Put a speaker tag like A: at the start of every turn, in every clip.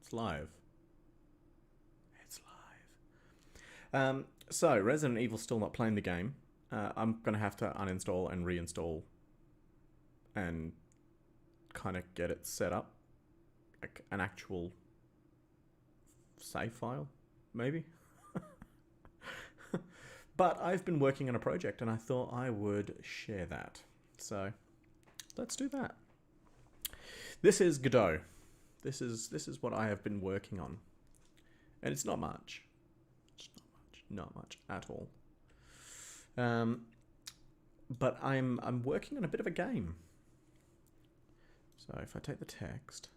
A: It's live. It's live. So, Resident Evil's still not playing the game. I'm going to have to uninstall and reinstall and kind of get it set up. Like an actual save file, maybe? But I've been working on a project and I thought I would share that. So, let's do that. This is Godot. This is what I have been working on. And it's not much. It's not much at all. But I'm working on a bit of a game. So if I take the text,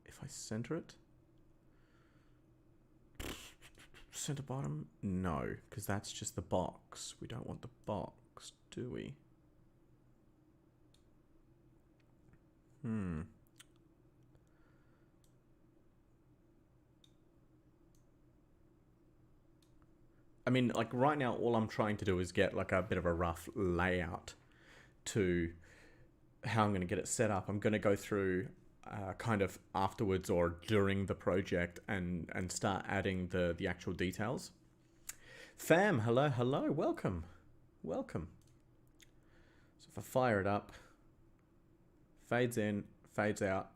A: if I center it, center bottom, no, because that's just the box. We don't want the box, do we? I mean, like right now, all I'm trying to do is get like a bit of a rough layout to how I'm going to get it set up. I'm going to go through kind of afterwards or during the project and start adding the actual details. Fam, hello, welcome. So if I fire it up, fades in, fades out,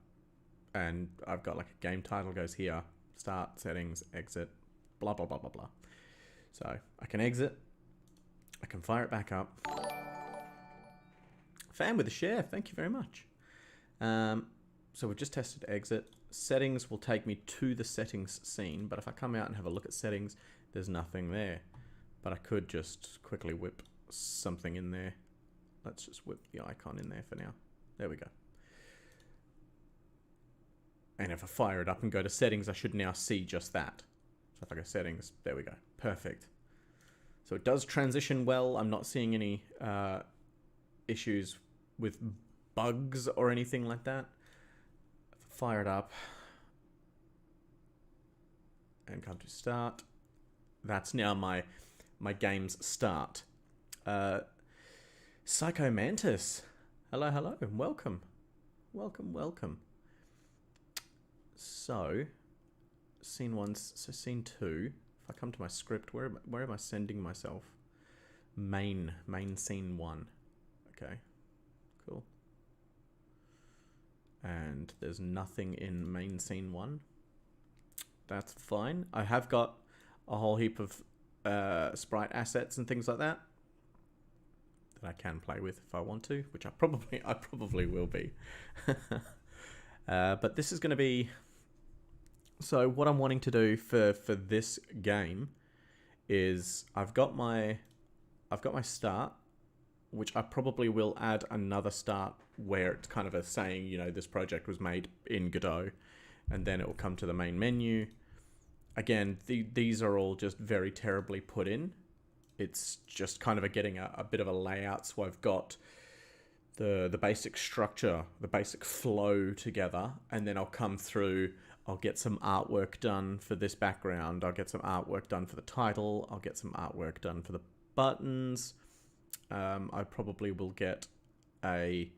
A: and I've got like a game title goes here, start, settings, exit, blah, blah, blah, blah, blah. So I can exit, I can fire it back up. Fan with a share, thank you very much. So we've just tested exit. Settings will take me to the settings scene, but if I come out and have a look at settings, there's nothing there. But I could just quickly whip something in there. Let's just whip the icon in there for now. There we go. And if I fire it up and go to settings, I should now see just that. So if I go settings, there we go. Perfect. So it does transition well. I'm not seeing any issues with bugs or anything like that. Fire it up and come to start. That's now my game's start. Psycho Mantis, hello, and welcome. So, scene 1, so scene 2. If I come to my script, where am I sending myself? Main scene 1. Okay, cool. And there's nothing in main scene 1. That's fine. I have got a whole heap of sprite assets and things like that I can play with if I want to, which I probably will be. But this is going to be. So what I'm wanting to do for this game is I've got my start, which I probably will add another start where it's kind of a saying, you know, this project was made in Godot, and then it will come to the main menu. Again, these are all just very terribly put in. It's just kind of getting a bit of a layout. So I've got the basic structure, the basic flow together, and then I'll come through, I'll get some artwork done for this background, I'll get some artwork done for the title, I'll get some artwork done for the buttons. I probably will get I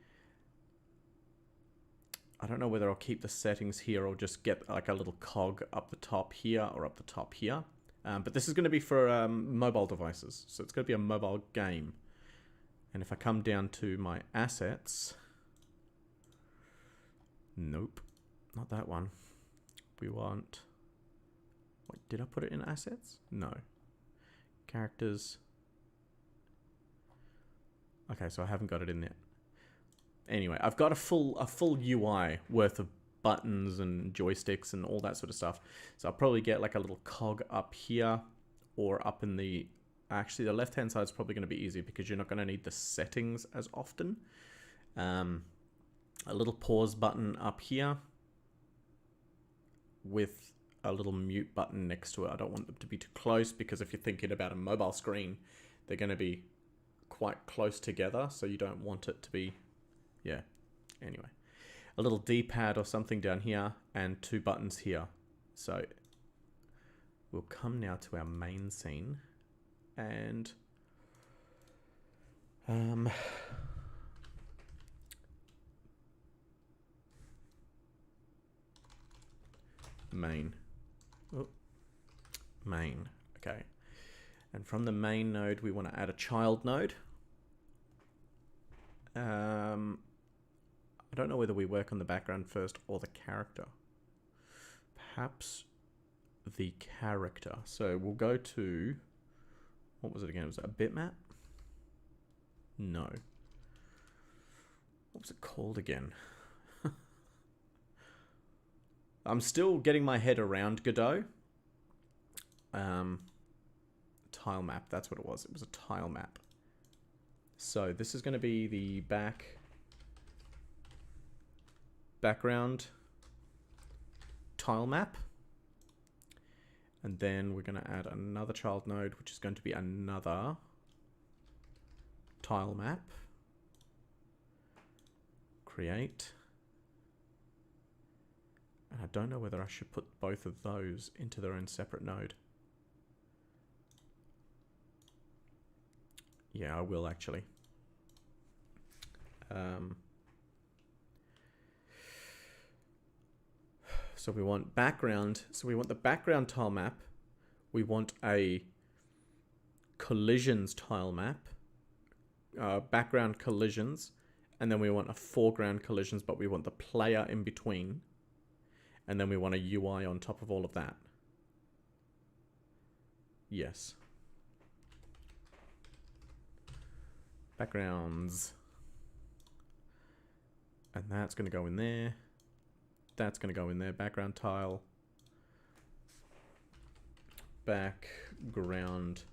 A: don't know whether I'll keep the settings here or just get like a little cog up the top here or up the top here. But this is going to be for mobile devices, so it's going to be a mobile game. And if I come down to my assets, nope, not that one. We want, wait, did I put it in assets? No. Characters. Okay, so I haven't got it in there. Anyway, I've got a full UI worth of buttons and joysticks and all that sort of stuff. So I'll probably get like a little cog up here or up in the... Actually, the left-hand side is probably going to be easy because you're not going to need the settings as often. A little pause button up here with a little mute button next to it. I don't want them to be too close because if you're thinking about a mobile screen, they're going to be quite close together, so you don't want it to be... Yeah, anyway. A little D-pad or something down here and 2 buttons here. So we'll come now to our main scene and main. Oh, main. Okay. And from the main node, we want to add a child node. I don't know whether we work on the background first or the character. Perhaps the character. So we'll go to, what was it again? Was it a bitmap? No. What was it called again? I'm still getting my head around Godot. Tile map, that's what it was. It was a tile map. So this is going to be the background tile map. And then we're going to add another child node, which is going to be another tile map. Create. And I don't know whether I should put both of those into their own separate node. Yeah, I will actually. So we want background. So we want the background tile map. We want a collisions tile map. Background collisions. And then we want a foreground collisions, but we want the player in between. And then we want a UI on top of all of that. Yes. Backgrounds. And that's going to go in there. That's going to go in there. Background tile. Background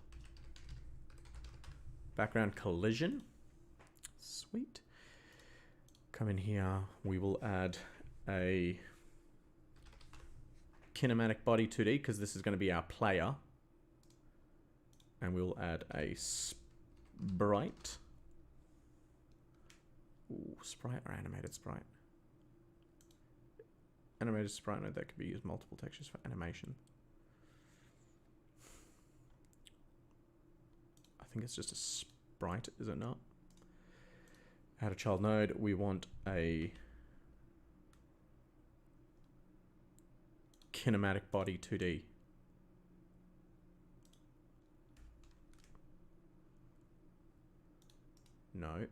A: collision. Sweet. Come in here. We will add a kinematic body 2D because this is going to be our player. And we'll add a sprite. Ooh, sprite or animated sprite? Animated sprite node that could be used multiple textures for animation. I think it's just a sprite, is it not? Add a child node. We want a kinematic body 2D. No.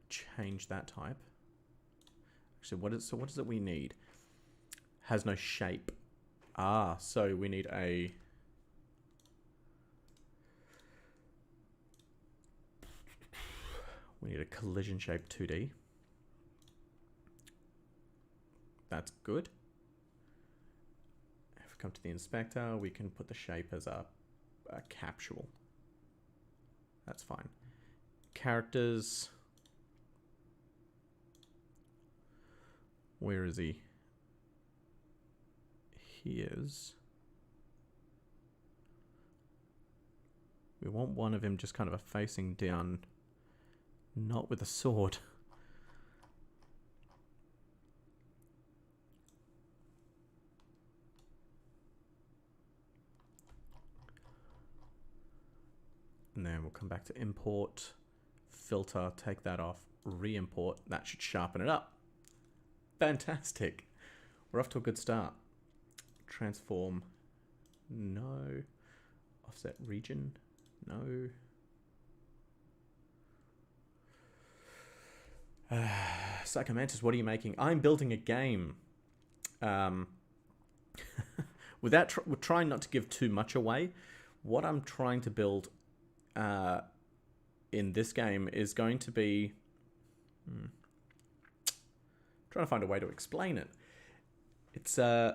A: Change that type. Actually, what is it we need? Has no shape. Ah, so we need a collision shape 2D. That's good. If we come to the inspector, we can put the shape as a capsule. That's fine. Characters. Where is he? He is. We want one of him just kind of a facing down, not with a sword. And then we'll come back to import, filter, take that off, re-import. That should sharpen it up. Fantastic. We're off to a good start. Transform. No. Offset region. No. Psychomantis, what are you making? I'm building a game. Without trying not to give too much away, what I'm trying to build in this game is going to be... trying to find a way to explain it. It's I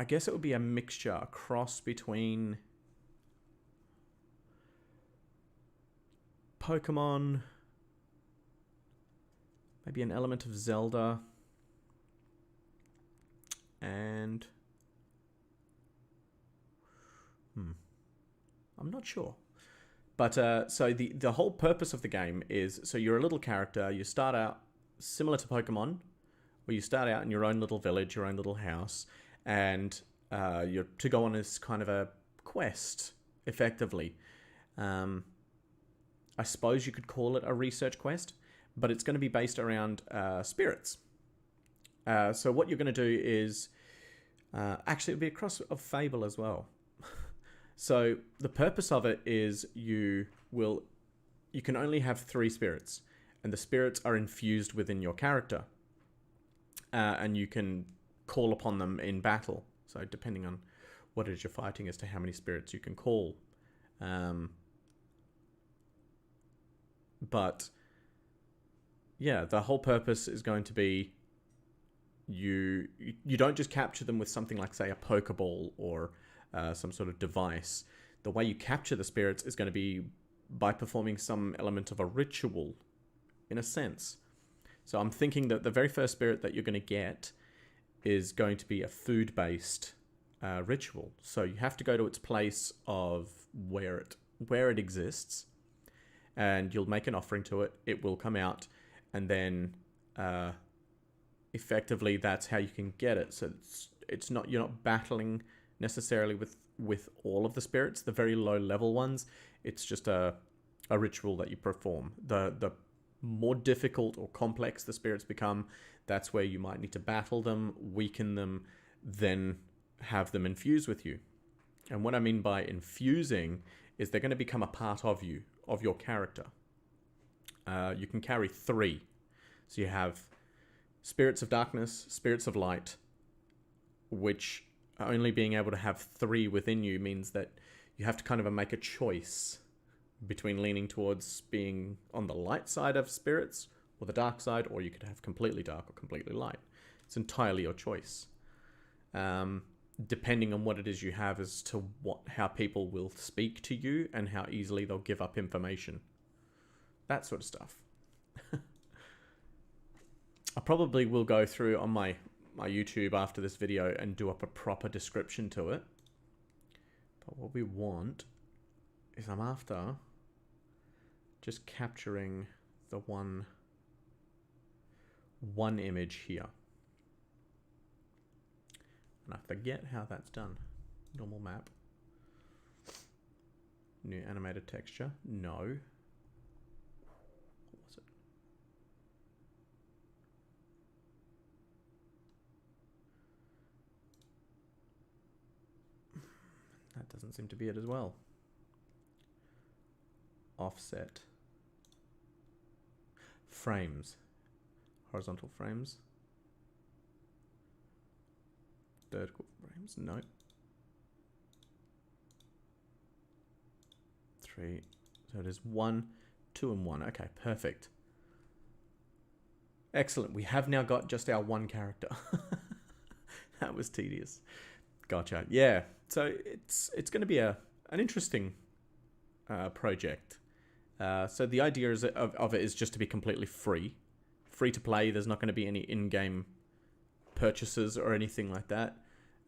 A: guess it would be a mixture, a cross between Pokemon, maybe an element of Zelda, and I'm not sure. But so the whole purpose of the game is, so you're a little character, you start out similar to Pokemon, where you start out in your own little village, your own little house, and you're to go on this kind of a quest, effectively. I suppose you could call it a research quest, but it's going to be based around spirits. So what you're going to do is... actually, it'll be a cross of Fable as well. So the purpose of it is you can only have 3 spirits, and the spirits are infused within your character, and you can call upon them in battle. So depending on what it is you're fighting as to how many spirits you can call. But yeah, the whole purpose is going to be you don't just capture them with something like, say, a Pokeball or some sort of device. The way you capture the spirits is going to be by performing some element of a ritual, in a sense. So I'm thinking that the very first spirit that you're going to get is going to be a food-based ritual. So you have to go to its place of where it exists, and you'll make an offering to it. It will come out, and then effectively that's how you can get it. So it's not, you're not battling necessarily with all of the spirits, the very low level ones. It's just a ritual that you perform. The more difficult or complex the spirits become, that's where you might need to battle them, weaken them, then have them infuse with you. And what I mean by infusing is they're going to become a part of you, of your character. You can carry 3. So you have spirits of darkness, spirits of light, which only being able to have 3 within you means that you have to kind of make a choice between leaning towards being on the light side of spirits or the dark side, or you could have completely dark or completely light. It's entirely your choice. Depending on what it is you have as to how people will speak to you and how easily they'll give up information. That sort of stuff. I probably will go through on my YouTube after this video and do up a proper description to it. But what we want is I'm after just capturing the one image here. And I forget how that's done. Normal map. New animated texture. No. What was it? That doesn't seem to be it as well. Offset. Frames. Horizontal frames. Vertical frames. No. 3. So it is 1, 2, and 1. Okay, perfect. Excellent. We have now got just our one character. That was tedious. Gotcha. Yeah. So it's going to be an interesting project. So the idea of it is just to be completely free to play. There's not going to be any in-game purchases or anything like that.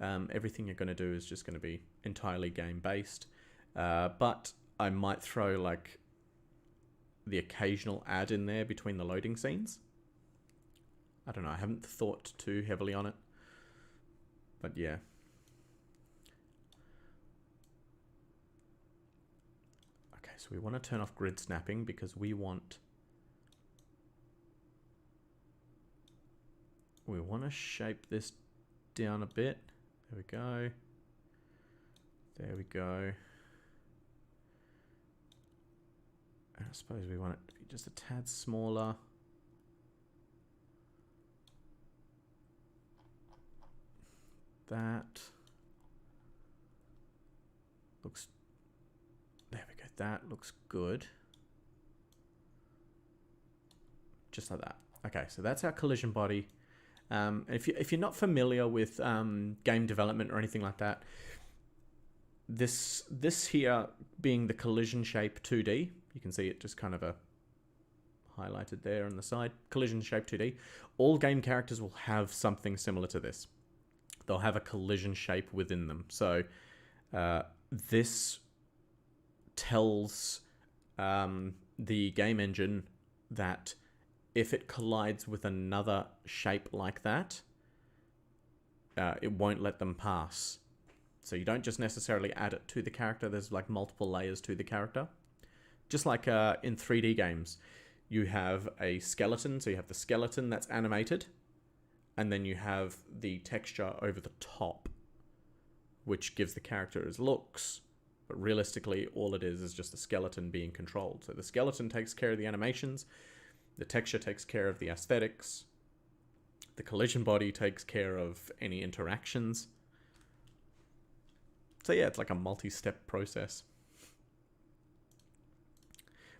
A: Everything you're going to do is just going to be entirely game-based. But I might throw like the occasional ad in there between the loading scenes. I don't know. I haven't thought too heavily on it. But yeah. Okay, so we want to turn off grid snapping because we want to shape this down a bit. There we go. There we go. I suppose we want it to be just a tad smaller. That looks, there we go, that looks good. Just like that. Okay, so that's our collision body. If you're not familiar with game development or anything like that, this here being the collision shape 2D, you can see it just kind of highlighted there on the side, collision shape 2D. All game characters will have something similar to this. They'll have a collision shape within them. So this tells the game engine that if it collides with another shape like that, it won't let them pass. So you don't just necessarily add it to the character. There's like multiple layers to the character. Just like in 3D games, you have a skeleton. So you have the skeleton that's animated. and then you have the texture over the top, which gives the character his looks. But realistically, all it is just the skeleton being controlled. So the skeleton takes care of the animations, the texture takes care of the aesthetics, the collision body takes care of any interactions. So yeah, it's like a multi-step process.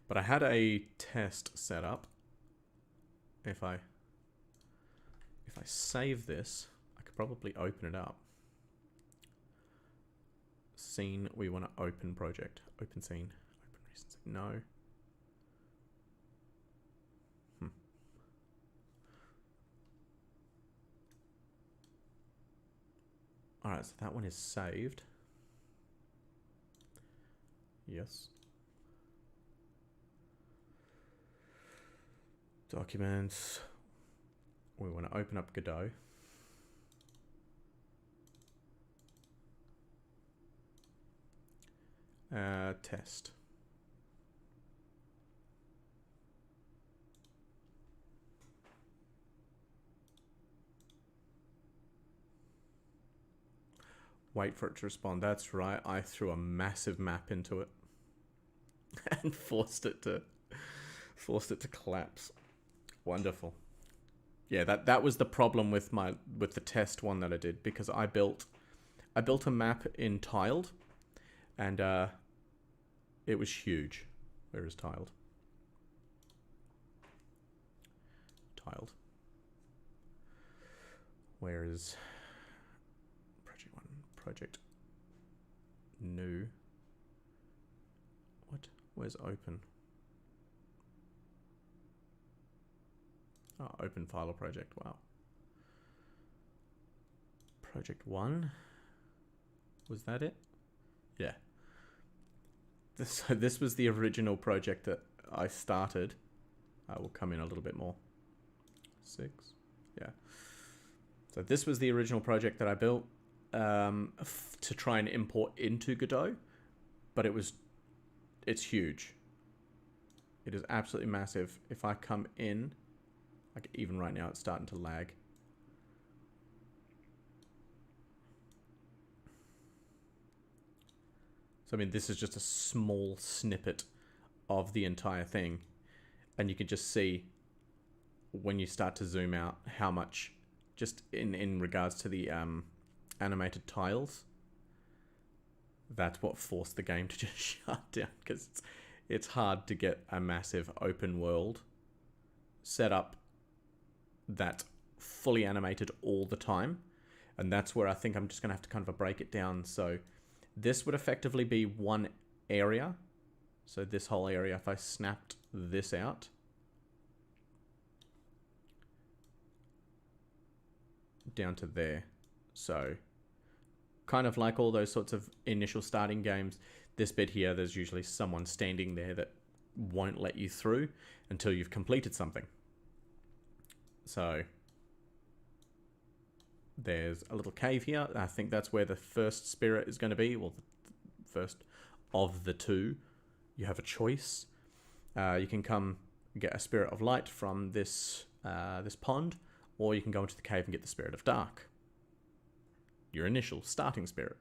A: But I had a test set up. If I save this, I could probably open it up. Scene, we want to open project. Open scene. Open reasons. No. Alright, so that one is saved. Yes. Documents. We want to open up Godot. Test. Wait for it to respond. That's right. I threw a massive map into it and forced it to collapse. Wonderful. Yeah, that was the problem with the test one that I did, because I built a map in tiled, and it was huge. Where is tiled? Tiled. Where is project one? Project new. What? Where's open? Oh, open file or project. Wow. Project one. Was that it? Yeah. So this was the original project that I started. I will come in a little bit more. 6. Yeah. So this was the original project that I built to try and import into Godot, but it's huge. It is absolutely massive. If I come in, like even right now, it's starting to lag. So, I mean, this is just a small snippet of the entire thing. And you can just see when you start to zoom out how much, just in regards to the animated tiles, that's what forced the game to just shut down, because it's hard to get a massive open world set up that fully animated all the time. And that's where I think I'm just going to have to kind of break it down. So this would effectively be one area. So this whole area, if I snapped this out, down to there. So kind of like all those sorts of initial starting games, this bit here, there's usually someone standing there that won't let you through until you've completed something. So there's a little cave here. I think that's where the first spirit is going to be. Well, the first of the two. You have a choice. You can come get a spirit of light from this this pond, or you can go into the cave and get the spirit of dark. Your initial starting spirit.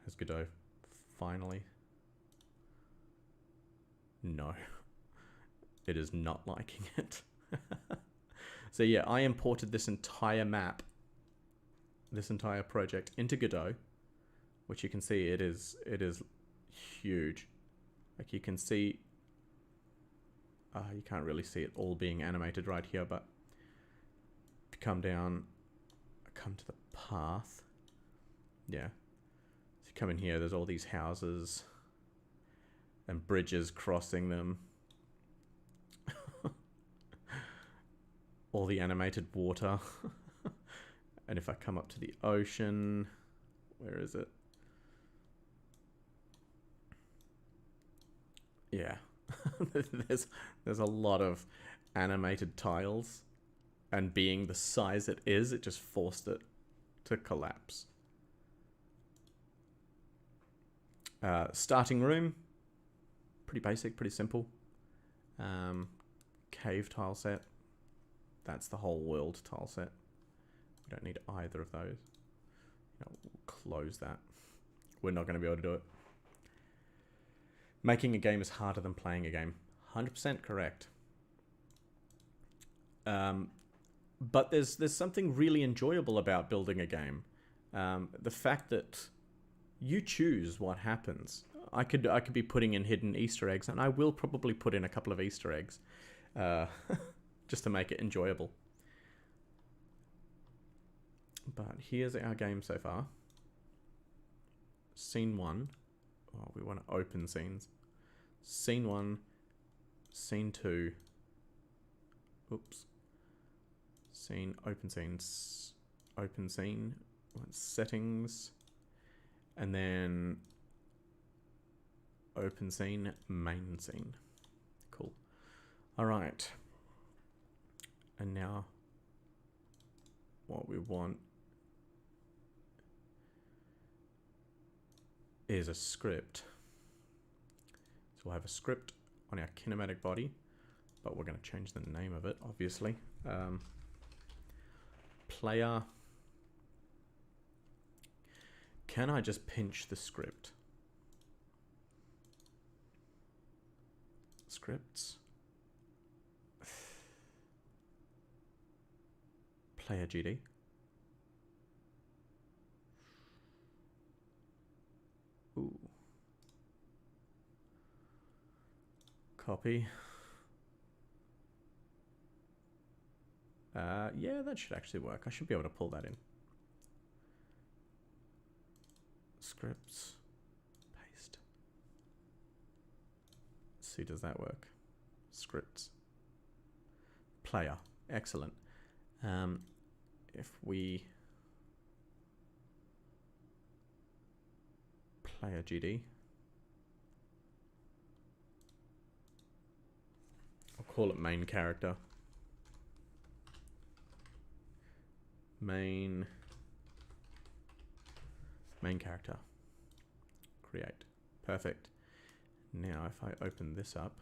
A: Has Godot finally? No. It is not liking it. So yeah, I imported this entire map, this entire project into Godot, which you can see it is huge. Like you can see, you can't really see it all being animated right here, but if you come down, come to the path, yeah. So you come in here, there's all these houses and bridges crossing them. All the animated water. And if I come up to the ocean, where is it? Yeah. there's a lot of animated tiles, and being the size it is, it just forced it to collapse. Starting room, pretty basic, pretty simple. Cave tile set. That's the whole world tile set. We don't need either of those. We'll close that. We're not going to be able to do it. Making a game is harder than playing a game. 100% correct. But there's something really enjoyable about building a game. The fact that you choose what happens. I could be putting in hidden Easter eggs, and I will probably put in a couple of Easter eggs, just to make it enjoyable. But here's our game so far. Scene 1. Oh, we want to open scenes. Scene 1, Scene 2. Oops. Scene, open scenes, open scene, settings, and then open scene, main scene. Cool. All right. And now what we want is a script. So we'll have a script on our kinematic body, but we're going to change the name of it, obviously. Player. Can I just pinch the script? Scripts. Player GD. Ooh. Copy. Yeah, that should actually work. I should be able to pull that in. Scripts. Paste. Let's see, does that work? Scripts. Player. Excellent. If we player GD, I'll call it main character. Main character. Create. Perfect. Now if I open this up.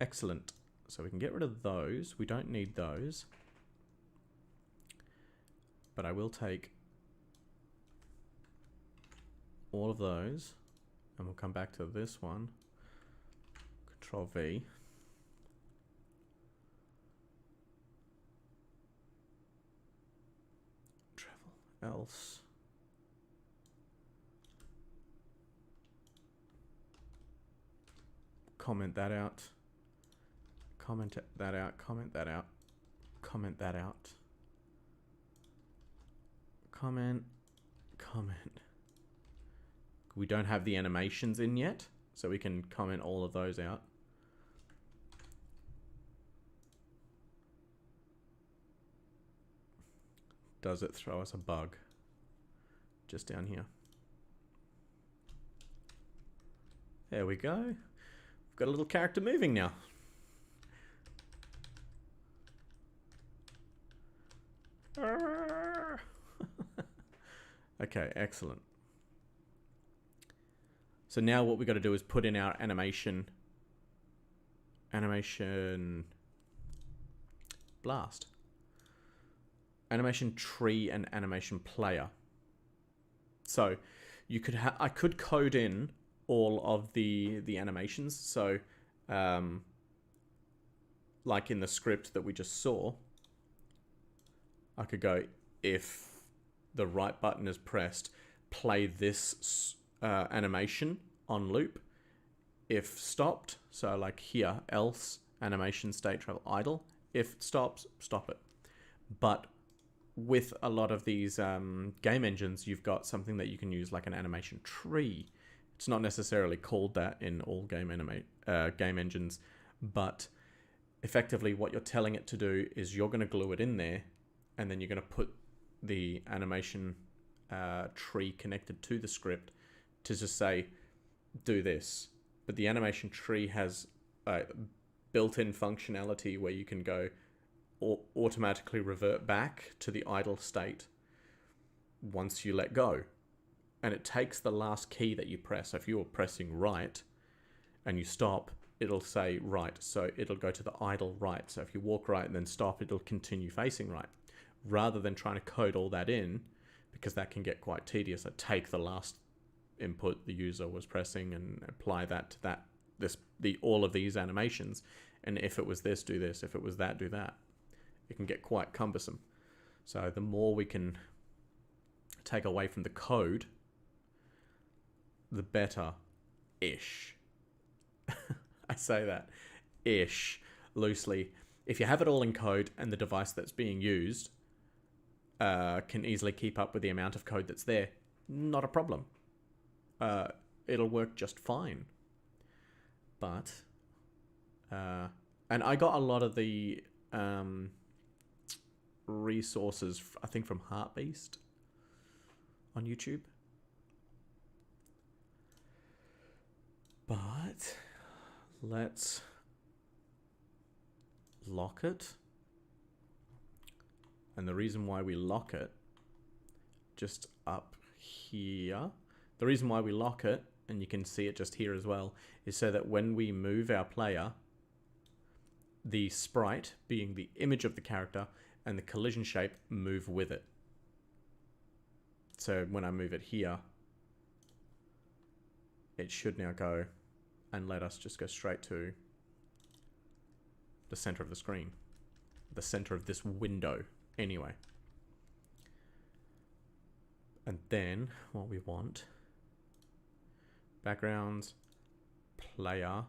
A: Excellent. So we can get rid of those. We don't need those. But I will take all of those and we'll come back to this one. Control V. Else. Comment that out. Comment that out. Comment that out. Comment that out. Comment. We don't have the animations in yet, so we can comment all of those out. Does it throw us a bug just down here? There we go. We've got a little character moving now. Okay, excellent. So now what we've got to do is put in our animation blast. Animation tree and animation player. So you could I could code in all of the animations. So like in the script that we just saw, I could go, if the right button is pressed, play this animation on loop. If stopped, so like here, else, animation state travel idle. If it stops, stop it. But with a lot of these game engines, you've got something that you can use like an animation tree. It's not necessarily called that in all game engines, but effectively what you're telling it to do is you're going to glue it in there, and then you're going to put the animation tree connected to the script to just say, do this. But the animation tree has built-in functionality where you can go automatically revert back to the idle state once you let go. And it takes the last key that you press. So if you were pressing right and you stop, it'll say right. So it'll go to the idle right. So if you walk right and then stop, it'll continue facing right. Rather than trying to code all that in, because that can get quite tedious. I take the last input the user was pressing and apply that to that, all of these animations. And if it was this, do this. If it was that, do that. It can get quite cumbersome. So the more we can take away from the code, the better. Ish. I say that. Ish. Loosely. If you have it all in code and the device that's being used can easily keep up with the amount of code that's there, not a problem. It'll work just fine. But, and I got a lot of the resources, I think, from Heartbeast on YouTube. But let's lock it. And the reason why we lock it, just up here, the reason why we lock it, and you can see it just here as well, is so that when we move our player, the sprite, being the image of the character, and the collision shape move with it. So when I move it here, it should now go and let us just go straight to the center of the screen. The center of this window, anyway. And then what we want, backgrounds, player,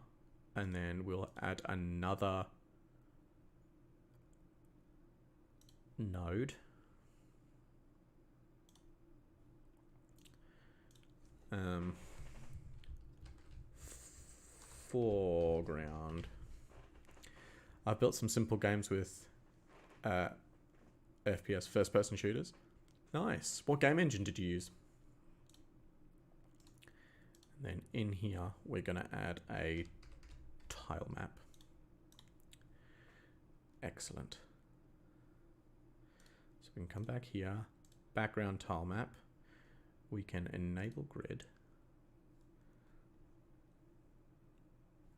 A: and then we'll add another node. Foreground. I've built some simple games with FPS first-person shooters. Nice. What game engine did you use? And then in here, we're going to add a tile map. Excellent. So we can come back here, background tile map. We can enable grid.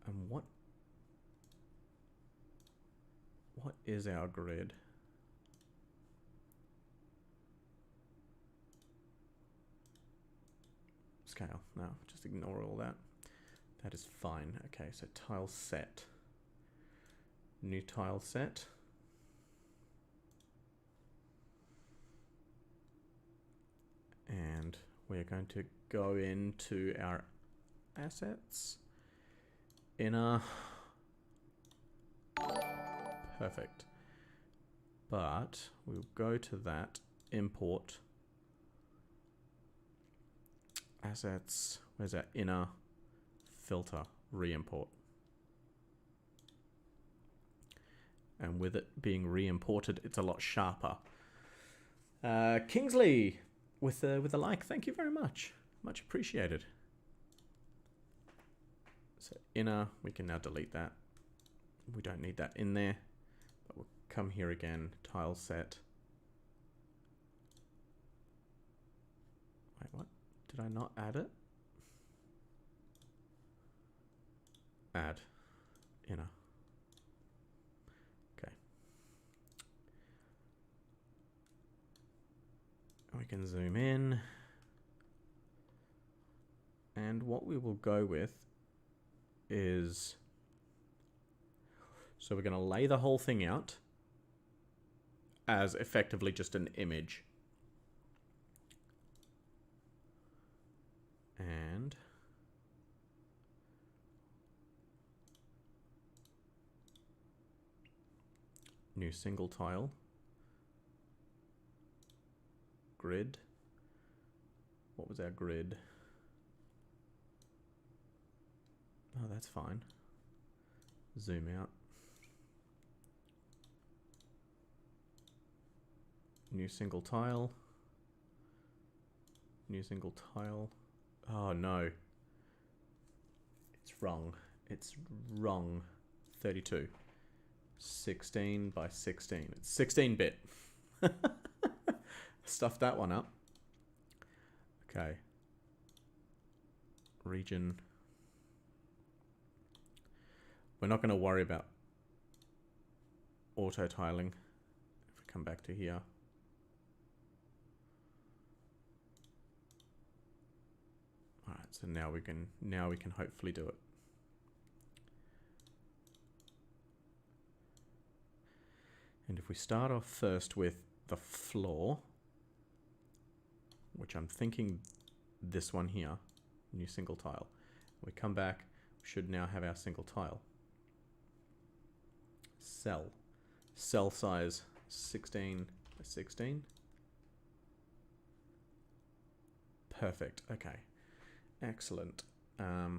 A: And what is our grid? Scale. No, just ignore all that. That is fine. Okay, so tile set. New tile set. And we're going to go into our assets. Inner. Perfect. But we'll go to that, import assets. Where's that inner filter? Re-import. And with it being re-imported, it's a lot sharper. Kingsley with a like. Thank you very much. Much appreciated. So inner, we can now delete that. We don't need that in there. But we'll come here again, tile set. Wait, what? Did I not add it? Add inner. Okay. We can zoom in. And what we will go with is, so we're going to lay the whole thing out as effectively just an image. And new single tile, grid. What was our grid? Oh, that's fine. Zoom out. New single tile. New single tile. Oh no. It's wrong. It's wrong. 32. 16 by 16. It's 16-bit. Stuffed that one up. Okay. Region. we're not going to worry about auto tiling. If we come back to here. All right, so now we can hopefully do it. And if we start off first with the floor, which I'm thinking this one here, new single tile. We come back, we should now have our single tile. Cell size 16 by 16. Perfect, okay. Excellent. How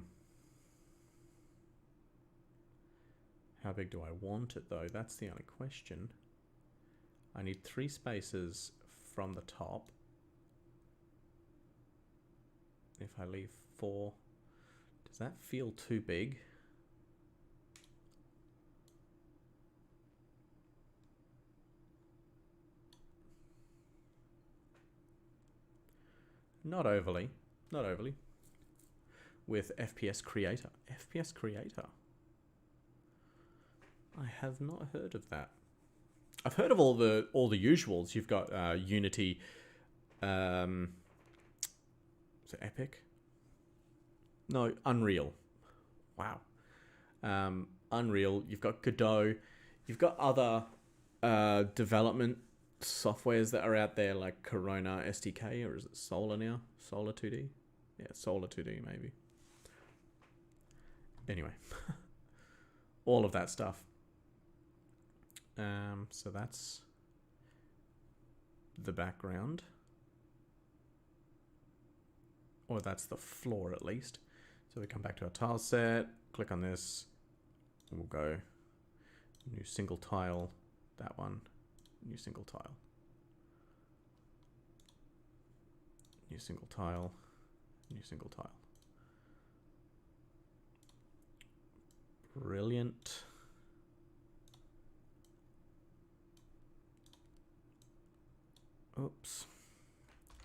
A: big do I want it though? That's the only question. I need 3 spaces from the top. If I leave 4, does that feel too big? Not overly, not overly. With FPS Creator. FPS Creator. I have not heard of that. I've heard of all the usuals. You've got Unity, is it Epic? No, Unreal. Wow. Unreal. You've got Godot. You've got other development softwares that are out there like Corona SDK, or is it Solar now? Solar 2D? Yeah, Solar 2D maybe. Anyway, all of that stuff. So that's the background, or that's the floor at least. So we come back to our tile set, click on this, and we'll go new single tile, that one, new single tile, new single tile, new single tile. Brilliant. Oops.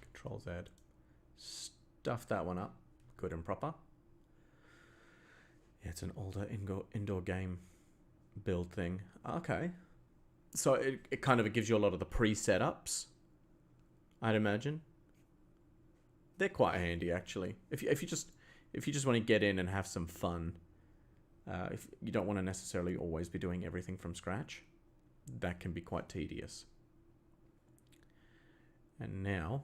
A: Control Z. Stuff that one up. Good and proper. Yeah, it's an older indoor game build thing. Okay. So it kind of gives you a lot of the pre-setups, I'd imagine. They're quite handy actually. If you just want to get in and have some fun, if you don't want to necessarily always be doing everything from scratch, that can be quite tedious. And now,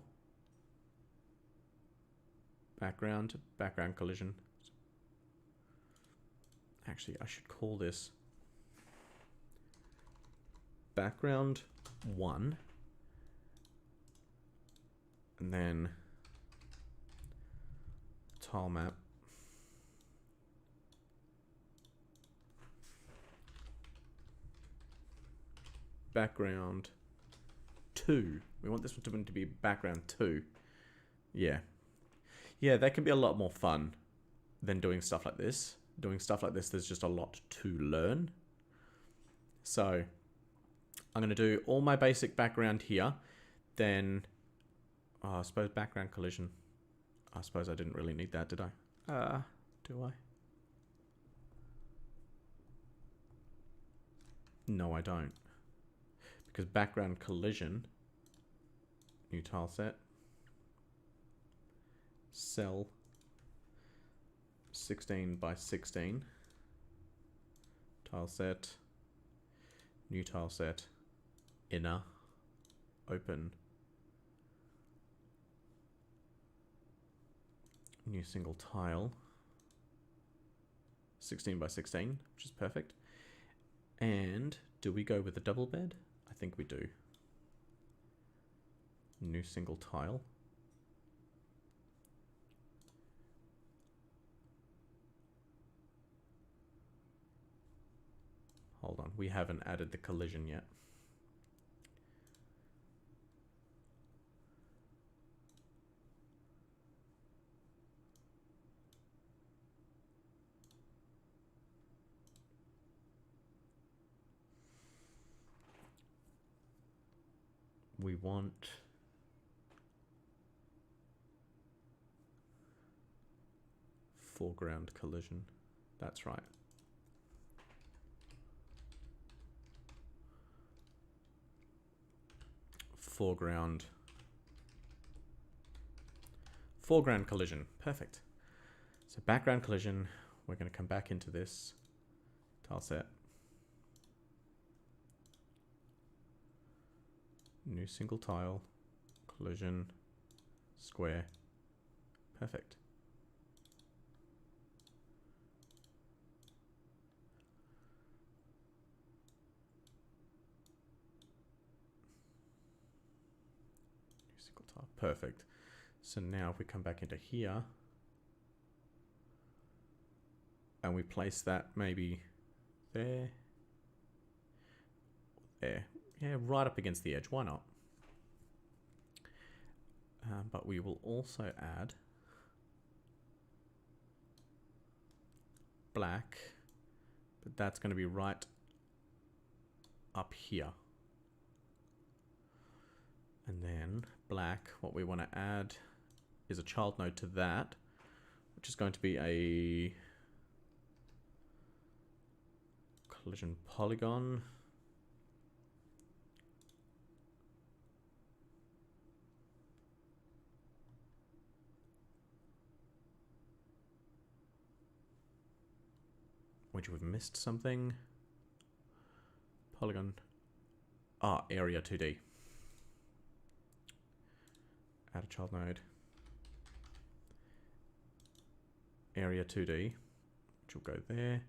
A: background collision. Actually, I should call this background 1, and then tile map. Background 2. We want this one to be background 2. Yeah. Yeah, that can be a lot more fun than doing stuff like this. Doing stuff like this, there's just a lot to learn. So I'm going to do all my basic background here. Then, I suppose background collision. I suppose I didn't really need that, did I? Do I? No, I don't. Because background collision, new tile set, cell 16 by 16, tile set, new tile set, inner, open, new single tile, 16 by 16, which is perfect. And do we go with a double bed? I think we do. New single tile. Hold on, we haven't added the collision yet. We want foreground collision. That's right. foreground collision. Perfect. So background collision, we're going to come back into this tile set. New single tile, collision, square. Perfect. New single tile. Perfect. So now if we come back into here and we place that maybe there, there. Yeah, right up against the edge. Why not? But we will also add black, but that's going to be right up here. And then black, what we want to add is a child node to that, which is going to be a collision polygon. Which we've missed something. Polygon. Ah, area 2D. Add a child node. Area 2D, which will go there.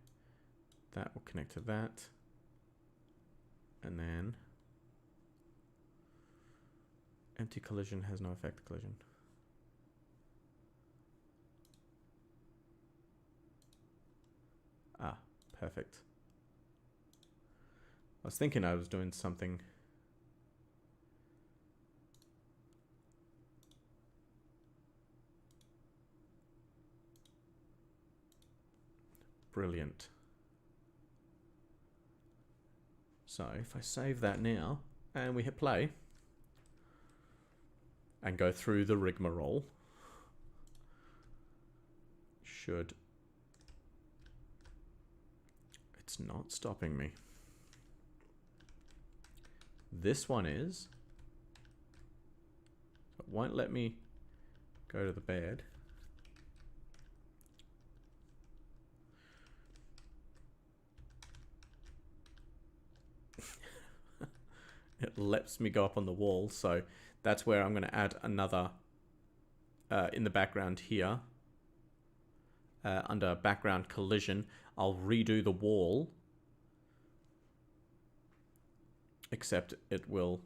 A: That will connect to that. And then empty collision has no effect collision. Ah, perfect. I was thinking I was doing something. Brilliant. So if I save that now and we hit play and go through the rigmarole, it's not stopping me. This one is, it won't let me go to the bed. It lets me go up on the wall, so that's where I'm going to add another in the background here. Under background collision, I'll redo the wall, except it will,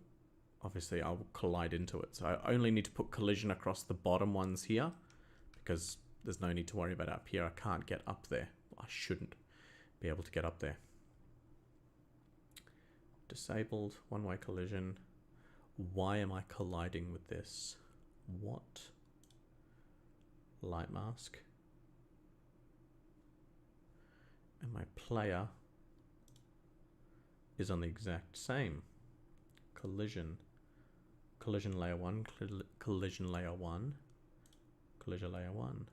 A: obviously I'll collide into it. So I only need to put collision across the bottom ones here, because there's no need to worry about up here. I can't get up there. I shouldn't be able to get up there. Disabled, one-way collision. Why am I colliding with this? What? Light mask. And my player is on the exact same. Collision. Collision layer 1, collision layer 1, collision layer 1.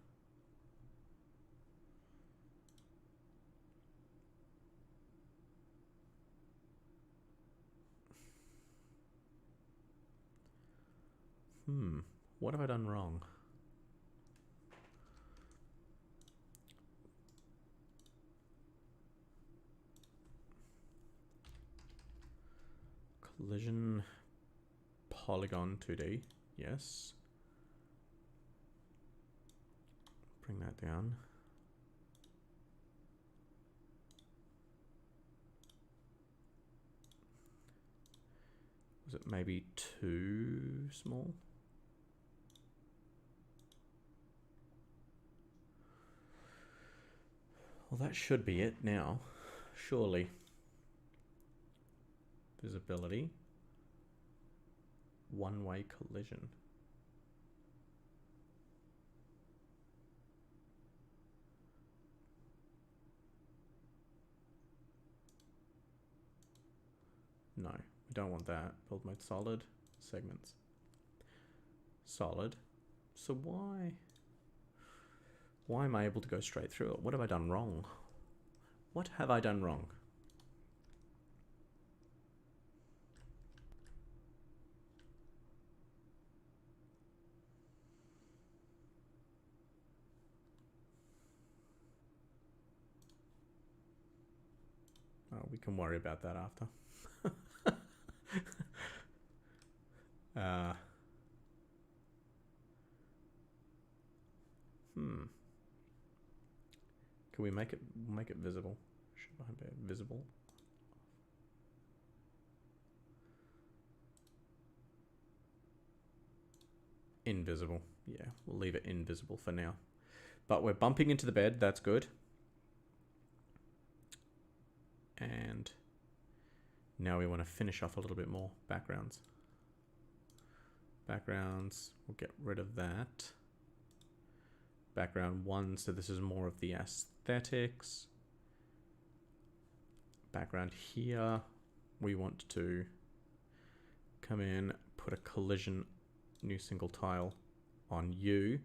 A: What have I done wrong? Collision polygon 2D, yes. Bring that down. Was it maybe too small? Well, that should be it now, surely. Visibility. One-way collision. No, we don't want that. Build mode solid. Segments. Solid. So why am I able to go straight through it? What have I done wrong? What have I done wrong? We can worry about that after. Can we make it visible? Should I be visible? Invisible. Yeah, we'll leave it invisible for now. But we're bumping into the bed. That's good. And now we want to finish off a little bit more. Backgrounds. Backgrounds. We'll get rid of that. Background 1. So this is more of the aesthetics. Background here. We want to come in, put a collision, new single tile on you.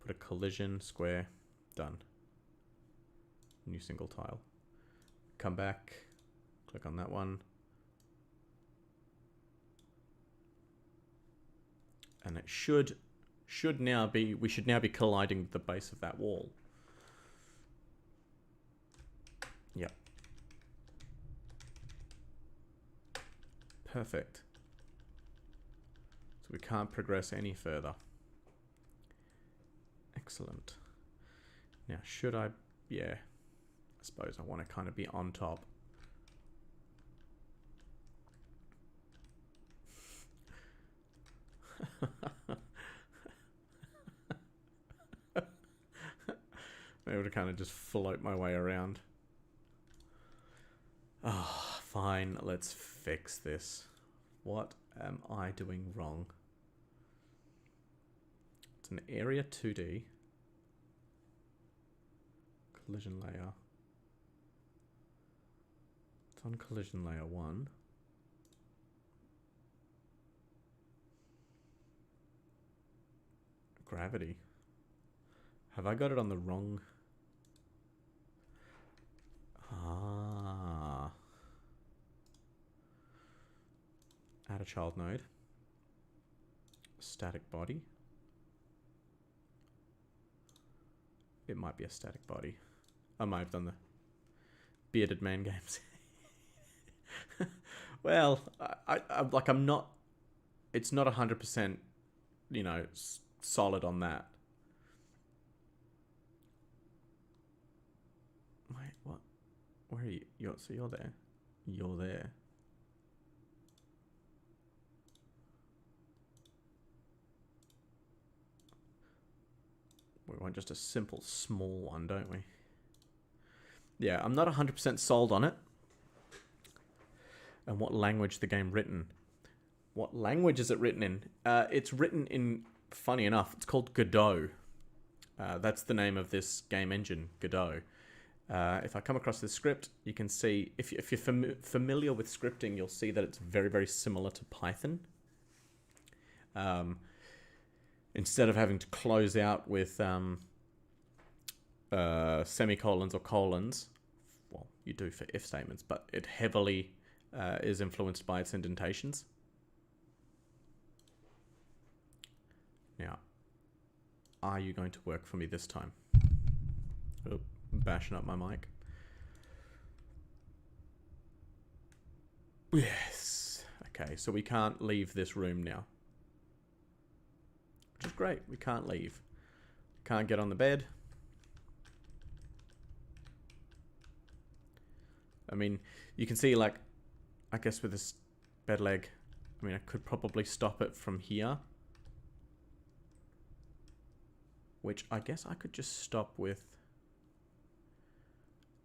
A: Put a collision square. Done. New single tile. Come back. Click on that one. And it should now be, we should now be colliding with the base of that wall. Yep. Perfect. So we can't progress any further. Excellent. Now, should I, yeah, I suppose I want to kind of be on top. I'm able to kind of just float my way around. Ah, oh, fine. Let's fix this. What am I doing wrong? It's an area 2D. Collision layer. It's on collision layer 1. Gravity. Have I got it on the wrong? Ah. Add a child node. Static body. It might be a static body. I might have done the bearded man games. Well, I'm not. It's not 100%, you know, solid on that. Wait, what? Where are you? So you're there. You're there. We want just a simple small one, don't we? Yeah, I'm not 100% sold on it. And what language the game written? What language is it written in? It's written in, funny enough, it's called Godot. That's the name of this game engine, Godot. If I come across this script, you can see, if you're familiar with scripting, you'll see that it's very, very similar to Python. Instead of having to close out with semicolons or colons, well, you do for if statements, but it heavily is influenced by its indentations. Now, are you going to work for me this time? Oh, bashing up my mic. Yes. Okay, so we can't leave this room now. Which is great. We can't leave. Can't get on the bed. I mean, you can see, like, I guess with this bed leg, I mean, I could probably stop it from here. Which I guess I could just stop with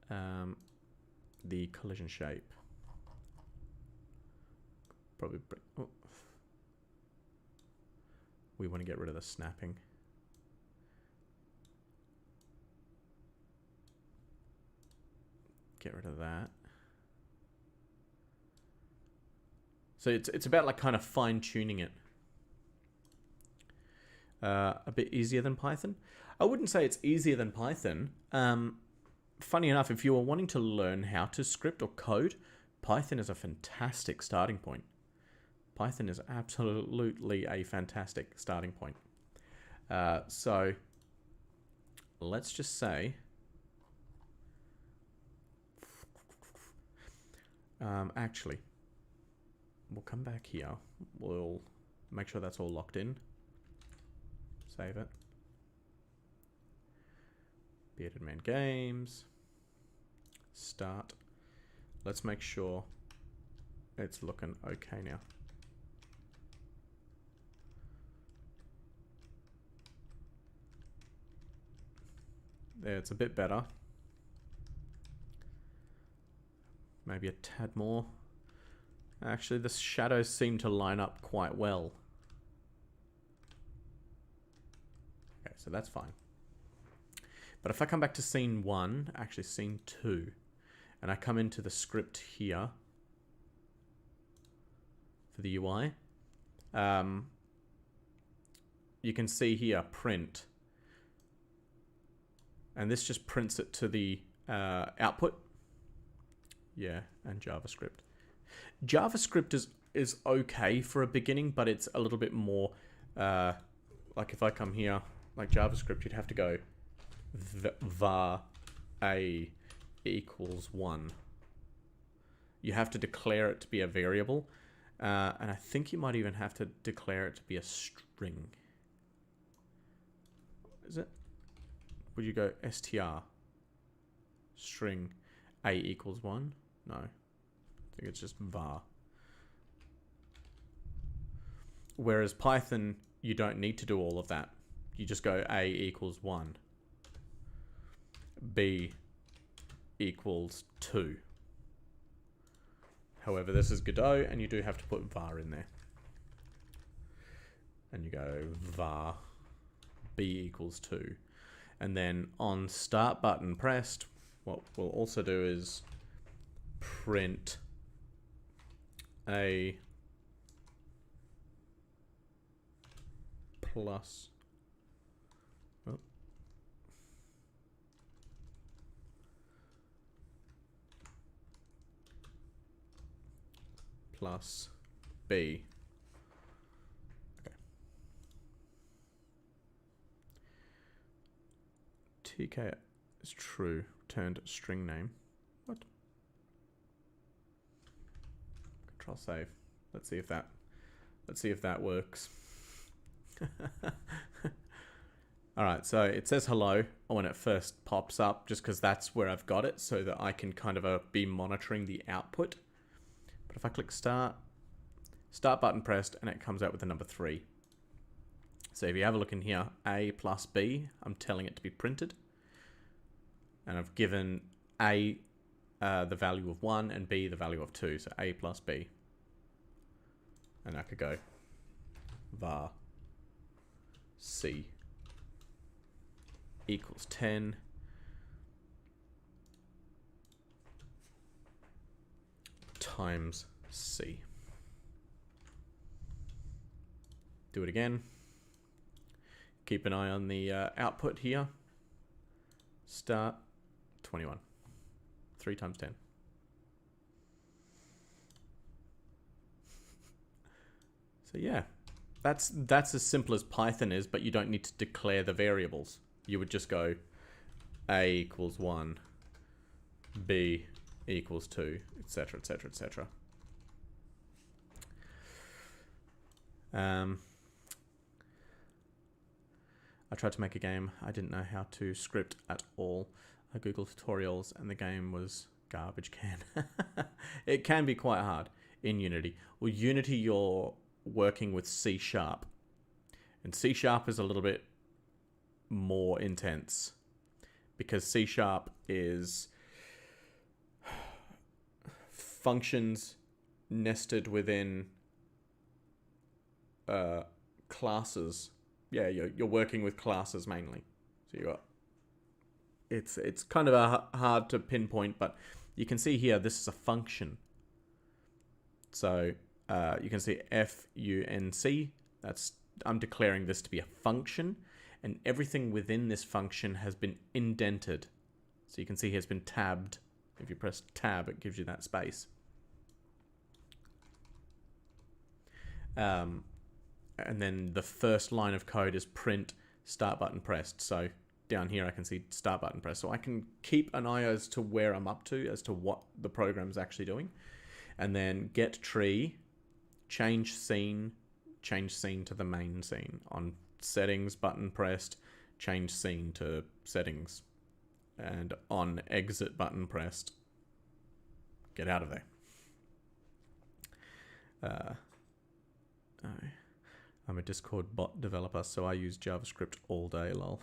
A: the collision shape. Probably. Oh. We want to get rid of the snapping. Get rid of that. So it's about like kind of fine tuning it. A bit easier than Python. I wouldn't say it's easier than Python. Funny enough, if you are wanting to learn how to script or code, Python is a fantastic starting point. Python is absolutely a fantastic starting point. So let's just say Actually, we'll come back here. We'll make sure that's all locked in. Save it. Bearded Man Games. Start. Let's make sure it's looking okay now. There, it's a bit better. Maybe a tad more. Actually, the shadows seem to line up quite well. Okay, so that's fine. But if I come back to scene 1, actually scene 2, and I come into the script here for the UI, you can see here, print. And this just prints it to the output. Yeah, and JavaScript. JavaScript is okay for a beginning, but it's a little bit more, like if I come here, like JavaScript, you'd have to go var a equals 1. You have to declare it to be a variable, and I think you might even have to declare it to be a string. Is it? Would you go str string a equals 1? No, I think it's just var. Whereas Python, you don't need to do all of that. You just go a equals 1, b equals 2. However, this is Godot, and you do have to put var in there. And you go var b equals 2. And then on start button pressed, what we'll also do is print a plus plus b. Okay. TK is true. Returned string name. What? Control save. Let's see if that works. Alright, so it says hello when it first pops up, just because that's where I've got it, so that I can kind of be monitoring the output. But if I click start button pressed, and it comes out with the number 3. So if you have a look in here, a plus b, I'm telling it to be printed. And I've given a the value of 1 and b the value of 2, so a plus b. And I could go var c equals 10 times c. Do it again. Keep an eye on the output here. Start 21. 3 times 10. So yeah, that's as simple as Python is, but you don't need to declare the variables. You would just go a equals 1, b equals 2, etc., etc., etc. I tried to make a game. I didn't know how to script at all. I googled tutorials and the game was garbage can. It can be quite hard in Unity. Well, Unity, you're working with C#. And C# is a little bit more intense because C# is functions nested within classes. Yeah, you're working with classes mainly. So you got it's kind of hard to pinpoint, but you can see here this is a function. So you can see func. I'm declaring this to be a function, and everything within this function has been indented. So you can see here it's been tabbed. If you press tab, it gives you that space. And then the first line of code is print start button pressed. So down here I can see start button pressed. So I can keep an eye as to where I'm up to, as to what the program's actually doing. and then get tree, change scene to the main scene. On settings, button pressed, change scene to settings. And on exit button pressed, get out of there. I'm a Discord bot developer, so I use JavaScript all day, lol.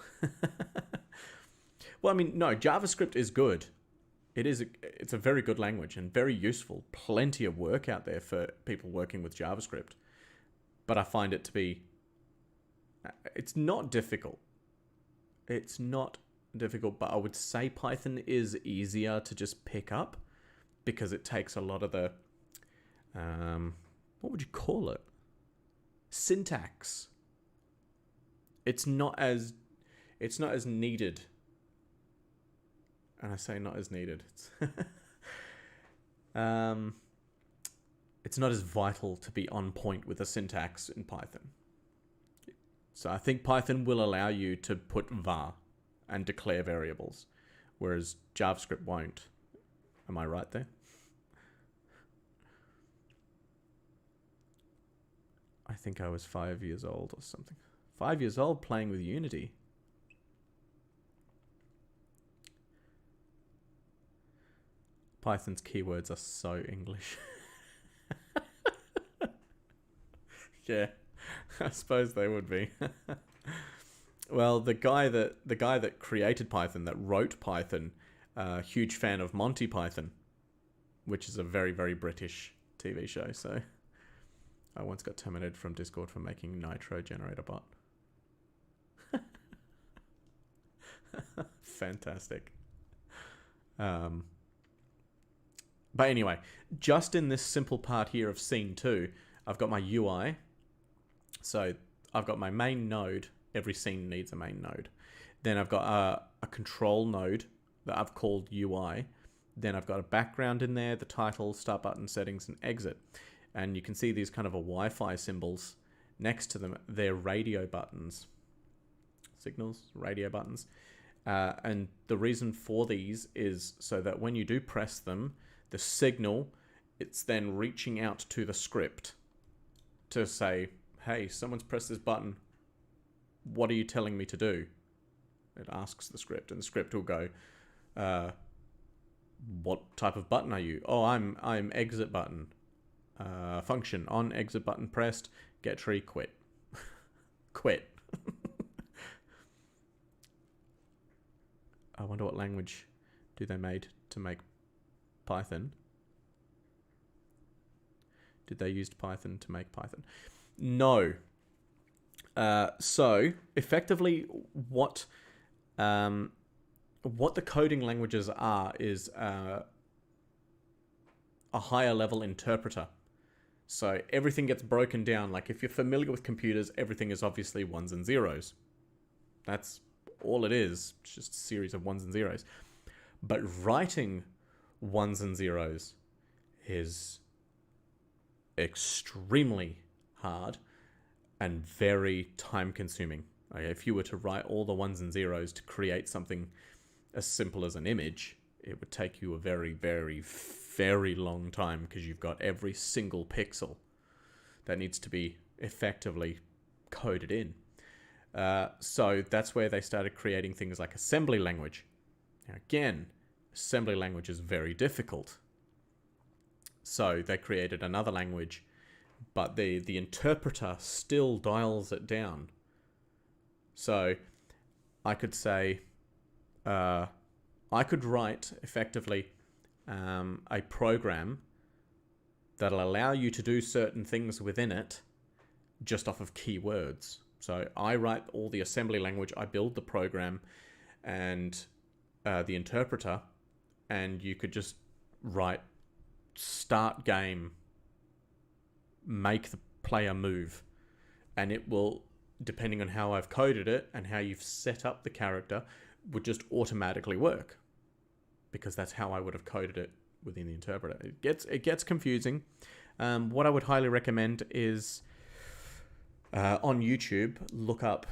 A: Well, I mean, no, JavaScript is good. It's a very good language and very useful. Plenty of work out there for people working with JavaScript. But I find it to be... It's not difficult. It's not difficult, but I would say Python is easier to just pick up because it takes a lot of the... what would you call it? Syntax. It's not as needed. And I say not as needed. It's not as vital to be on point with the syntax in Python. So I think Python will allow you to put var and declare variables, whereas JavaScript won't. Am I right there? I think I was 5 years old or something. 5 years old playing with Unity. Python's keywords are so English. Yeah, I suppose they would be. Well, the guy that created Python, that wrote Python, huge fan of Monty Python, which is a very, very British TV show. So I once got terminated from Discord for making Nitro generator bot. Fantastic. But anyway, just in this simple part here of scene 2, I've got my UI. So I've got my main node. Every scene needs a main node. Then I've got a control node that I've called UI. Then I've got a background in there, the title, start button, settings, and exit. And you can see these kind of a Wi-Fi symbols next to them. They're radio buttons. Signals, radio buttons. And the reason for these is so that when you do press them, the signal, it's then reaching out to the script to say, hey, someone's pressed this button. What are you telling me to do? It asks the script, and the script will go, what type of button are you? Oh, I'm exit button. Function on exit button pressed, get tree, quit. Quit. I wonder what language do they made to make Python. Did they use Python to make Python? No. So effectively, what the coding languages are is a higher level interpreter. So everything gets broken down. Like if you're familiar with computers, everything is obviously ones and zeros. That's all it is. It's just a series of ones and zeros. But writing ones and zeros is extremely hard and very time consuming. Okay, if you were to write all the ones and zeros to create something as simple as an image, it would take you a very, very, very long time because you've got every single pixel that needs to be effectively coded in. So that's where they started creating things like assembly language. Now again, assembly language is very difficult. So they created another language, but the interpreter still dials it down. So I could say, I could write effectively a program that'll allow you to do certain things within it just off of keywords. So I write all the assembly language, I build the program and the interpreter, and you could just write start game, make the player move, and it will, depending on how I've coded it and how you've set up the character, would just automatically work, because that's how I would have coded it within the interpreter. It gets confusing. What I would highly recommend is on YouTube, look up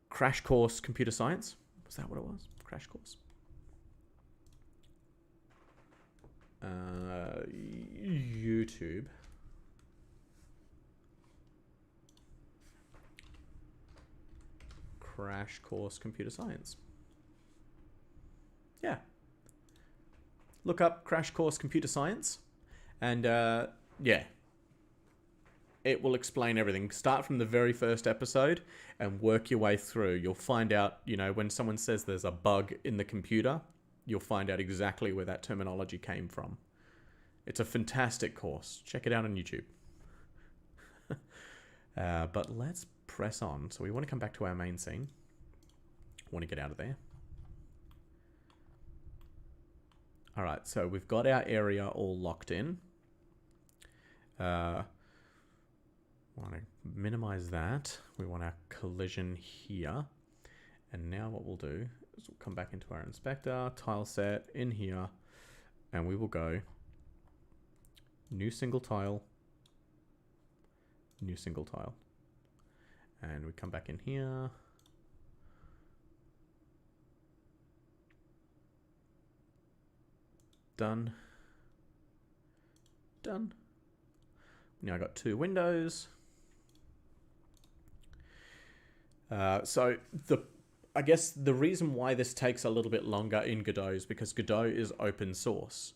A: Crash Course Computer Science. Was that what it was? Crash Course. YouTube. Crash Course Computer Science. Yeah. Look up Crash Course Computer Science. And, yeah. It will explain everything. Start from the very first episode and work your way through. You'll find out, you know, when someone says there's a bug in the computer, you'll find out exactly where that terminology came from. It's a fantastic course. Check it out on YouTube. But let's press on. So we want to come back to our main scene. Want to get out of there. All right, so we've got our area all locked in. Want to minimize that. We want our collision here. And now what we'll do is we'll come back into our inspector, tile set in here, and we will go new single tile, new single tile. And we come back in here. Done. Done. Now I got 2 windows. So I guess the reason why this takes a little bit longer in Godot is because Godot is open source,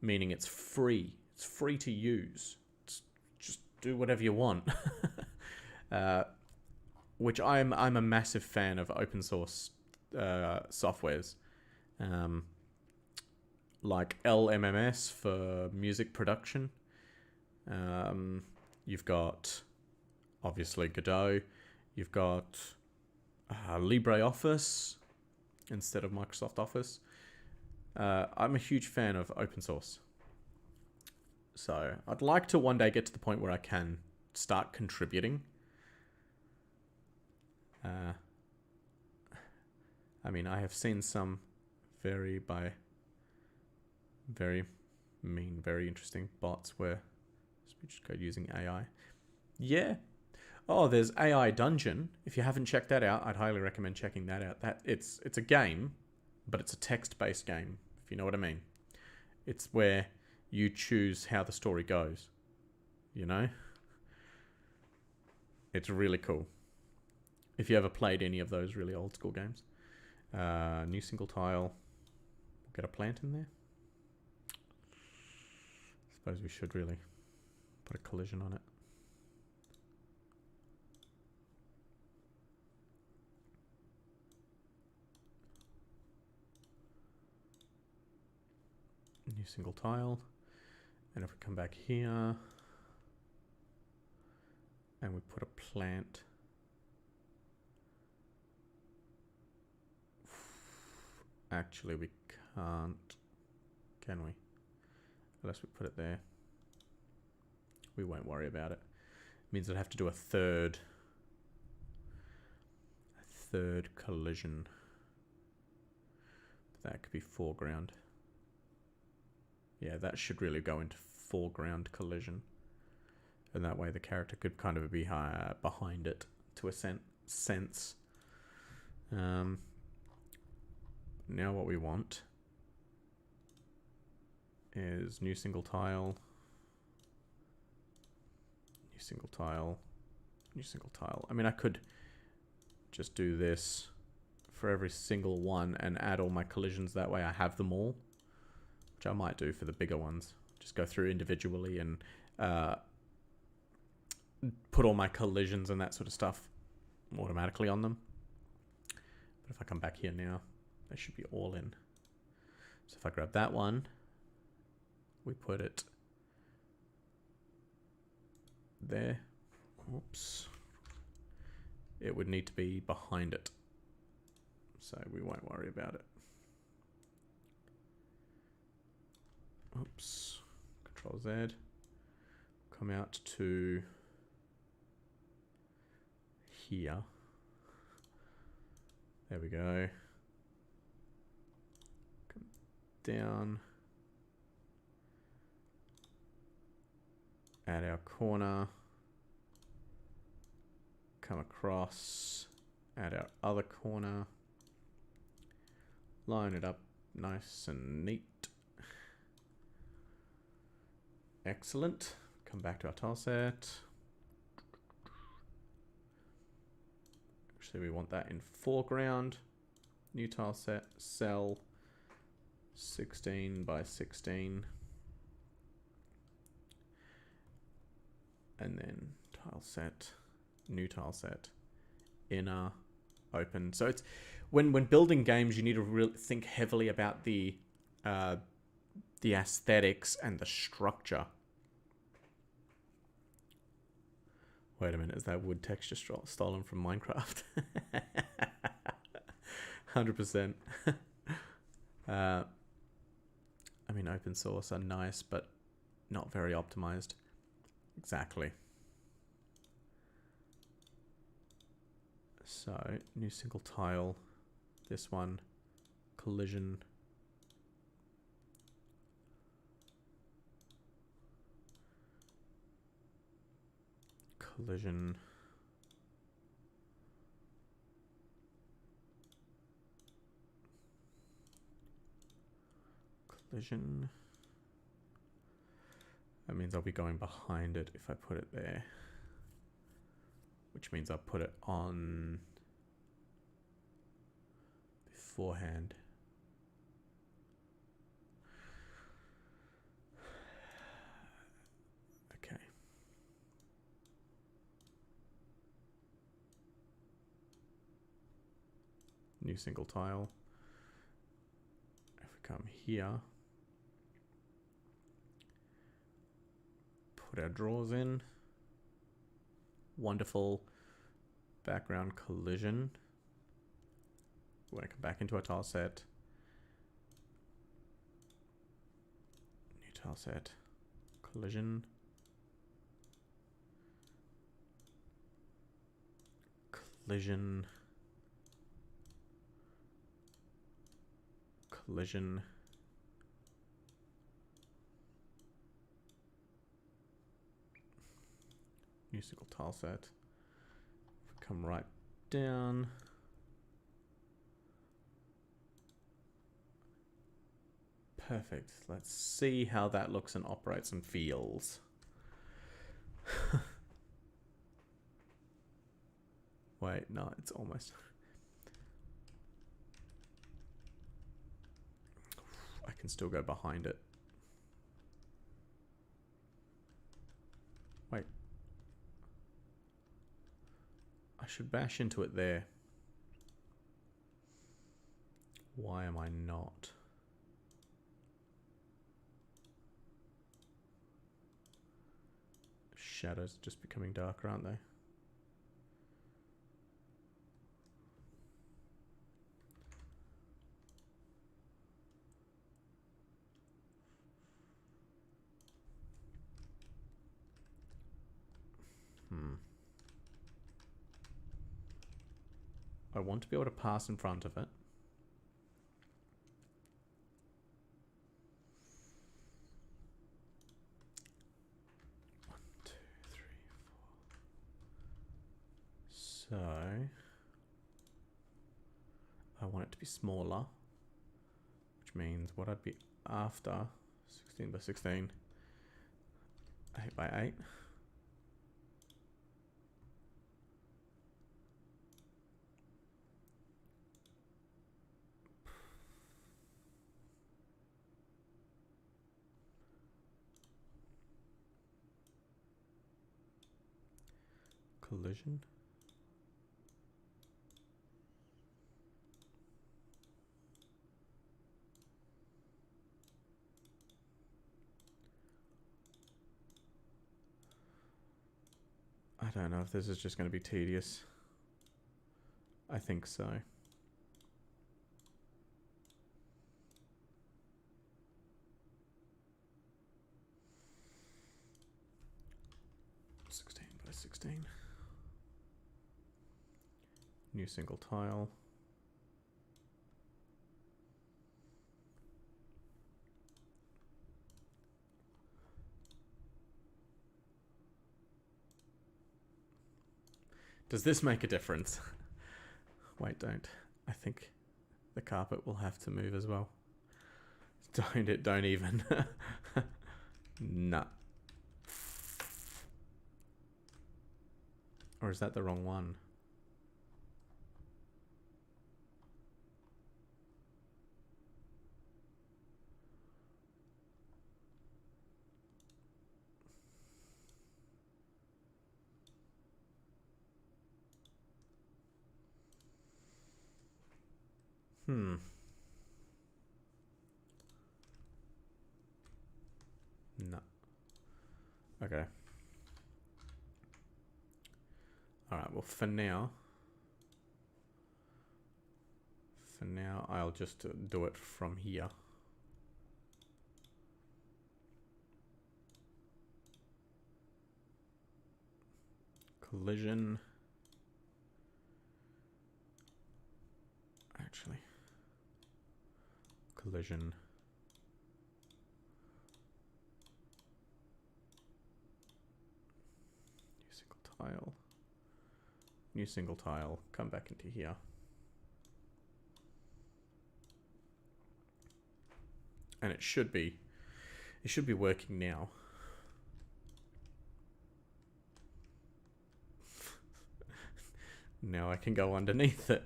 A: meaning it's free. It's free to use. Just do whatever you want. Which I'm a massive fan of open source softwares. Like LMMS for music production. You've got obviously Godot. You've got LibreOffice instead of Microsoft Office. I'm a huge fan of open source. So I'd like to one day get to the point where I can start contributing. I mean, I have seen some very mean, very interesting bots where speech code using AI. Yeah. Oh, there's AI Dungeon. If you haven't checked that out, I'd highly recommend checking that out. It's a game, but it's a text-based game, if you know what I mean. It's where you choose how the story goes. You know? It's really cool. If you ever played any of those really old school games. New single tile. Get a plant in there. Suppose we should really put a collision on it. New single tile. And if we come back here and we put a plant. Actually, we can't, can we? Unless we put it there. We won't worry about it. It means I'd have to do a third collision. That could be foreground. Yeah, that should really go into foreground collision. And that way the character could kind of be behind it to a sense. Now what we want is new single tile, new single tile, new single tile. I mean, I could just do this for every single one and add all my collisions. That way I have them all, which I might do for the bigger ones. Just go through individually and put all my collisions and that sort of stuff automatically on them. But if I come back here now, they should be all in. So if I grab that one, we put it there. Oops. It would need to be behind it. So we won't worry about it. Oops. Control Z. Come out to here. There we go. Come down. Add our corner. Come across. Add our other corner. Line it up nice and neat. Excellent. Come back to our tile set. Actually, we want that in foreground. New tile set, cell 16 by 16. And then tile set, new tile set, inner, open. So it's when building games, you need to really think heavily about the aesthetics and the structure. Wait a minute, is that wood texture stolen from Minecraft? 100%. I mean, open source are nice, but not very optimized. Exactly. So, new single tile. This one, collision. Collision. Collision. That means I'll be going behind it if I put it there. Which means I'll put it on beforehand. Okay. New single tile. If we come here, put our drawers in. Wonderful background collision. We want to come back into our tile set. New tile set. Collision. Collision. Collision. New single tile set. Come right down. Perfect. Let's see how that looks and operates and feels. Wait, no, it's almost... I can still go behind it. Wait. I should bash into it there. Why am I not? Shadows just becoming darker, aren't they? I want to be able to pass in front of it. One, two, three, four. So I want it to be smaller, which means what I'd be after 16 by 16, 8 by 8. Collision. I don't know if this is just going to be tedious. I think so. By 16. New single tile. Does this make a difference? Wait, don't. I think the carpet will have to move as well. Don't even. Nah. Or is that the wrong one? No. Okay. Alright, well for now I'll just do it from here. Collision. Actually. Collision. New single tile. New single tile. Come back into here. And it should be working now. Now I can go underneath it.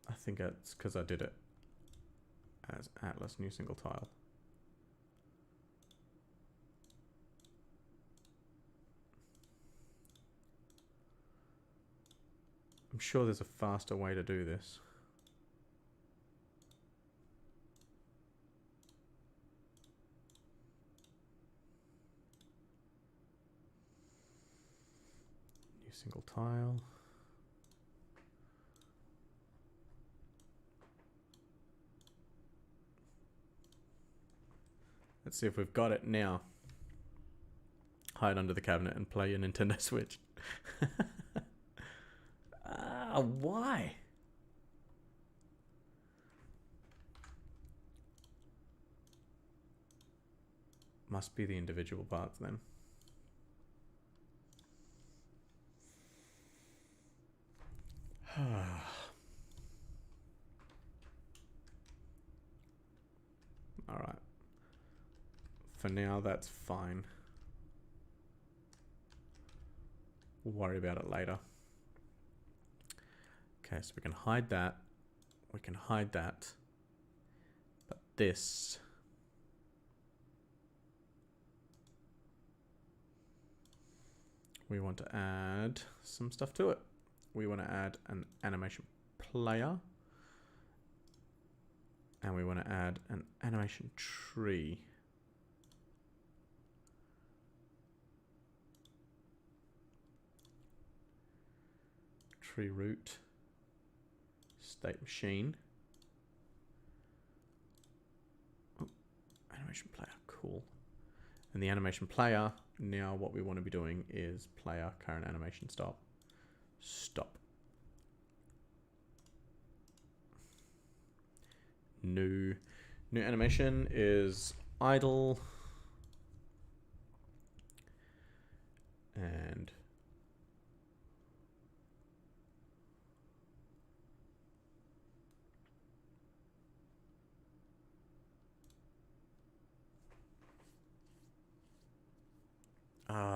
A: I think it's because I did it as Atlas new single tile. I'm sure there's a faster way to do this. New single tile. Let's see if we've got it now. Hide under the cabinet and play your Nintendo Switch. Why? Must be the individual parts then. Alright. For now, that's fine. We'll worry about it later. Okay, so we can hide that. We can hide that. But this... we want to add some stuff to it. We want to add an animation player. And we want to add an animation tree. Tree root. State machine. Oh, animation player, cool. And the animation player, now what we want to be doing is player current animation stop. Stop. New animation is idle. And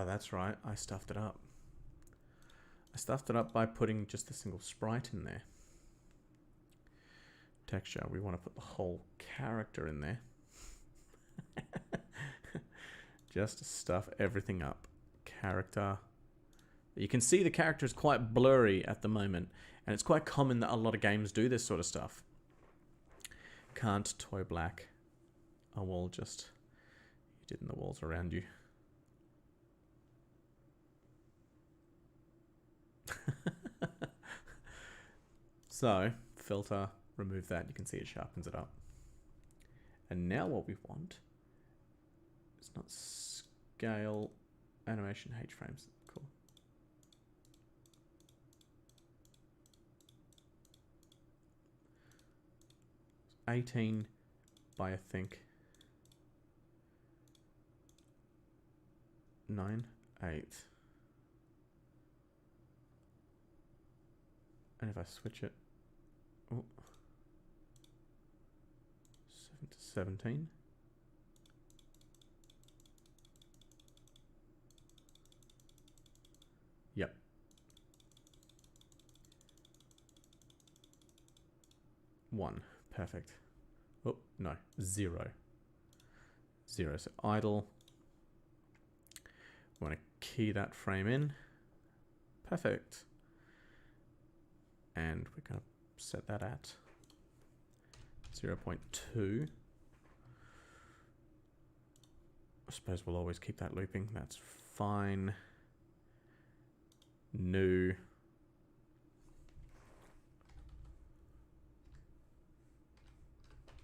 A: that's right. I stuffed it up. I stuffed it up by putting just a single sprite in there. Texture, we want to put the whole character in there. Just to stuff everything up. Character. You can see the character is quite blurry at the moment, and it's quite common that a lot of games do this sort of stuff. Can't toy black. A wall just... you did in the walls around you. So, filter, remove that. You can see it sharpens it up. And now what we want is not scale, animation, H frames. Cool. It's 18 by, I think, 9/8. And if I switch it, oh, 17. Yep. One. Perfect. Oh, no. 0. 0. So idle. We want to key that frame in. Perfect. And we're going to set that at 0.2. I suppose we'll always keep that looping. That's fine. New.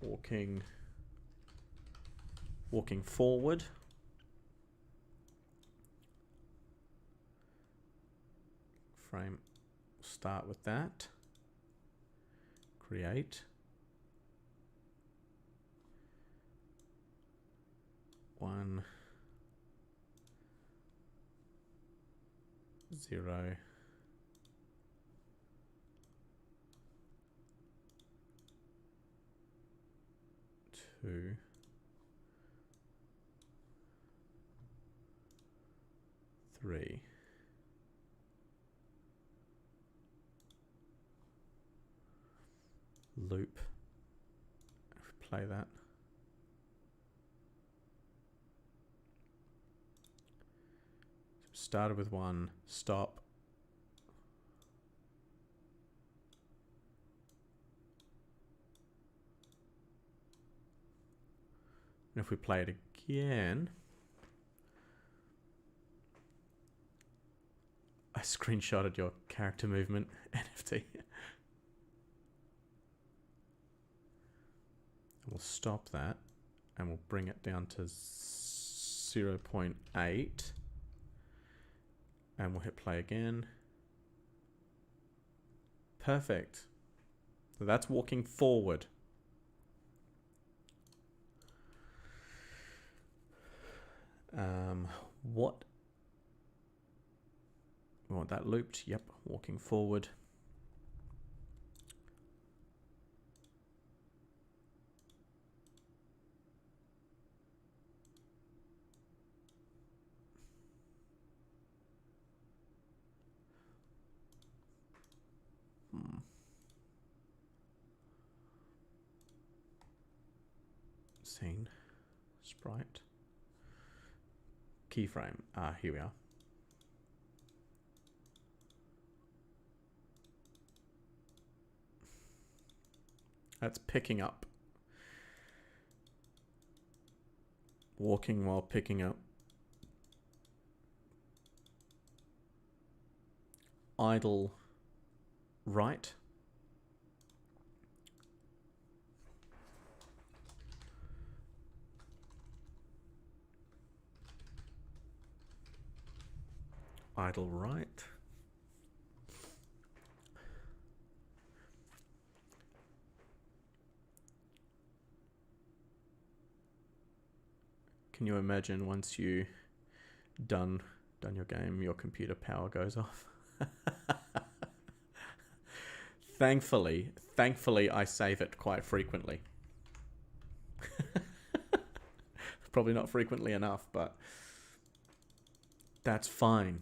A: Walking forward. Frame, start with that. Create. 1, 0. 2. 3. Loop. If we play that. Started with 1, stop. And if we play it again, I screenshotted your character movement NFT. We'll stop that and we'll bring it down to 0.8 and we'll hit play again. Perfect. So that's walking forward. What? We want that looped. Yep, walking forward. Scene, sprite, keyframe. Ah, here we are. That's picking up. Walking while picking up. Idle right. Idle right. Can you imagine once you done your game, your computer power goes off? Thankfully, I save it quite frequently. Probably not frequently enough, but that's fine.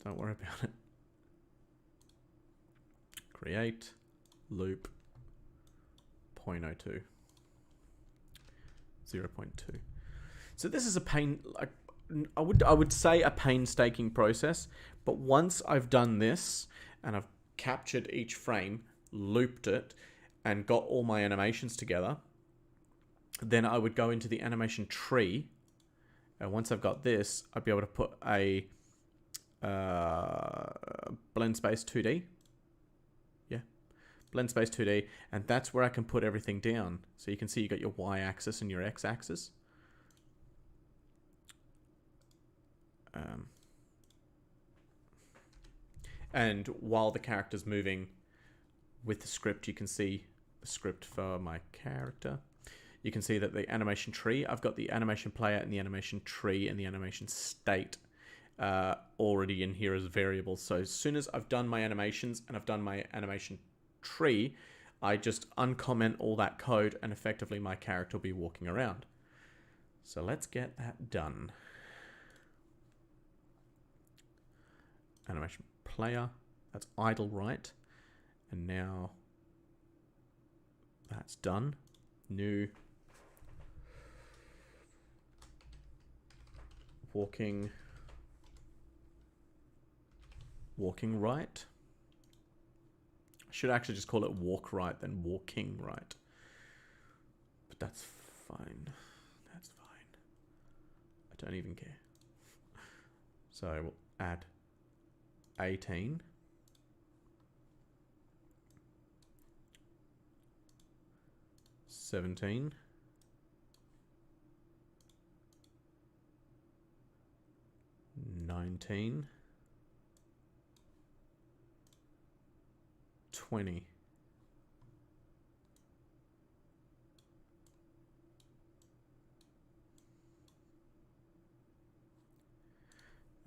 A: Don't worry about it. Create, loop, 0.02, 0.2. So this is a pain, like I would say a painstaking process, but once I've done this and I've captured each frame, looped it, and got all my animations together, then I would go into the animation tree. And once I've got this, I'd be able to put a blend space 2D. Yeah, blend space 2D, and that's where I can put everything down. So you can see you got your y-axis and your x-axis. And while the character's moving with the script, you can see the script for my character. You can see that the animation tree, I've got the animation player and the animation tree and the animation state already in here as variables. So as soon as I've done my animations and I've done my animation tree, I just uncomment all that code and effectively my character will be walking around. So let's get that done. Animation player, that's idle right. And now that's done. New walking right. I should actually just call it walk right than walking right. But that's fine. That's fine. I don't even care. So we'll add 18. 17. 19. 20.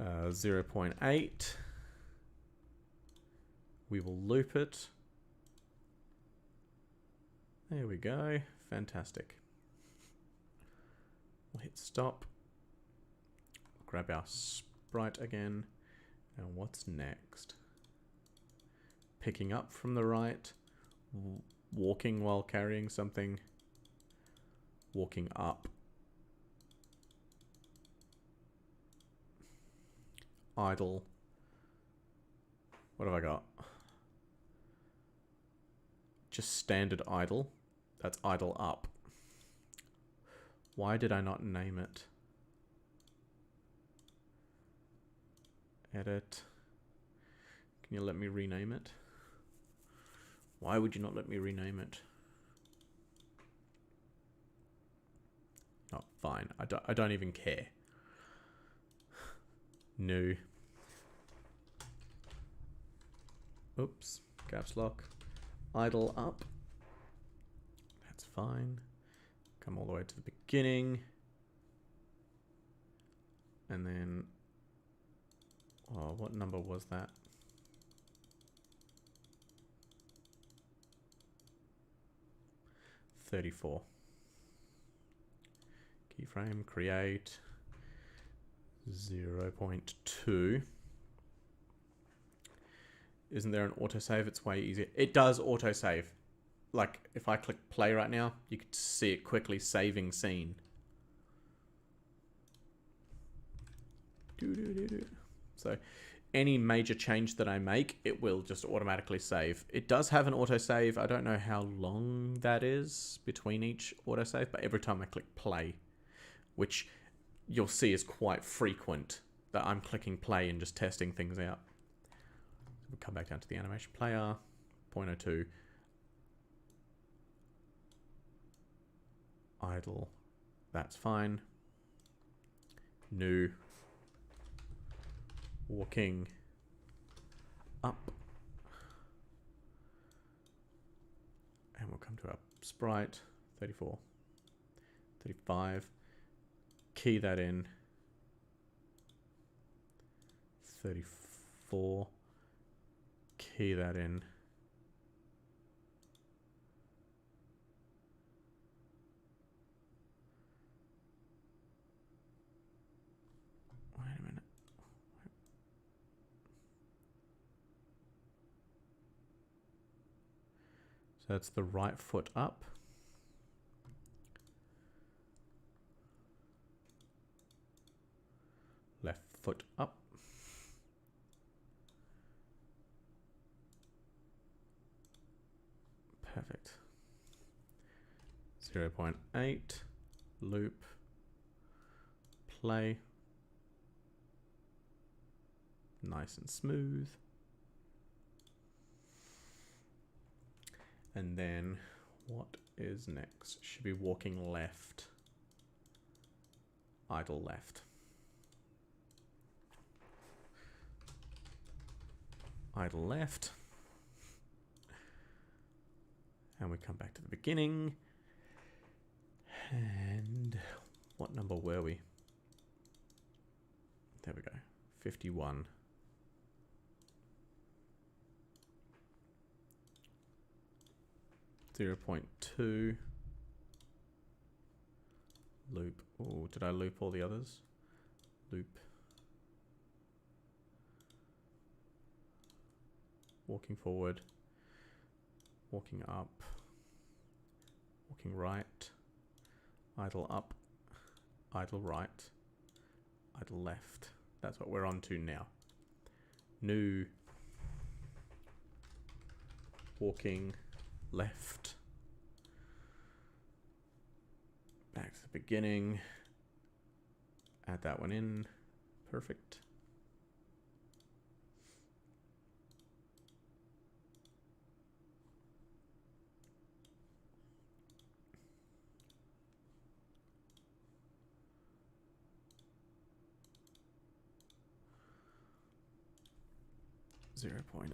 A: 0.8. We will loop it. There we go. Fantastic. We'll hit stop. Grab our sprite again. Now what's next? Picking up from the right. Walking while carrying something. Walking up. Idle. What have I got? Just standard idle. That's idle up. Why did I not name it? Edit. Can you let me rename it? Why would you not let me rename it? Oh, fine. I don't even care. New. Oops. Caps lock. Idle up. That's fine. Come all the way to the beginning. And then, oh, what number was that? .34. Keyframe, create 0.2. Isn't there an autosave? It's way easier. It does autosave. Like, if I click play right now, you could see it quickly saving scene. So, any major change that I make, it will just automatically save. It does have an autosave. I don't know how long that is between each autosave, but every time I click play, which you'll see is quite frequent, that I'm clicking play and just testing things out. We'll come back down to the animation player, 0.02. Idle, that's fine. New. Walking up. And we'll come to our sprite, 34, 35. Key that in. 34. Key that in. Wait a minute. So that's the right foot up. Left foot up. Perfect. 0.8. Loop. Play. Nice and smooth. And then what is next? Should be walking left. Idle left. Idle left. And we come back to the beginning. And what number were we? There we go. 51. 0.2. Loop. Oh, did I loop all the others? Loop. Walking forward. Walking up. Walking right. Idle up. Idle right. Idle left. That's what we're on to now. New. Walking left. Back to the beginning. Add that one in. Perfect.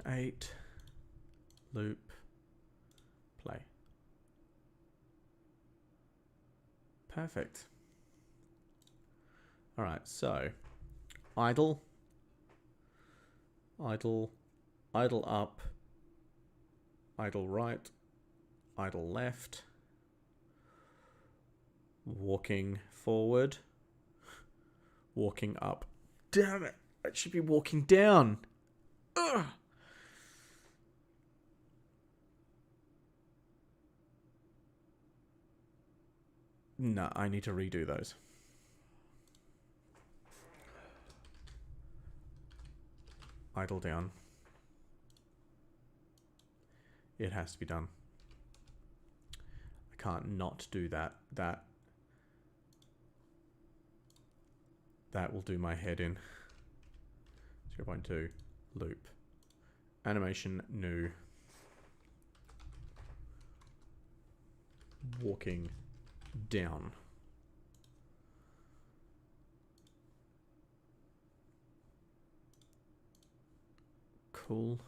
A: .8 loop play. Perfect. All right, so idle, idle, idle up, idle right, idle left, walking forward, walking up. Damn it! I should be walking down. Ugh. No, I need to redo those. Idle down. It has to be done. I can't not do that. That will do my head in. 0.2 loop. Animation new. Walking down. Cool.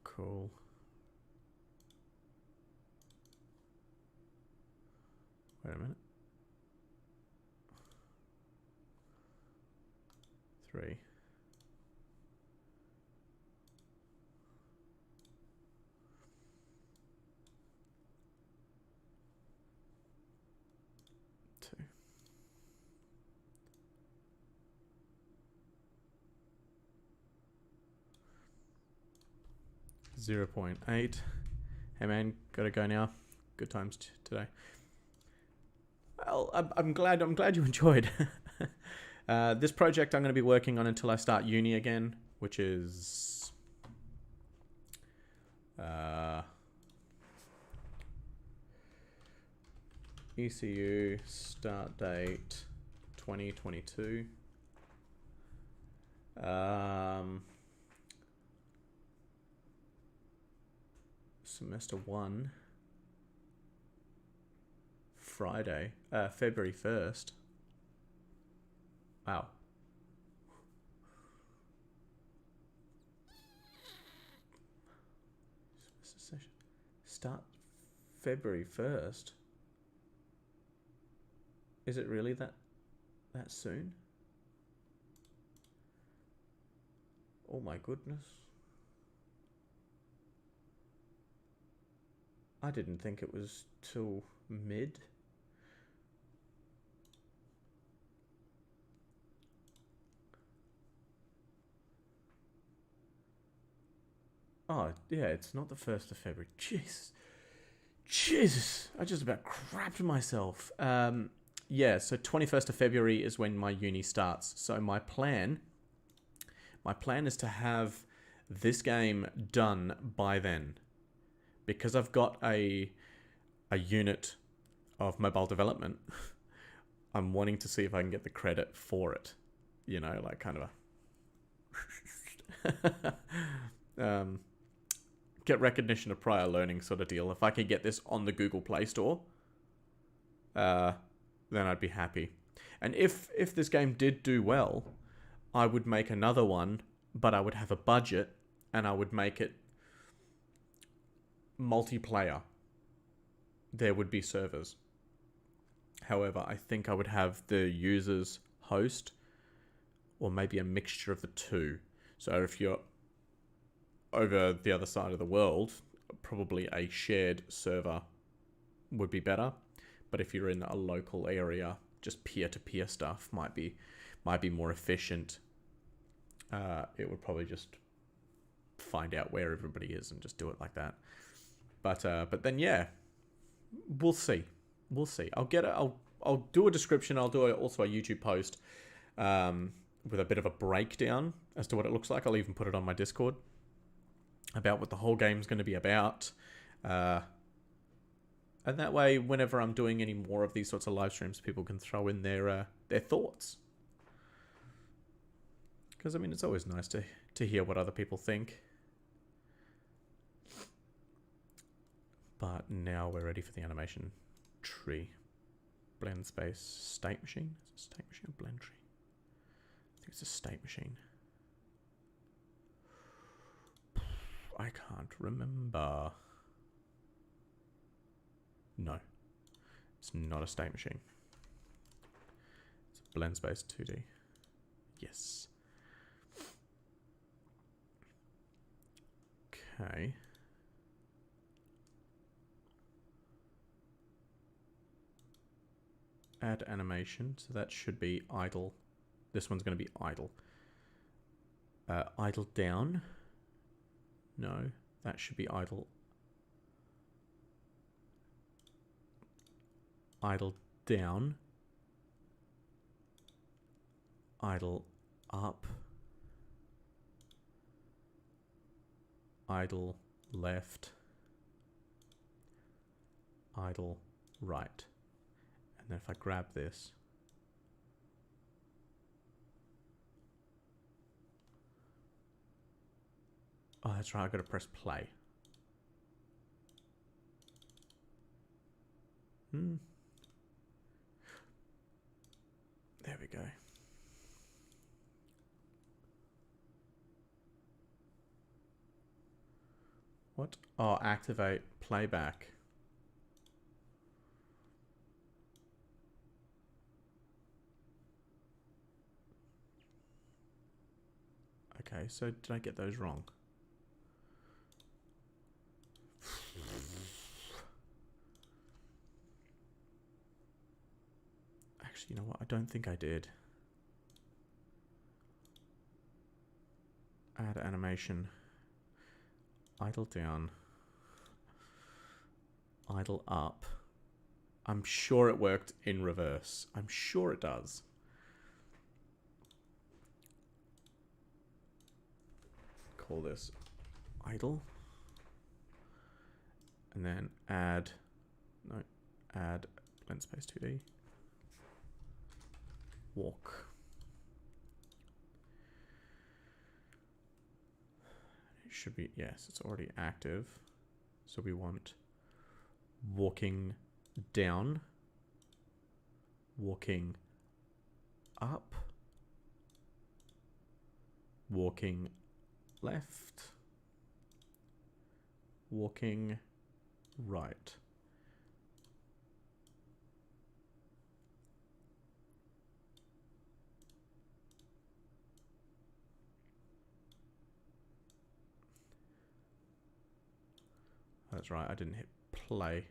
A: Cool. Wait a minute. 3. Two. 0.8. Hey man, gotta go now. Good times today. Well, I'm glad you enjoyed. This project I'm going to be working on until I start uni again, which is ECU start date 2022. Semester 1 Friday, February 1st. Wow. Start February 1st. Is it really that soon? Oh my goodness. I didn't think it was till mid. Oh, yeah, it's not the 1st of February. Jesus, I just about crapped myself. Yeah, so 21st of February is when my uni starts. So my plan is to have this game done by then. Because I've got a unit of mobile development, I'm wanting to see if I can get the credit for it. You know, like kind of a get recognition of prior learning sort of deal. If I could get this on the Google Play Store, then I'd be happy. And if this game did do well, I would make another one, but I would have a budget and I would make it multiplayer. There would be servers. However, I think I would have the users host, or maybe a mixture of the two. So if you're over the other side of the world, probably a shared server would be better. But if you're in a local area, just peer-to-peer stuff might be more efficient. It would probably just find out where everybody is and just do it like that. But then yeah, we'll see. We'll see. I'll do a description. I'll do also a YouTube post with a bit of a breakdown as to what it looks like. I'll even put it on my Discord about what the whole game's going to be about. And that way, whenever I'm doing any more of these sorts of live streams, people can throw in their thoughts. Because, I mean, it's always nice to hear what other people think. But now we're ready for the animation tree. Blend space, state machine? Is it state machine or blend tree? I think it's a state machine. I can't remember. No, it's not a state machine. It's a blend space 2D. Yes. Okay. Add animation, so that should be idle. This one's going to be idle. Idle down. No, that should be idle. Idle down. Idle up. Idle left. Idle right. And then if I grab this, oh, that's right, I've got to press play. There we go. What? Oh, activate playback. Okay, so did I get those wrong? Actually, you know what? I don't think I did. Add animation. Idle down. Idle up. I'm sure it worked in reverse. I'm sure it does. Call this idle. And then add blend space 2D. Walk. It should be, yes, it's already active. So we want walking down, walking up, walking left, walking right. That's right, I didn't hit play.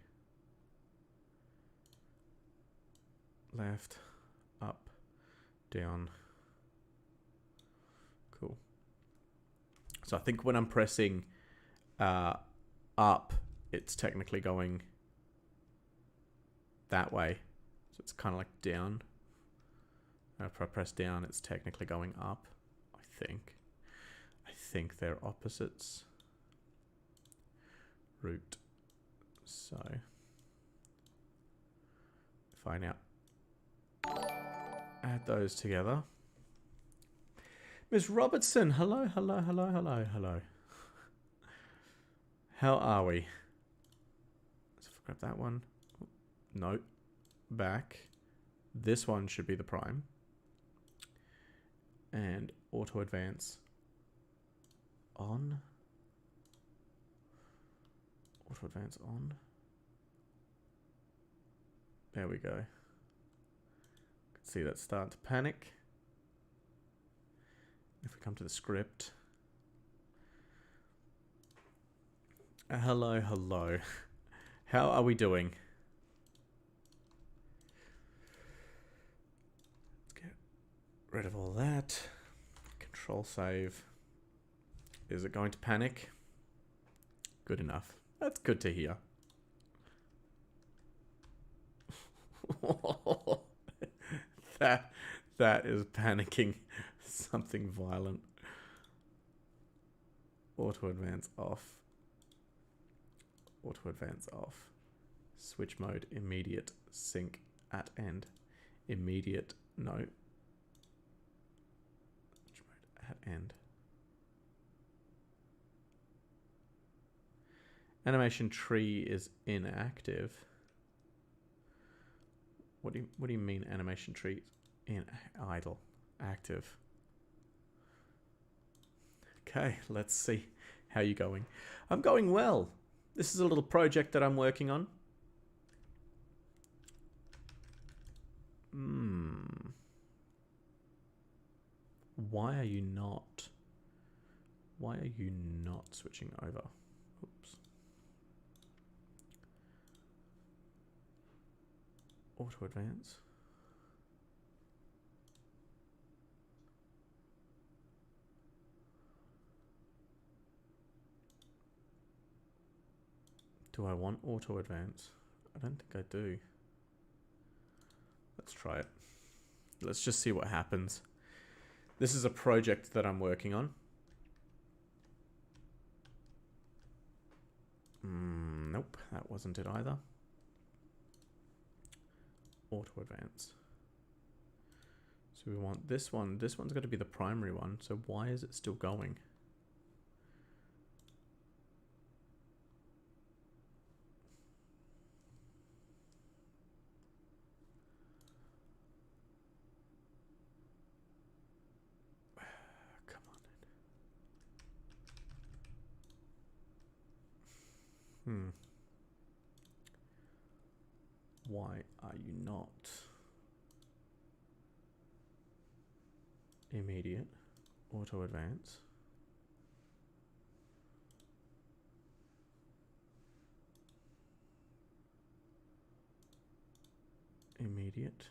A: Left, up, down. Cool. So I think when I'm pressing up, it's technically going that way. So it's kind of like down. If I press down, it's technically going up, I think. I think they're opposites. Root. So if I now add those together. Ms. Robertson, hello, hello, hello, hello, hello. How are we? Let's grab that one. No. Back. This one should be the prime. And auto advance on. Auto advance on. There we go. You can see that start to panic. If we come to the script, Hello, hello. How are we doing? Let's get rid of all that. Control save. Is it going to panic? Good enough. That's good to hear. that is panicking. Something violent. Auto advance off. Auto advance off. Switch mode immediate. Sync at end. Immediate no. Switch mode at end. Animation tree is inactive. What do you mean animation tree in idle? Active. Okay, let's see how you're going. I'm going well. This is a little project that I'm working on. Why are you not? Why are you not switching over? Oops. Auto advance. Do I want auto advance? I don't think I do. Let's try it. Let's just see what happens. This is a project that I'm working on. Nope, that wasn't it either. Auto advance. So we want this one. This one's got to be the primary one. So why is it still going? Come on. Why are you not? Immediate. Auto advance. Immediate.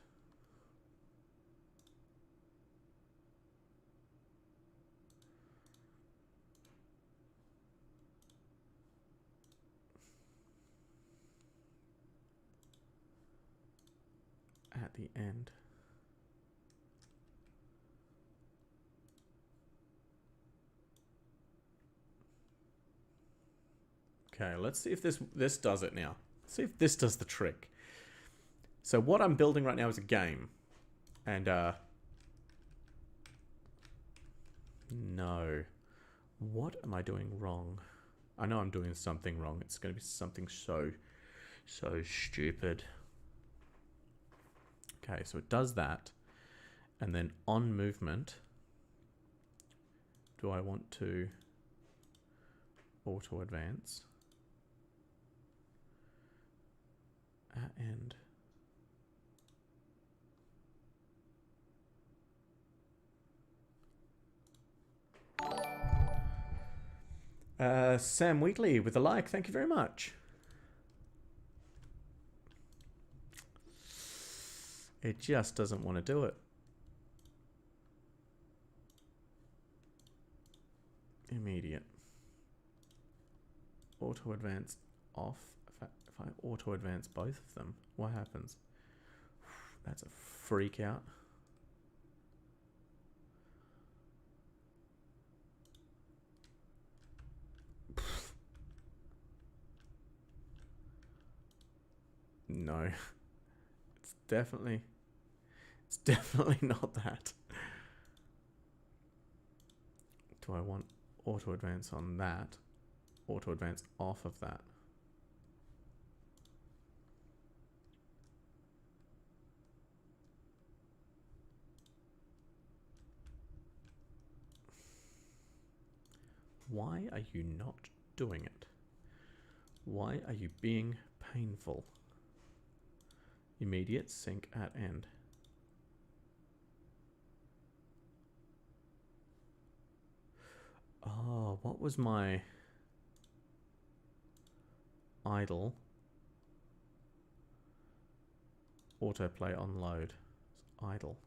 A: At the end. Okay, let's see if this does it now. Let's see if this does the trick. So what I'm building right now is a game. And no. What am I doing wrong? I know I'm doing something wrong. It's going to be something so stupid. Okay, so it does that. And then on movement, do I want to auto advance? At end. Sam Wheatley with a like. Thank you very much. It just doesn't want to do it. Immediate. Auto advance off. If I auto advance both of them, what happens? That's a freak out. No. It's definitely not that. Do I want auto advance on that? Auto advance off of that. Why are you not doing it? Why are you being painful? Immediate sync at end. Oh, what was my... idle. Autoplay on load. It's idle.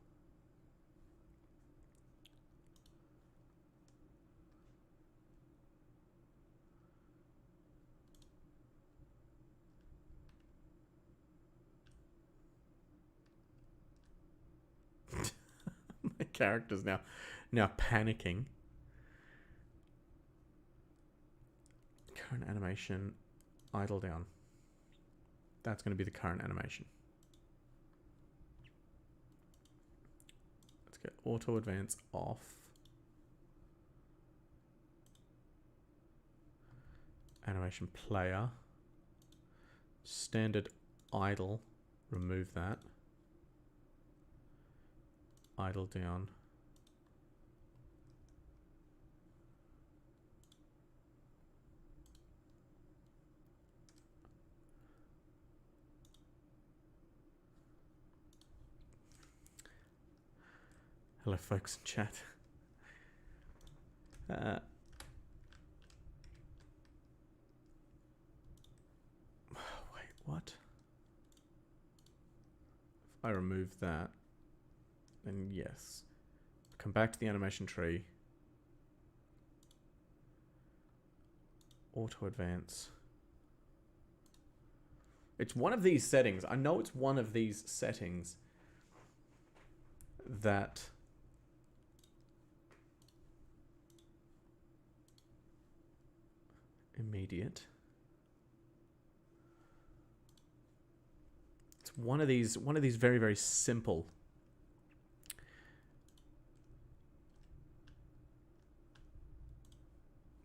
A: My character's now panicking. Current animation, idle down. That's going to be the current animation. Let's get auto advance off. Animation player. Standard idle. Remove that. Idle down. Hello, folks in chat. Wait, what? If I remove that, then yes. Come back to the animation tree. Auto advance. It's one of these settings. I know it's one of these settings that immediate. It's one of these very, very simple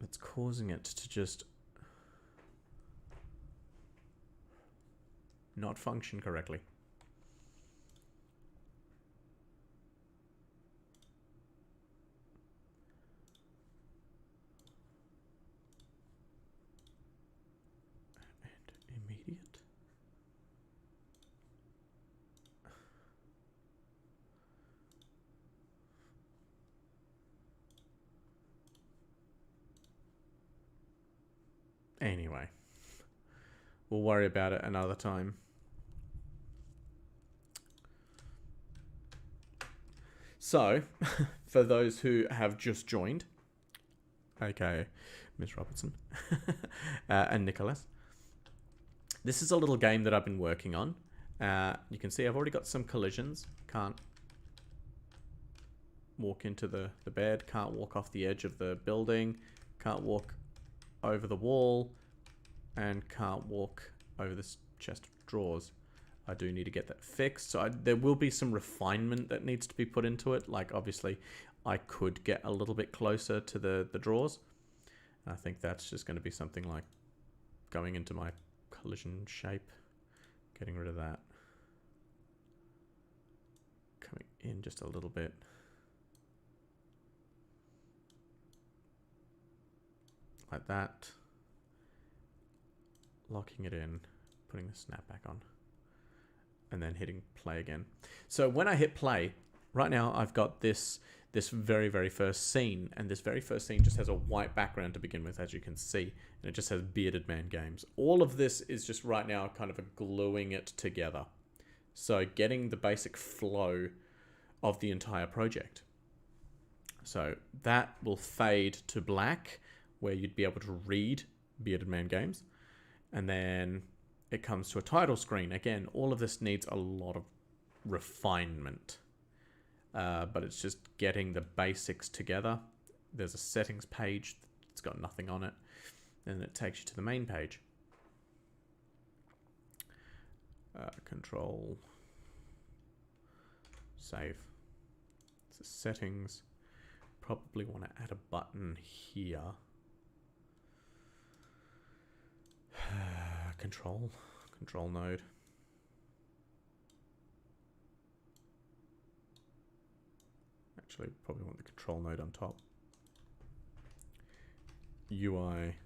A: that's causing it to just not function correctly. And immediate. Anyway, we'll worry about it another time. So, for those who have just joined, okay, Ms. Robertson and Nicholas, this is a little game that I've been working on. You can see I've already got some collisions. Can't walk into the bed, can't walk off the edge of the building, can't walk over the wall, and can't walk over this chest of drawers. I do need to get that fixed. So there will be some refinement that needs to be put into it. Like, obviously, I could get a little bit closer to the drawers. And I think that's just going to be something like going into my collision shape, getting rid of that. Coming in just a little bit. Like that. Locking it in, putting the snapback on. And then hitting play again. So when I hit play, right now I've got this very, very first scene, and this very first scene just has a white background to begin with, as you can see, and it just has Bearded Man Games. All of this is just right now kind of gluing it together. So getting the basic flow of the entire project. So that will fade to black, where you'd be able to read Bearded Man Games, and then it comes to a title screen. Again, all of this needs a lot of refinement, but it's just getting the basics together. There's a settings page that's got nothing on it, and it takes you to the main page. Control, save. So settings, probably want to add a button here. Control node. Actually, probably want the control node on top. UI.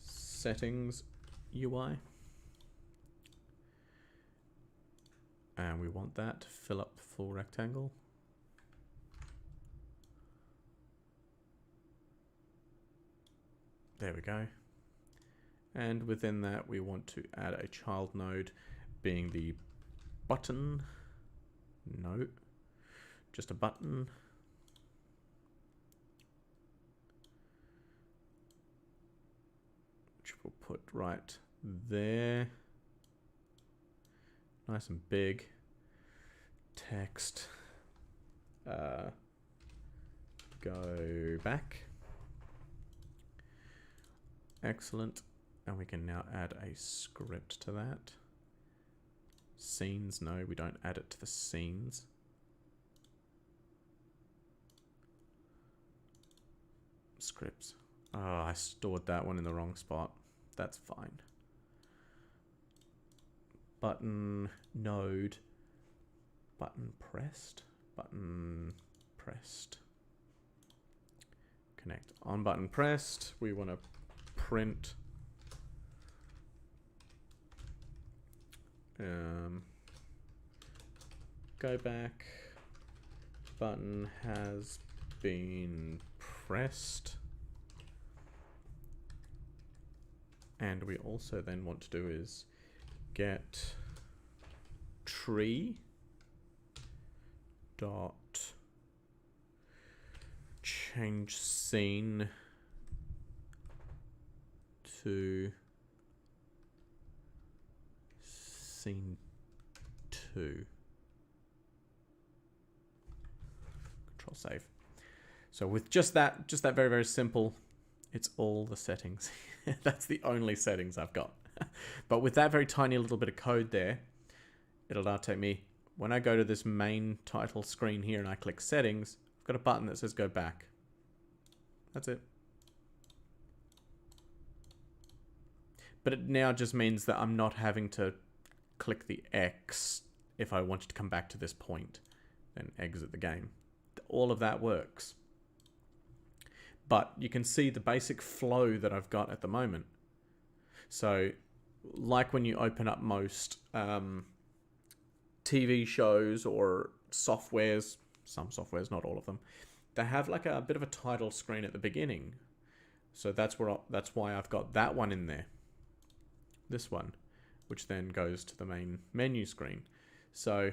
A: Settings UI. And we want that to fill up the full rectangle. There we go. And within that, we want to add a child node being the button. No, just a button. Which we'll put right there. Nice and big. Text. Go back. Excellent. And we can now add a script to that. Scenes, no, we don't add it to the scenes. Scripts. Oh, I stored that one in the wrong spot. That's fine. Button node. Button pressed. Button pressed. Connect on button pressed. We want to print go back. Button has been pressed. And we also then want to do is get tree dot change scene to scene 2. Control save. So with just that very, very simple, it's all the settings. That's the only settings I've got. But with that very tiny little bit of code there, it'll now take me, when I go to this main title screen here and I click settings, I've got a button that says go back. That's it. But it now just means that I'm not having to click the X if I wanted to come back to this point, then exit the game. All of that works. But you can see the basic flow that I've got at the moment. So, like when you open up most TV shows or softwares, some softwares, not all of them, they have like a bit of a title screen at the beginning. So that's why I've got that one in there. This one, which then goes to the main menu screen. So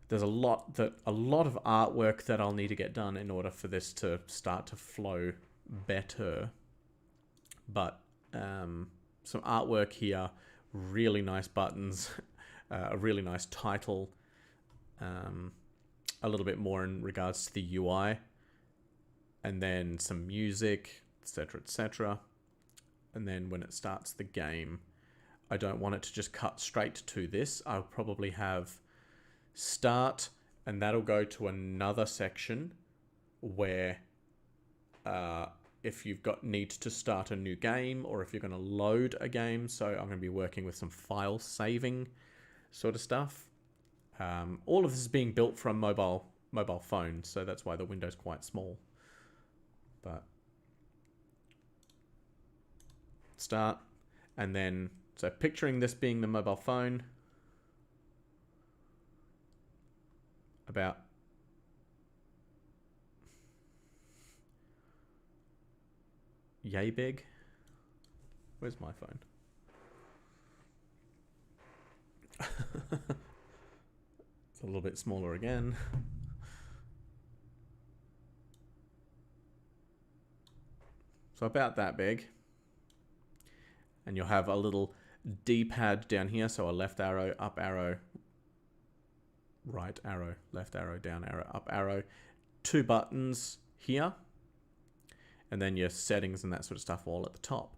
A: there's a lot of artwork that I'll need to get done in order for this to start to flow better. But some artwork here, really nice buttons, a really nice title, a little bit more in regards to the UI, and then some music, etc., etc. And then when it starts the game, I don't want it to just cut straight to this. I'll probably have start, and that'll go to another section where if you've got need to start a new game, or if you're going to load a game. So I'm going to be working with some file saving sort of stuff. All of this is being built from mobile phone, so that's why the window's quite small. But start, and then so picturing this being the mobile phone, about yay big. Where's my phone? It's a little bit smaller again. So about that big. And you'll have a little D-pad down here. So a left arrow, up arrow, right arrow, left arrow, down arrow, up arrow. 2 buttons here. And then your settings and that sort of stuff all at the top.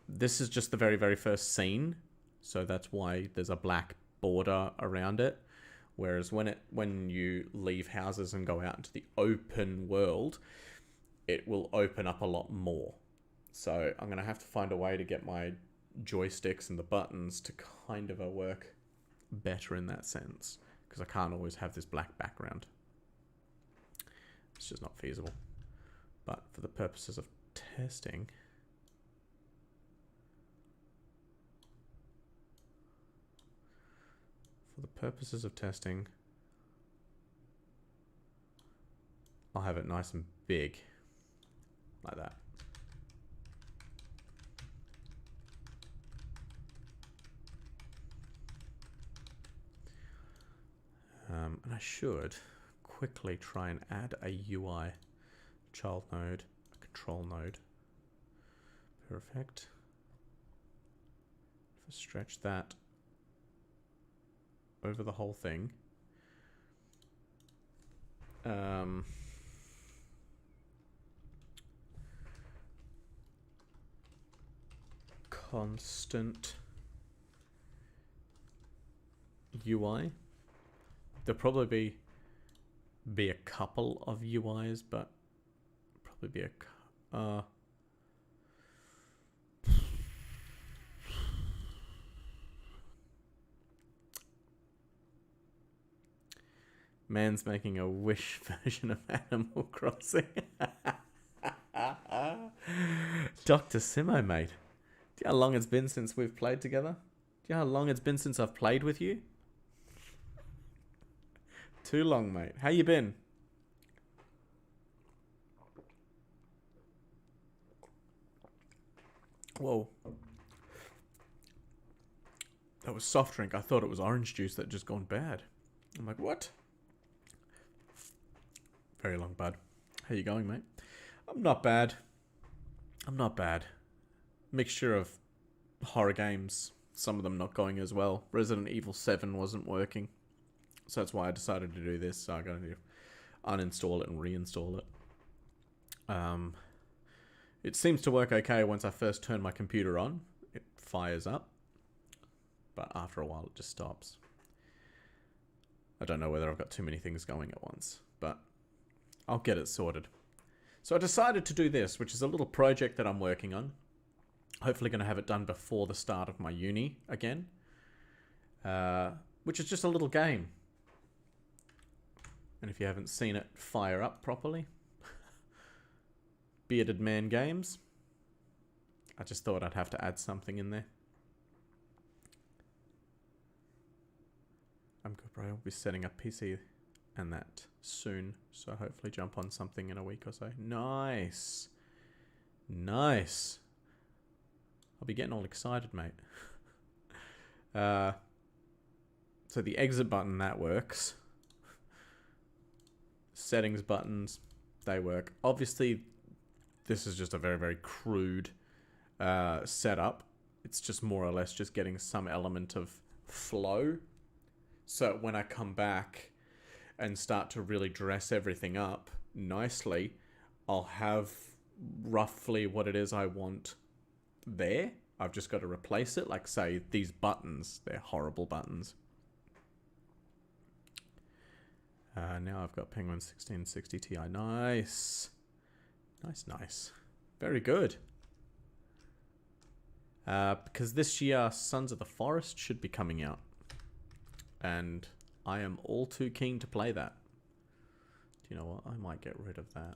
A: This is just the very, very first scene. So that's why there's a black border around it. Whereas when you leave houses and go out into the open world, it will open up a lot more. So I'm going to have to find a way to get my joysticks and the buttons to kind of work better in that sense, because I can't always have this black background. It's just not feasible. But for the purposes of testing, I'll have it nice and big, like that. And I should quickly try and add a UI child node, a control node. Perfect. If I stretch that over the whole thing. Constant UI. There'll probably be a couple of UIs, but probably be a man's making a Wish version of Animal Crossing. Dr. Simo, mate. Do you know how long it's been since we've played together? Do you know how long it's been since I've played with you? Too long, mate. How you been? Whoa. That was soft drink. I thought it was orange juice that just gone bad. I'm like, what? Very long, bud. How you going, mate? I'm not bad. I'm not bad. Mixture of horror games. Some of them not going as well. Resident Evil 7 wasn't working. So that's why I decided to do this. So I got to uninstall it and reinstall it. It seems to work okay once I first turn my computer on. It fires up. But after a while it just stops. I don't know whether I've got too many things going at once. But I'll get it sorted. So I decided to do this, which is a little project that I'm working on. Hopefully going to have it done before the start of my uni again. Which is just a little game. And if you haven't seen it fire up properly, Bearded Man Games. I just thought I'd have to add something in there. I'm good, bro. I'll be setting up PC and that soon. So hopefully jump on something in a week or so. Nice. Nice. I'll be getting all excited, mate. So the exit button, that works. Settings buttons, they work. Obviously, this is just a very, very crude setup. It's just more or less just getting some element of flow. So when I come back and start to really dress everything up nicely, I'll have roughly what it is I want there. I've just got to replace it. Like, say, these buttons. They're horrible buttons. Now I've got Penguin 1660 Ti. Nice. Nice, nice. Very good. Because this year, Sons of the Forest should be coming out. And I am all too keen to play that. Do you know what? I might get rid of that.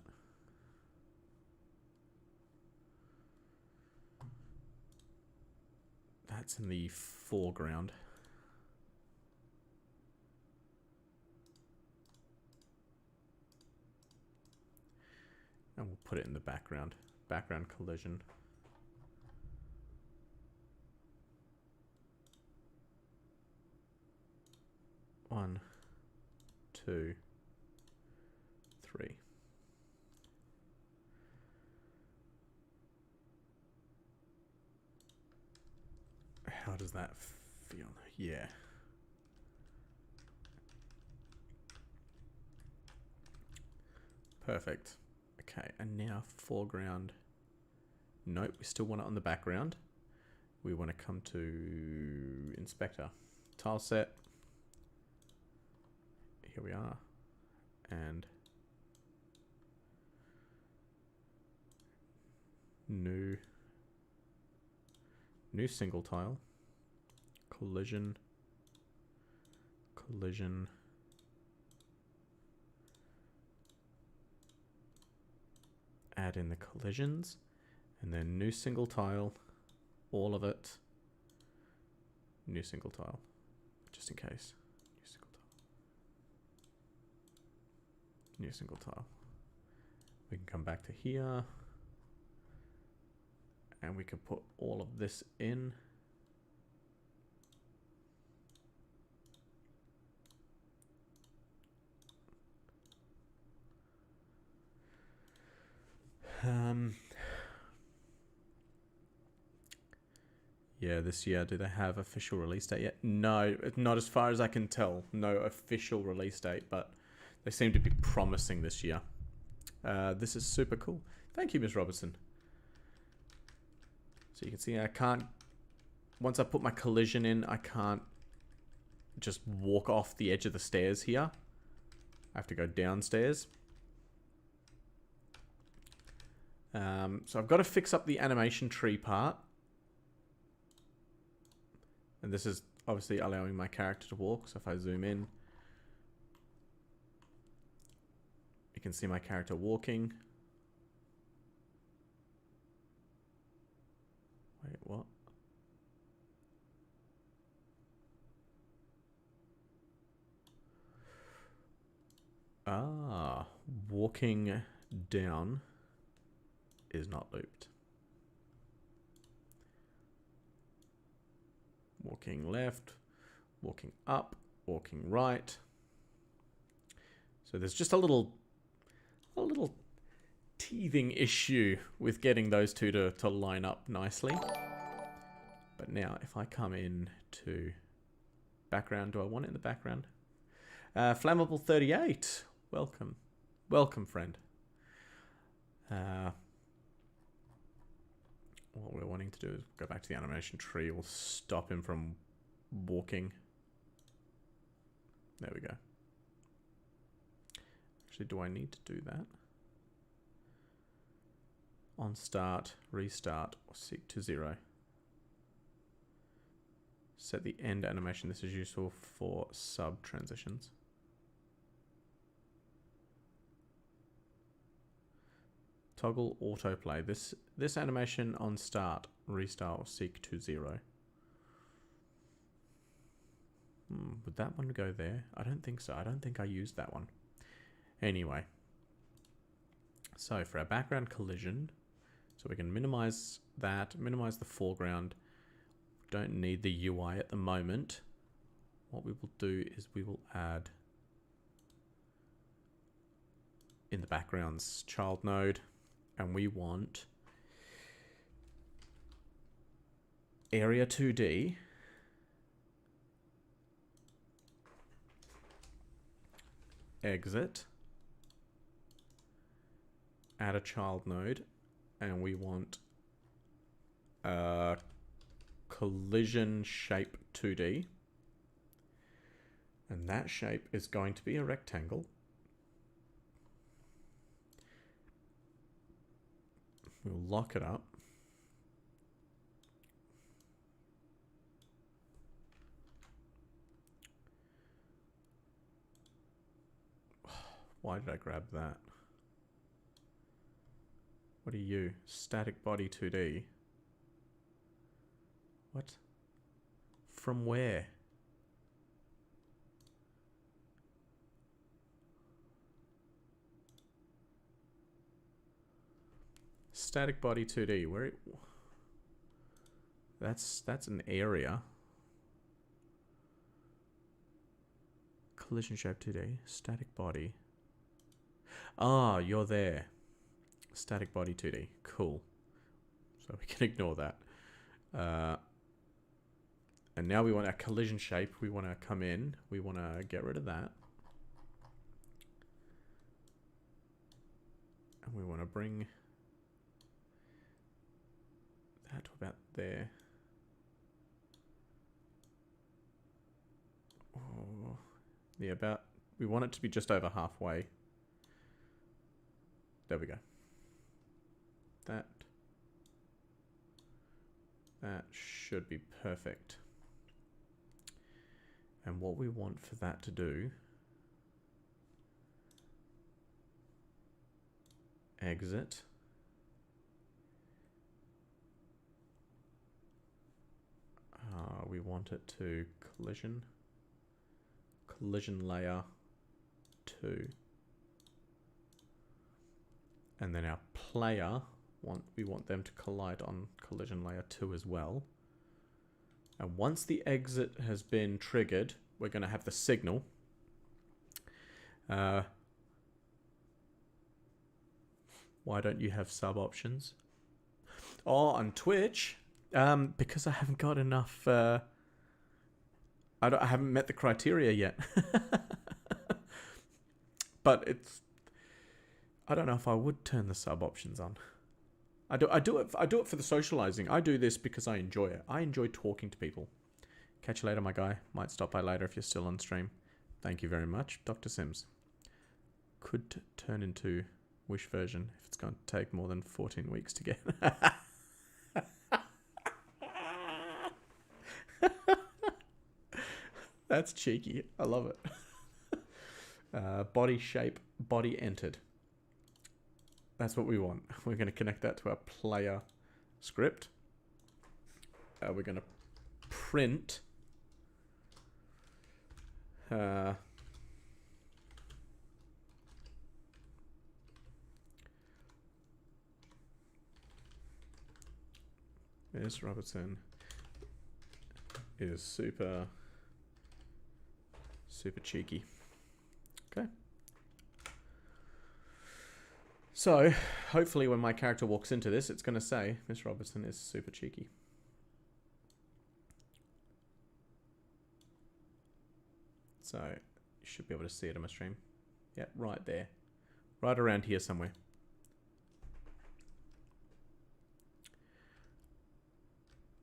A: That's in the foreground. And we'll put it in the background. Background collision. One, two, three. How does that feel? Yeah. Perfect. Okay, and now foreground. Nope, we still want it on the background. We want to come to inspector. Tile set. Here we are. And new single tile. Collision. Collision. Add in the collisions, and then new single tile, all of it, new single tile, just in case, new single tile. We can come back to here, and we can put all of this in. Yeah, this year, do they have official release date yet? No, not as far as I can tell. No official release date, but they seem to be promising this year. This is super cool. Thank you, Ms. Robertson. So you can see I can't... Once I put my collision in, I can't just walk off the edge of the stairs here. I have to go downstairs. So I've got to fix up the animation tree part. And this is obviously allowing my character to walk. So if I zoom in, you can see my character walking. Wait, what? Ah, walking down is not looped. Walking left, walking up, walking right. So there's just a little teething issue with getting those two to line up nicely. But now if I come in to background, do I want it in the background? Flammable 38, welcome. Welcome, friend. What we're wanting to do is go back to the animation tree. We'll stop him from walking. There we go. Actually, do I need to do that? On start, restart, or seek to 0. Set the end animation. This is useful for sub transitions. Toggle autoplay. This animation on start, restart, or seek to 0. Would that one go there? I don't think so. I don't think I used that one. Anyway. So for our background collision, so we can minimize that, minimize the foreground. Don't need the UI at the moment. What we will do is we will add in the backgrounds child node, and we want area 2D exit, add a child node, and we want collision shape 2D, and that shape is going to be a rectangle. We'll lock it up. Why did I grab that? What are you? Static body 2D. What? From where? Static body 2D. Where? That's an area. Collision shape 2D. Static body. Ah, you're there. Static body 2D. Cool. So we can ignore that. And now we want our collision shape. We want to come in. We want to get rid of that. And we want to bring that to about there. Oh, yeah, about, we want it to be just over halfway. There we go. That should be perfect. And what we want for that to do, exit, we want it to collision layer 2, and then our player, we want them to collide on collision layer 2 as well. And once the exit has been triggered, we're going to have the signal. Why don't you have sub options? Oh, on Twitch, because I haven't got enough. I haven't met the criteria yet. But it's. I don't know if I would turn the sub options on. I do it for the socializing. I do this because I enjoy it. I enjoy talking to people. Catch you later, my guy. Might stop by later if you're still on stream. Thank you very much, Dr. Sims. Could turn into Wish version if it's going to take more than 14 weeks to get. That's cheeky. I love it. Body shape, body entered. That's what we want. We're going to connect that to our player script. We're going to print Miss Robertson is super cheeky. Okay. So, hopefully when my character walks into this, it's going to say, Miss Robertson is super cheeky. So, you should be able to see it on my stream. Yeah, right there. Right around here somewhere.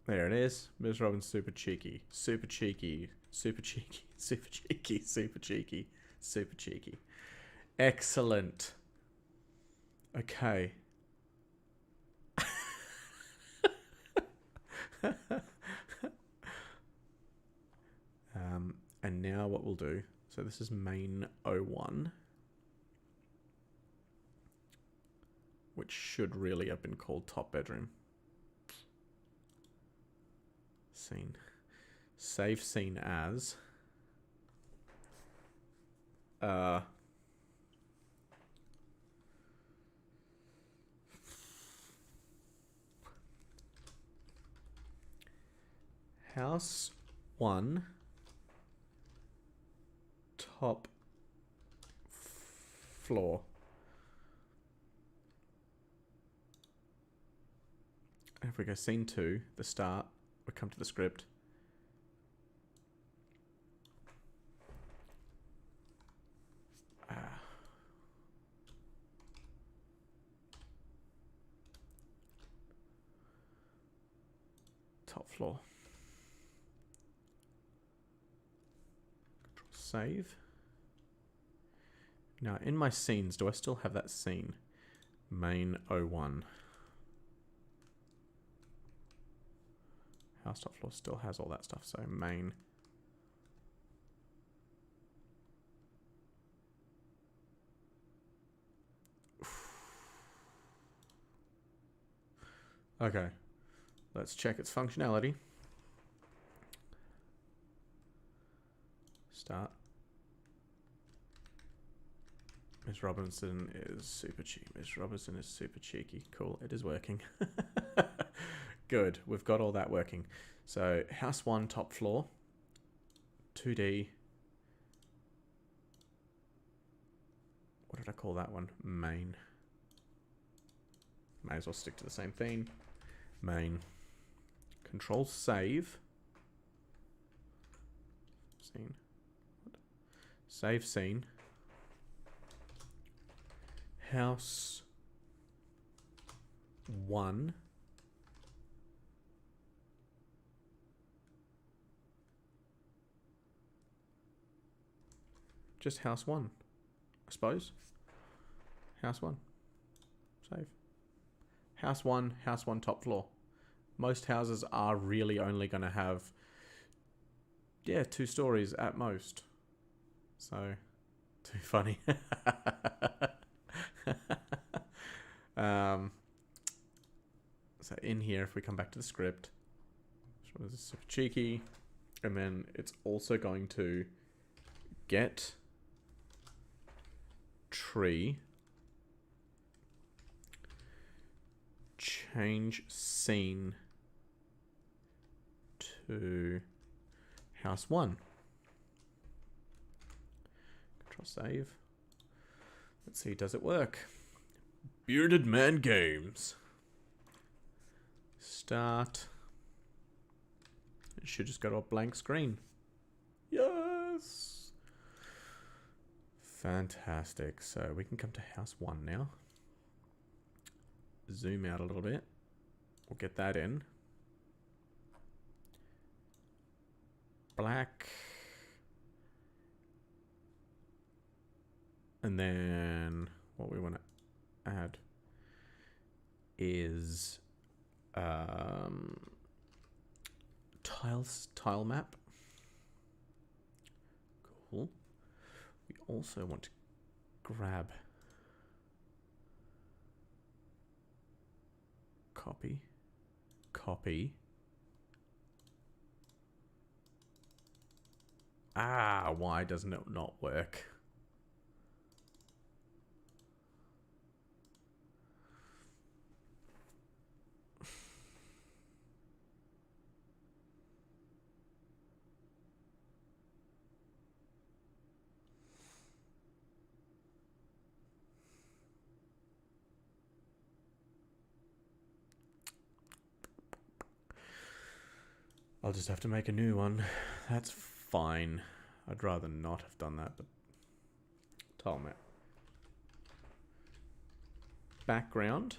A: There it is. Miss Robinson's super cheeky. Super cheeky. Super cheeky. Super cheeky. Super cheeky. Super cheeky. Excellent. Okay. And now what we'll do, so this is main 01, which should really have been called top bedroom. Scene. Save scene as house 1 top floor. And if we go scene 2, the start, we come to the script. Top floor. Control save. Now in my scenes, do I still have that scene? Main 01. House top floor still has all that stuff, so main. Okay, let's check its functionality. Start. Miss Robinson is super cheeky. Miss Robinson is super cheeky. Cool, it is working. Good, we've got all that working. So, house 1, top floor. 2D. What did I call that one? Main. May as well stick to the same theme. Main. Control save. Scene. What? Save scene. House 1. Just house 1, I suppose. House 1. Save. House 1 top floor. Most houses are really only going to have, yeah, 2 stories at most. So, too funny. So in here, if we come back to the script, this is super cheeky, and then it's also going to get tree, change scene to house 1. Control save. Let's see, does it work? Bearded Man Games. Start. It should just go to a blank screen. Yes! Fantastic. So we can come to house 1 now. Zoom out a little bit. We'll get that in. Black. And then what we want to add is tile map. Cool. We also want to grab copy. Why doesn't it not work? I'll just have to make a new one. That's fine. I'd rather not have done that, but tile map. Background.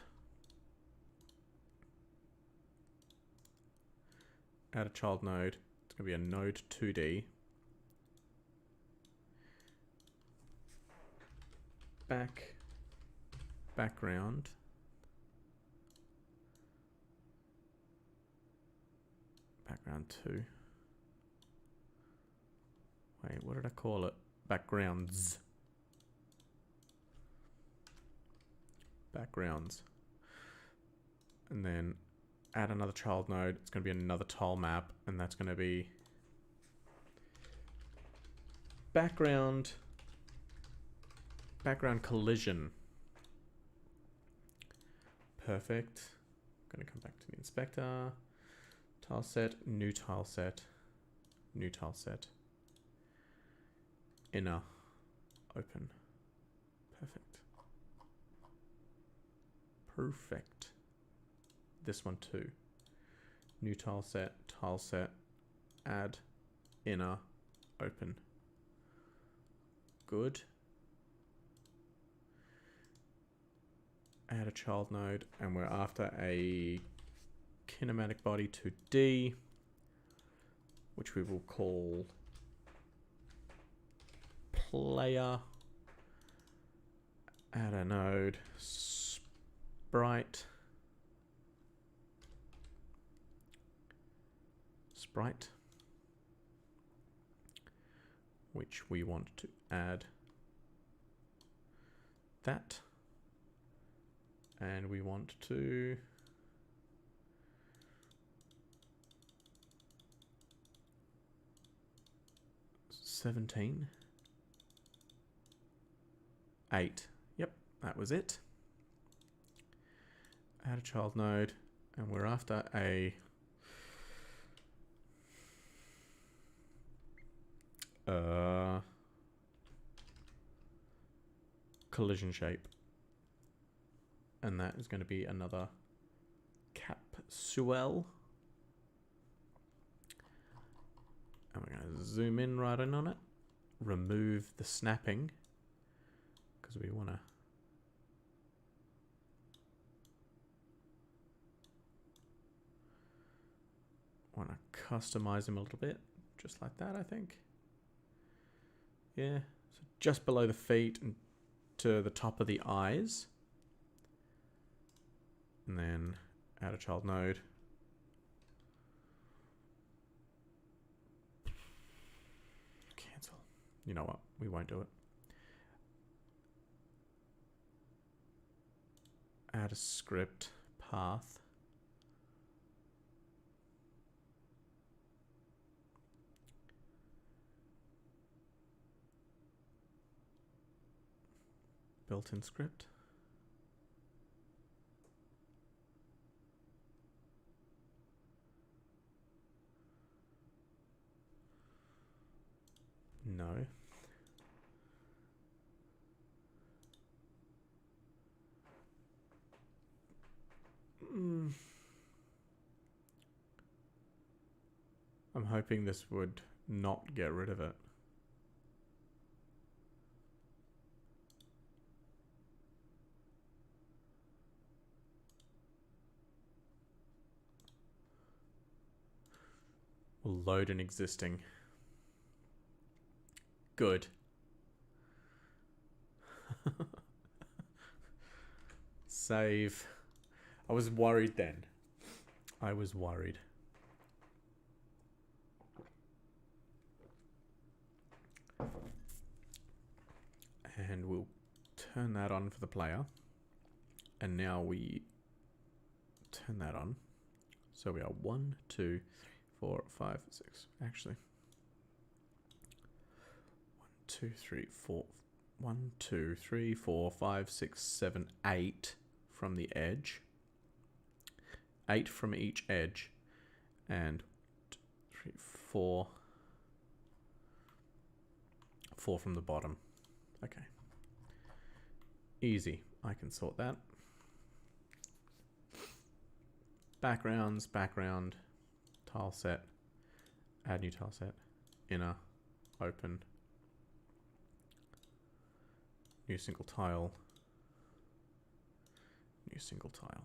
A: Add a child node. It's going to be a node 2D. Background. Background 2. Wait, what did I call it? Backgrounds. Backgrounds. And then add another child node. It's going to be another tile map, and that's going to be background collision. Perfect. I'm going to come back to the inspector. Tile set, new tile set, new tile set. Inner, open. Perfect. Perfect. This one too. New tile set, add, inner, open. Good. Add a child node, and we're after a kinematic body 2D, which we will call player. Add a node sprite, which we want to add that, and we want to $17. 8. Yep, that was it. Add a child node, and we're after a collision shape, and that is going to be another capsule. And we're going to zoom in right in on it, remove the snapping, because we want to customize him a little bit, just like that, I think. Yeah, so just below the feet and to the top of the eyes. And then add a child node. Cancel. You know what? We won't do it. Add a script path. Built-in script. No. I'm hoping this would not get rid of it. We'll load an existing. Good. Save. I was worried then. I was worried. And we'll turn that on for the player. And now we turn that on. So we are 1, 2, 4, 5, 6. Actually. 1, 2, 3, 4. 1, 2, 3, 4, 5, 6, 7, 8 from the edge. 8 from each edge. And 2, 3, 4. 4 from the bottom. Okay. Easy. I can sort that. Backgrounds, background, tile set, add new tile set, inner, open, new single tile, new single tile.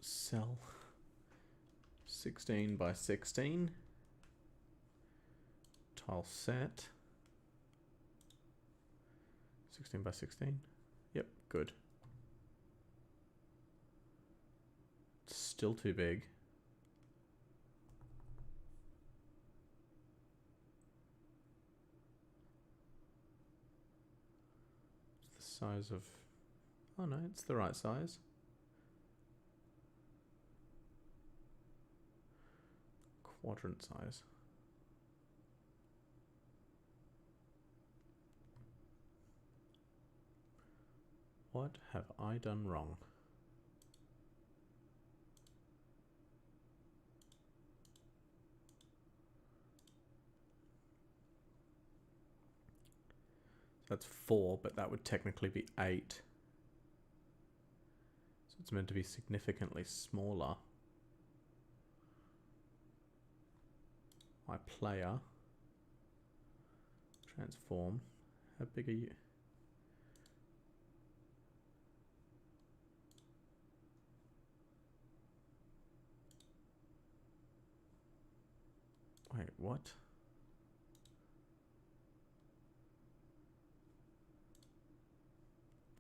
A: Cell 16 by 16. Tile set 16 by 16. Yep, good. Still too big. It's the size of... Oh no, it's the right size. Quadrant size. What have I done wrong? That's 4, but that would technically be 8. So it's meant to be significantly smaller. My player. Transform. How big are you? Wait, what?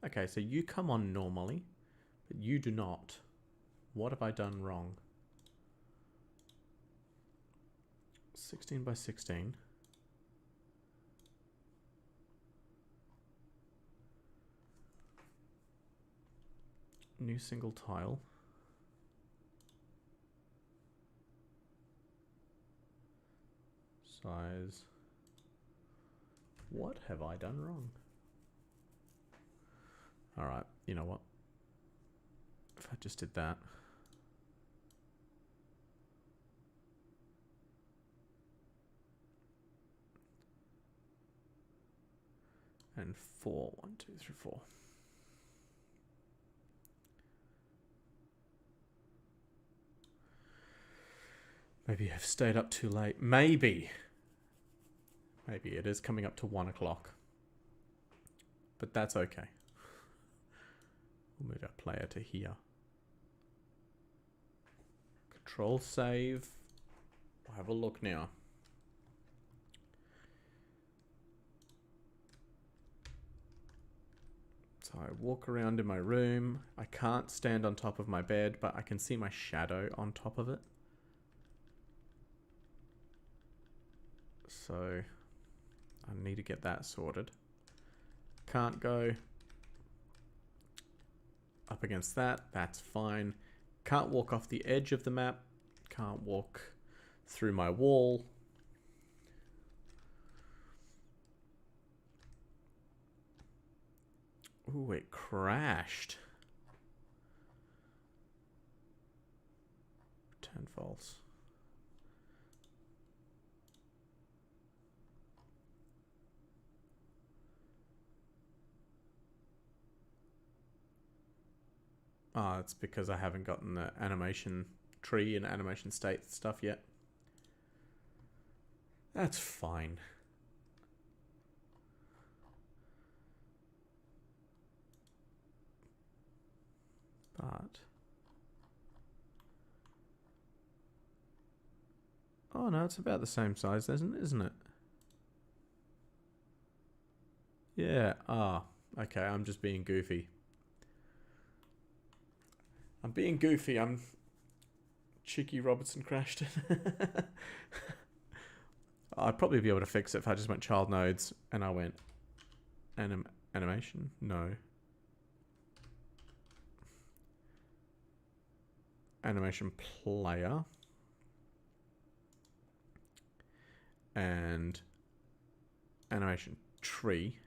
A: Okay, so you come on normally, but you do not. What have I done wrong? 16 by 16. New single tile. Size. What have I done wrong? Alright, you know what? If I just did that. And 4. 1, 2, 3, 4. Maybe I've stayed up too late. Maybe. Maybe it is coming up to 1 o'clock. But that's okay. We'll move our player to here. Control save. We'll have a look now. So I walk around in my room. I can't stand on top of my bed, but I can see my shadow on top of it. So I need to get that sorted. Can't go up against that. That's fine. Can't walk off the edge of the map. Can't walk through my wall. Ooh, it crashed. Return false. Oh, it's because I haven't gotten the animation tree and animation state stuff yet. That's fine. But... oh no, it's about the same size, isn't it? Yeah, okay, I'm just being goofy. I'm being goofy, I'm... Cheeky Robertson crashed it. I'd probably be able to fix it if I just went child nodes and I went animation? No. Animation player. And animation tree.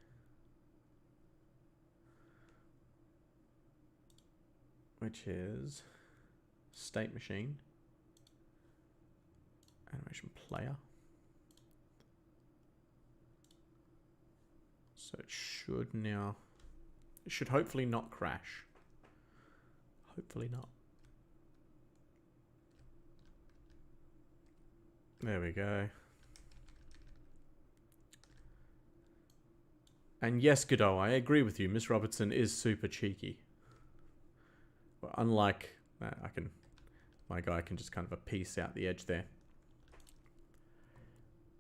A: Which is state machine. Animation player. So it should now... it should hopefully not crash. Hopefully not. There we go. And yes, Godot, I agree with you. Miss Robertson is super cheeky. Well, unlike... my guy can just kind of piece out the edge there.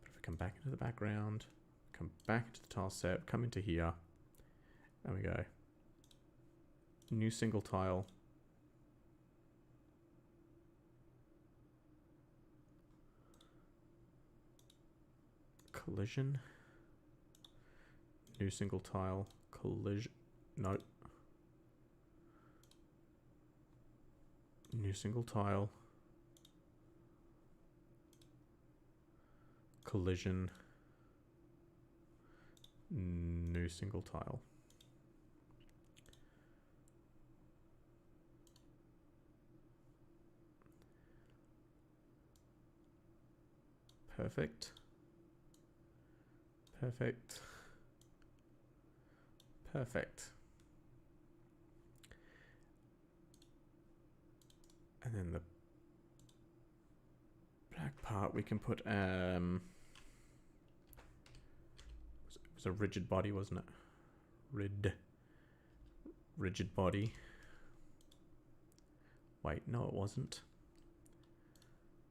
A: But if we come back into the background... come back into the tile set, come into here, and we go new single tile, collision, new single tile, collision, no, new single tile, collision, new single tile. Perfect. Perfect. Perfect. And then the black part we can put it was a rigid body, wasn't it? Rigid body. Wait, no it wasn't.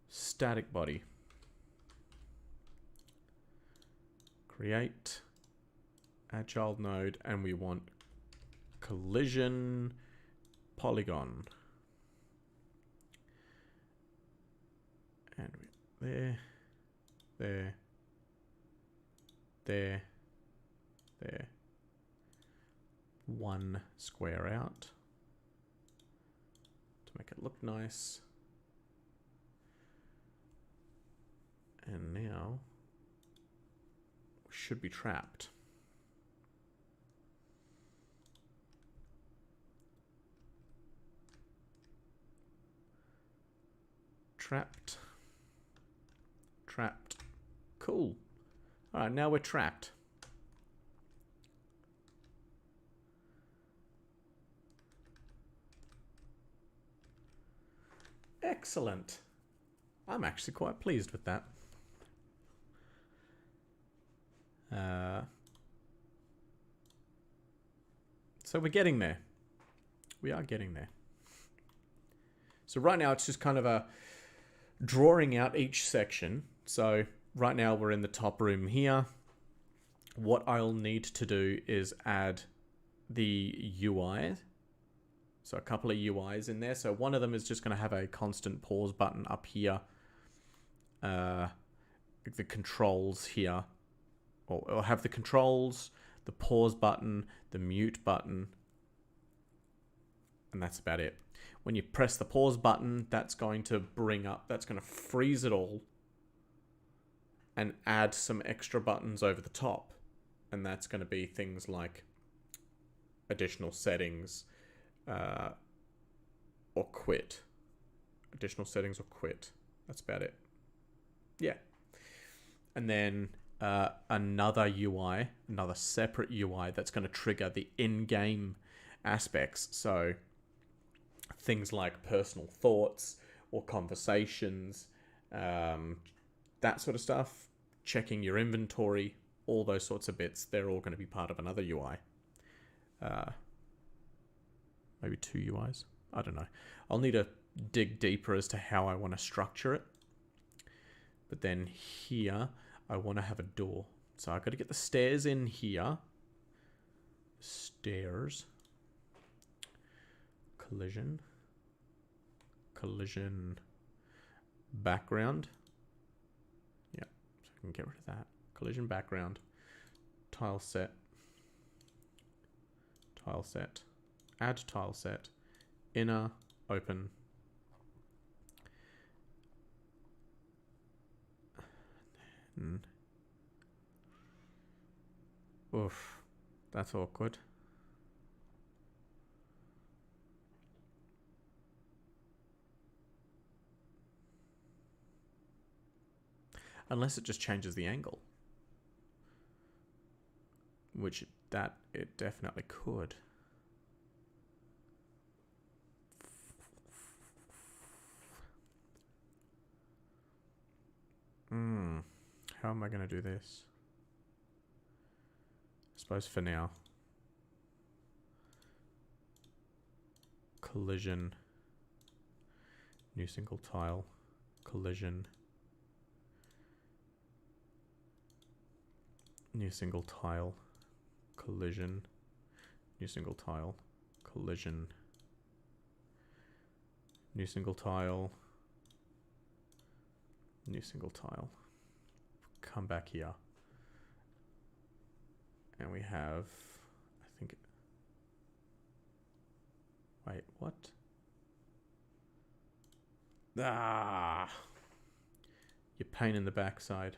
A: Static body. Create. Add child node, and we want collision polygon. And there. One square out to make it look nice. And now we should be trapped. Trapped. Trapped. Cool. Alright, now we're trapped. Excellent. I'm actually quite pleased with that. So we're getting there. We are getting there. So right now it's just kind of a drawing out each section. So right now we're in the top room here. What I'll need to do is add the UI. So a couple of UIs in there. So one of them is just going to have a constant pause button up here. The controls here. Or have the controls, the pause button, the mute button. And that's about it. When you press the pause button, that's going to bring up, that's going to freeze it all and add some extra buttons over the top. And that's going to be things like additional settings or quit. Additional settings or quit. That's about it. Yeah. And then another UI, another separate UI that's going to trigger the in-game aspects. So things like personal thoughts or conversations, that sort of stuff, checking your inventory, all those sorts of bits, they're all going to be part of another UI. Maybe 2 UIs. I don't know. I'll need to dig deeper as to how I want to structure it. But then here, I want to have a door. So I've got to get the stairs in here. Stairs. Collision. Collision. Background. Yeah, so I can get rid of that. Collision background. Tile set. Tile set. Add tile set. Inner. Open. Oof. That's awkward. Unless it just changes the angle. Which it definitely could. How am I going to do this? I suppose for now. Collision. New single tile. Collision. New single tile. Collision. New single tile. Collision. New single tile. New single tile. Come back here. And we have, I think, wait, what? Ah! You pain in the backside.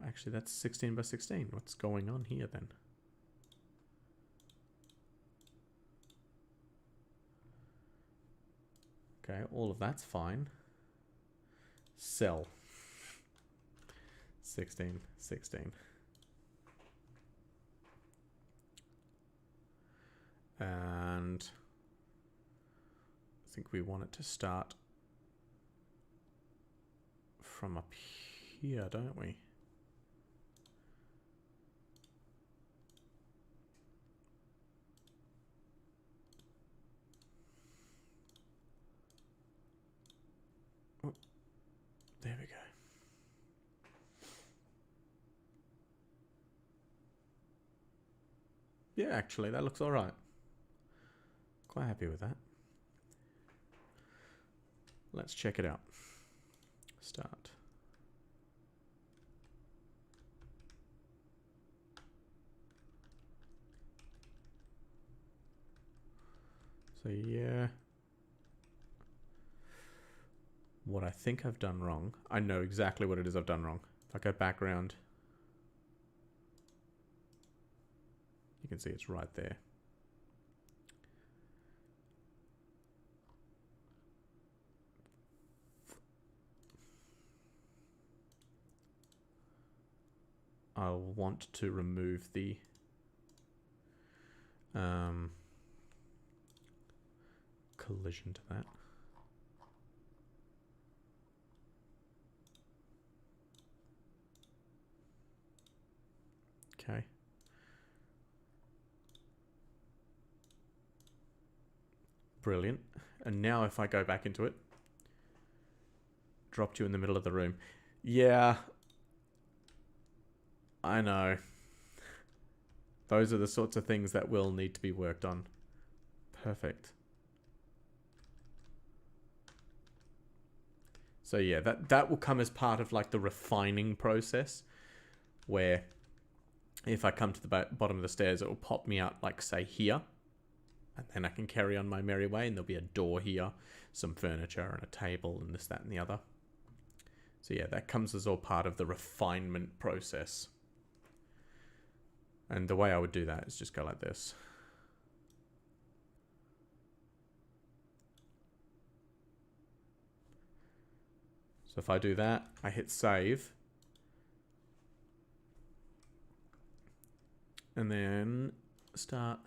A: Actually, that's 16 by 16. What's going on here then? Okay, all of that's fine. Cell. 16, 16. And I think we want it to start from up here, don't we? Oh, there we go. Yeah, actually, that looks all right. Quite happy with that. Let's check it out. Start. So yeah. What I think I've done wrong. I know exactly what it is I've done wrong. If I go background, you can see it's right there. I'll want to remove the collision to that. Okay. Brilliant. And now if I go back into it, dropped you in the middle of the room. Yeah, I know. Those are the sorts of things that will need to be worked on. Perfect. So yeah, that will come as part of like the refining process, where if I come to the bottom of the stairs, it will pop me out like say here, and then I can carry on my merry way, and there'll be a door here, some furniture and a table and this, that and the other. So yeah, that comes as all part of the refinement process. And the way I would do that is just go like this. So if I do that, I hit save. And then start.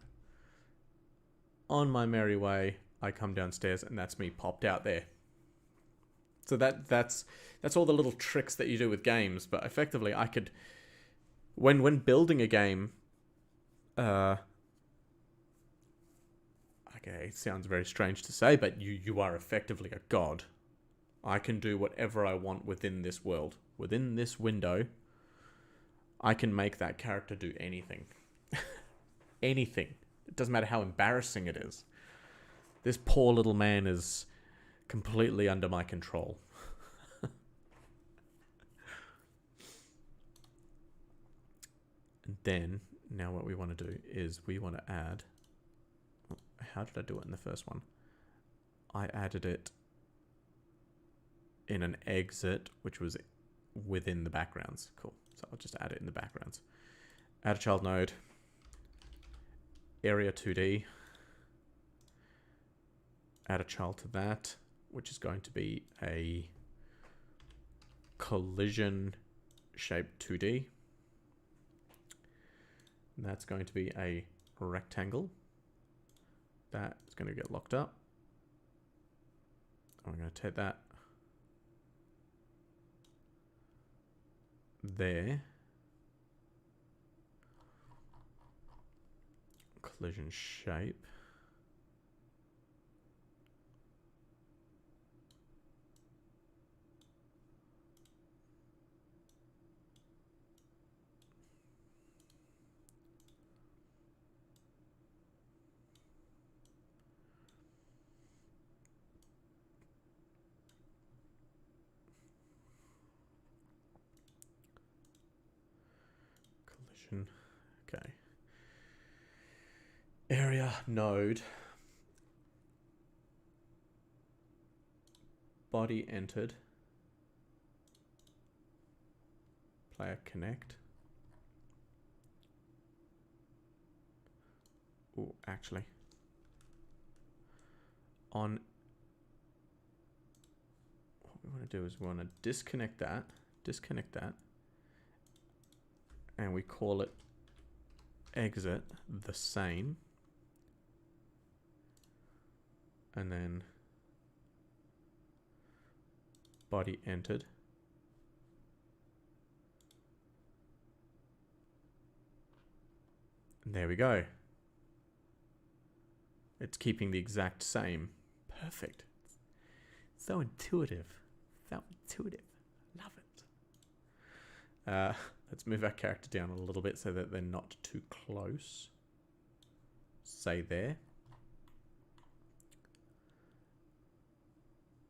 A: on my merry way, I come downstairs and that's me popped out there. So that's all the little tricks that you do with games. But effectively, I could, when building a game, okay, it sounds very strange to say, but you are effectively a god. I can do whatever I want within this world. Within this window, I can make that character do anything. Anything. It doesn't matter how embarrassing it is. This poor little man is completely under my control. And then, now what we want to do is we want to add... How did I do it in the first one? I added it in an exit, which was within the backgrounds. Cool. So I'll just add it in the backgrounds. Add a child node. Area 2D. Add a child to that, which is going to be a collision shape 2D. And that's going to be a rectangle. That is going to get locked up. I'm going to take that there. Collision shape. Collision. Okay. Area node. Body entered. Player connect. Oh, actually. What we want to do is we want to disconnect that, and we call it exit the same. And then body entered. And there we go. It's keeping the exact same. Perfect. So intuitive. So intuitive. Love it. Let's move our character down a little bit so that they're not too close. Say there.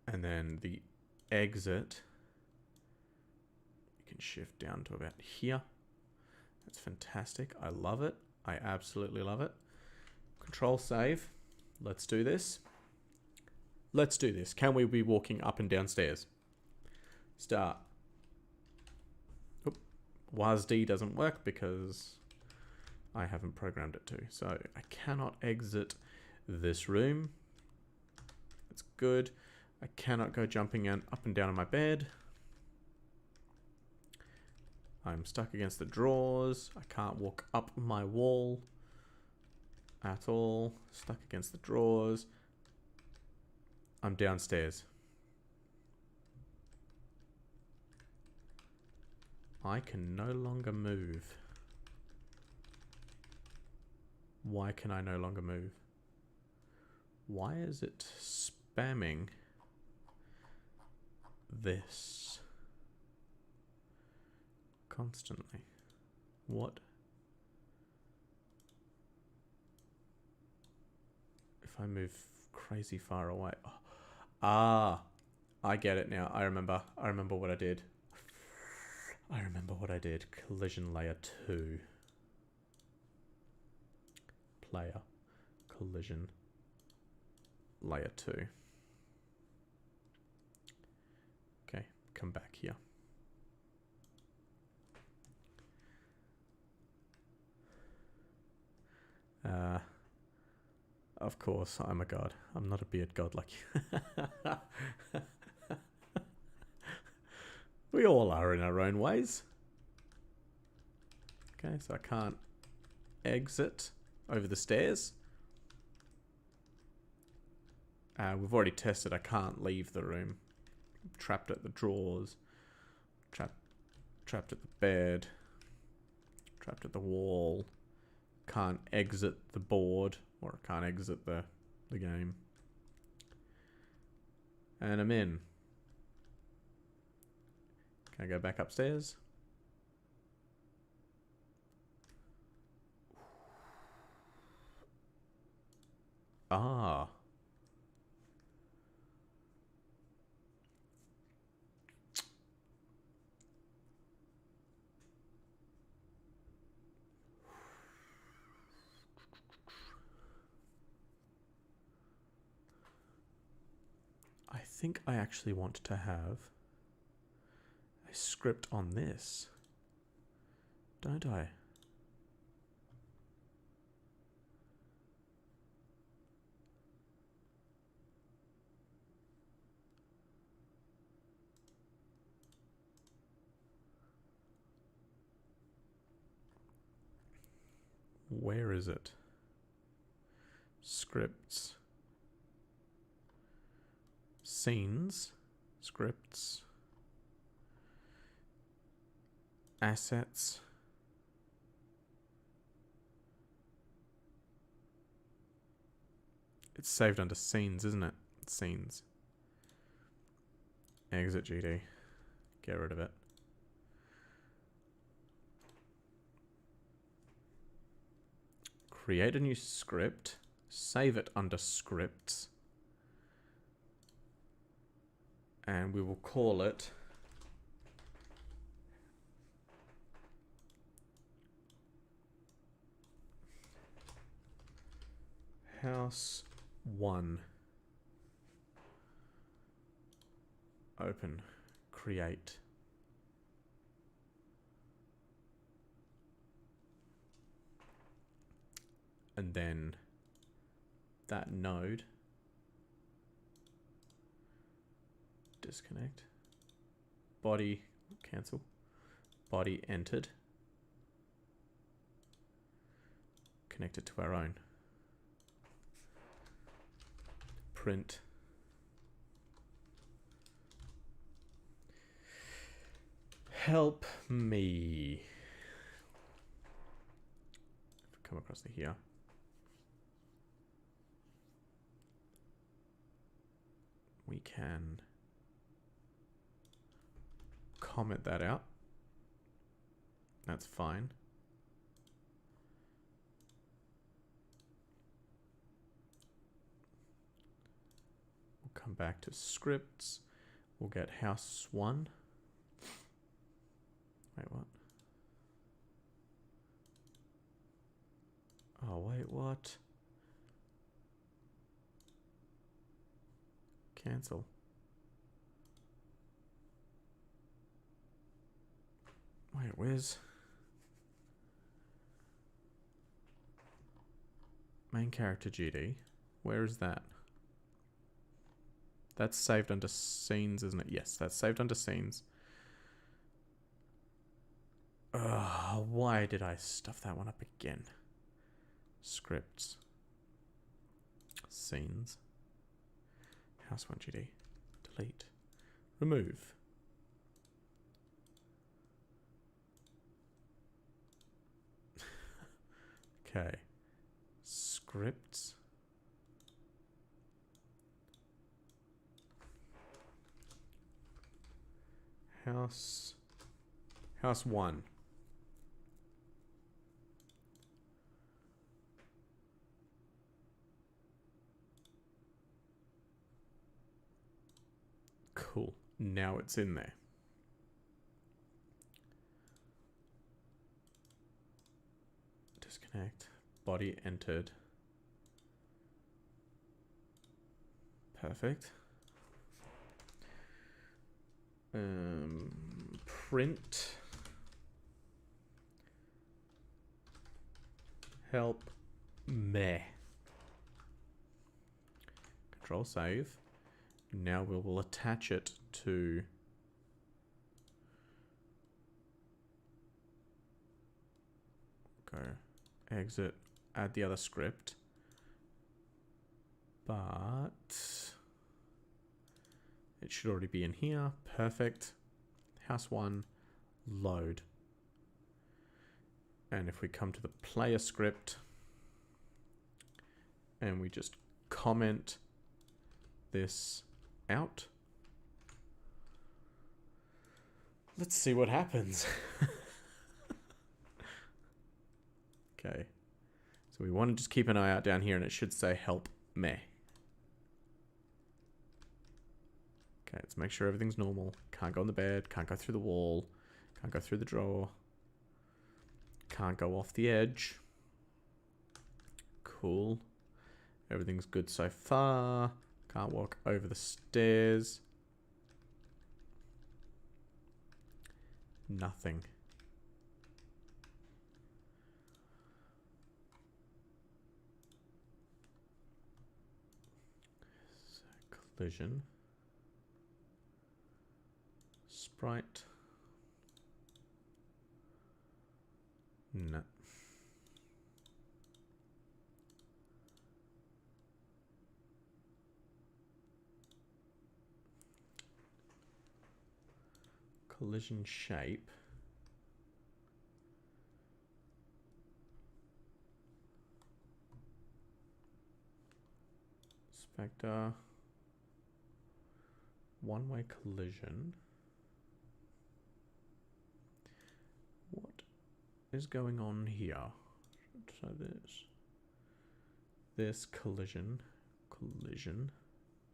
A: And then the exit, you can shift down to about here. That's fantastic. I love it. I absolutely love it. Control save. Let's do this. Let's do this. Can we be walking up and down stairs? Start. Oop. WASD doesn't work because I haven't programmed it to. So I cannot exit this room. That's good. I cannot go jumping up and down on my bed. I'm stuck against the drawers. I can't walk up my wall at all. Stuck against the drawers. I'm downstairs. I can no longer move. Why can I no longer move? Why is it spamming this constantly? What if I move crazy far away? Oh. Ah, I get it now. I remember what I did. Collision layer 2. Player collision layer 2. Okay, come back here. Of course, I'm a god. I'm not a beard god like you. We all are in our own ways. Okay, so I can't exit over the stairs. We've already tested. I can't leave the room. Trapped at the drawers. Trapped at the bed. Trapped at the wall. Can't exit the board. Or can't exit the game. And I'm in. Can I go back upstairs? Ah. I think I actually want to have a script on this. Don't I? Where is it? Scripts. Scenes. Scripts. Assets. It's saved under scenes, isn't it? Scenes. Exit GD. Get rid of it. Create a new script. Save it under scripts. And we will call it House 1. Open. Create. And then that node. Disconnect. Body. Cancel. Body entered. Connect it to our own. Print. Help me. If we come across to here. We can comment that out. That's fine. We'll come back to scripts. We'll get house 1. Wait, what? Oh, wait, what? Cancel. Wait, where's main character GD? Where is that? That's saved under scenes, isn't it? Yes, that's saved under scenes. Why did I stuff that one up again? Scripts. Scenes. House 1 GD. Delete. Remove. Okay. Scripts. House 1. Cool. Now it's in there. Disconnect. Body entered. Perfect. Print. Help me. Control save. Now we will attach it to go exit, add the other script. But it should already be in here. Perfect. House 1, load. And if we come to the player script and we just comment this out, let's see what happens. Okay. So we want to just keep an eye out down here and it should say help me. Okay, let's make sure everything's normal. Can't go on the bed, can't go through the wall, can't go through the drawer, can't go off the edge. Cool. Everything's good so far. Can't walk over the stairs. Nothing. So, collision. Sprite. No. Collision shape. Spectre. One-way collision. What is going on here? So this collision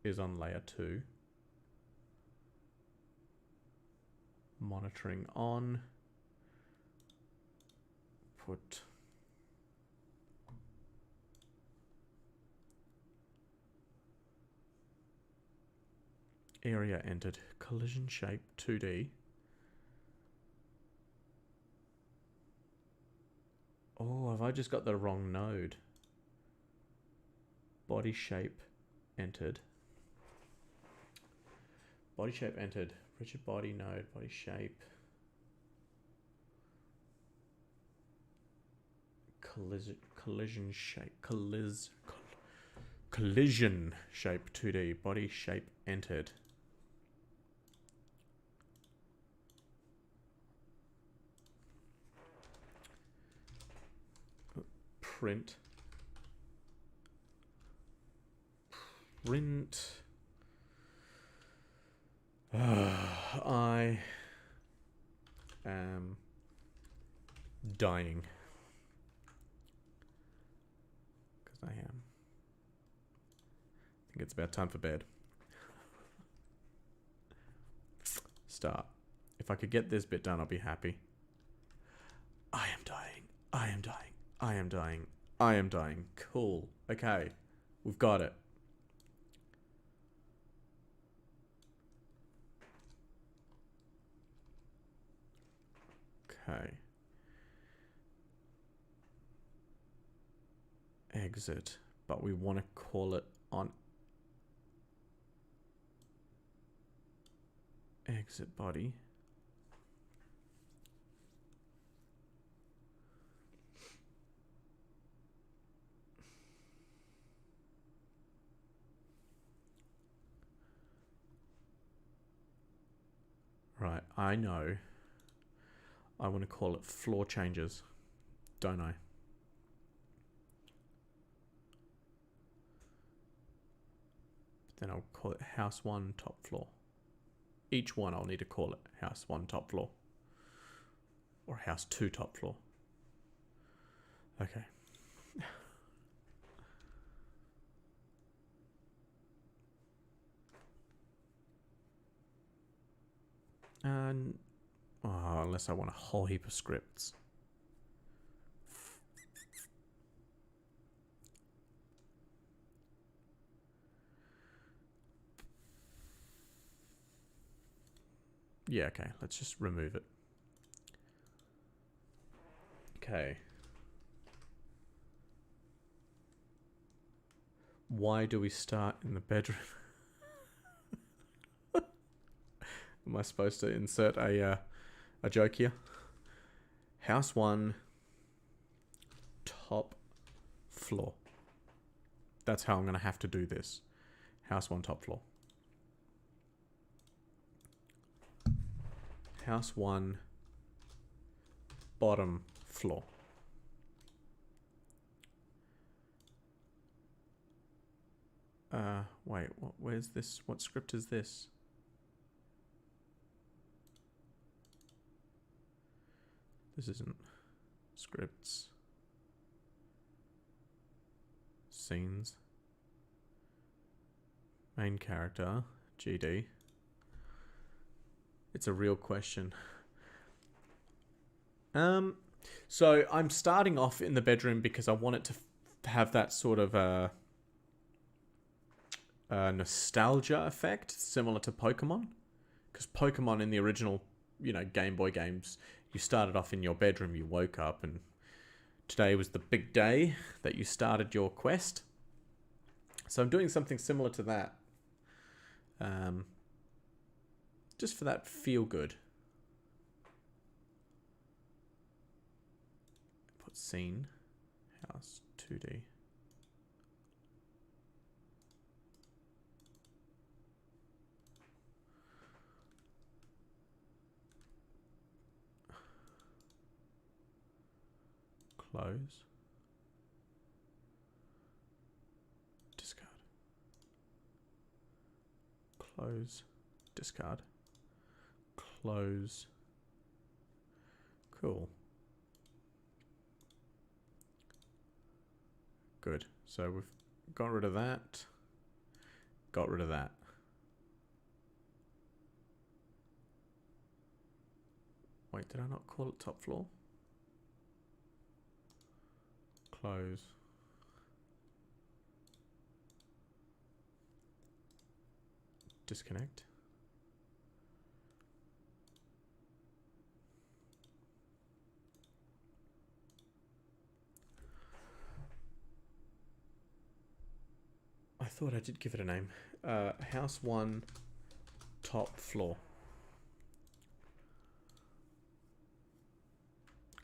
A: is on layer 2. Monitoring on. Put area entered. Collision shape 2D. Oh, have I just got the wrong node? Body shape entered. Body shape entered. Rigid body node, body shape. Collision shape. Collision shape 2D. Body shape entered. Print. I am dying. Because I am. I think it's about time for bed. Start. If I could get this bit done, I'll be happy. I am dying. I am dying. I am dying. I am dying. Cool. Okay. We've got it. Okay. Exit. But we want to call it on exit body. Right, I know. I want to call it floor changes, don't I? Then I'll call it house 1 top floor. Each one I'll need to call it house 1 top floor. Or house 2 top floor. Okay. And unless I want a whole heap of scripts. Yeah, okay, let's just remove it. Okay. Why do we start in the bedroom? Am I supposed to insert a joke here? House 1, top floor. That's how I'm going to have to do this. House 1 top floor. House 1 bottom floor. Wait, where's this? What script is this? This isn't scripts. Scenes. Main character, GD. It's a real question. So I'm starting off in the bedroom because I want it to have that sort of nostalgia effect, similar to Pokemon. Because Pokemon in the original, Game Boy games, you started off in your bedroom, you woke up, and today was the big day that you started your quest. So I'm doing something similar to that. Just for that feel good. Put scene, house, 2D. Close. Discard. Close. Discard. Close. Cool. Good. So we've got rid of that. Got rid of that. Wait, did I not call it top floor? Close. Disconnect. I thought I did give it a name. House 1 top floor.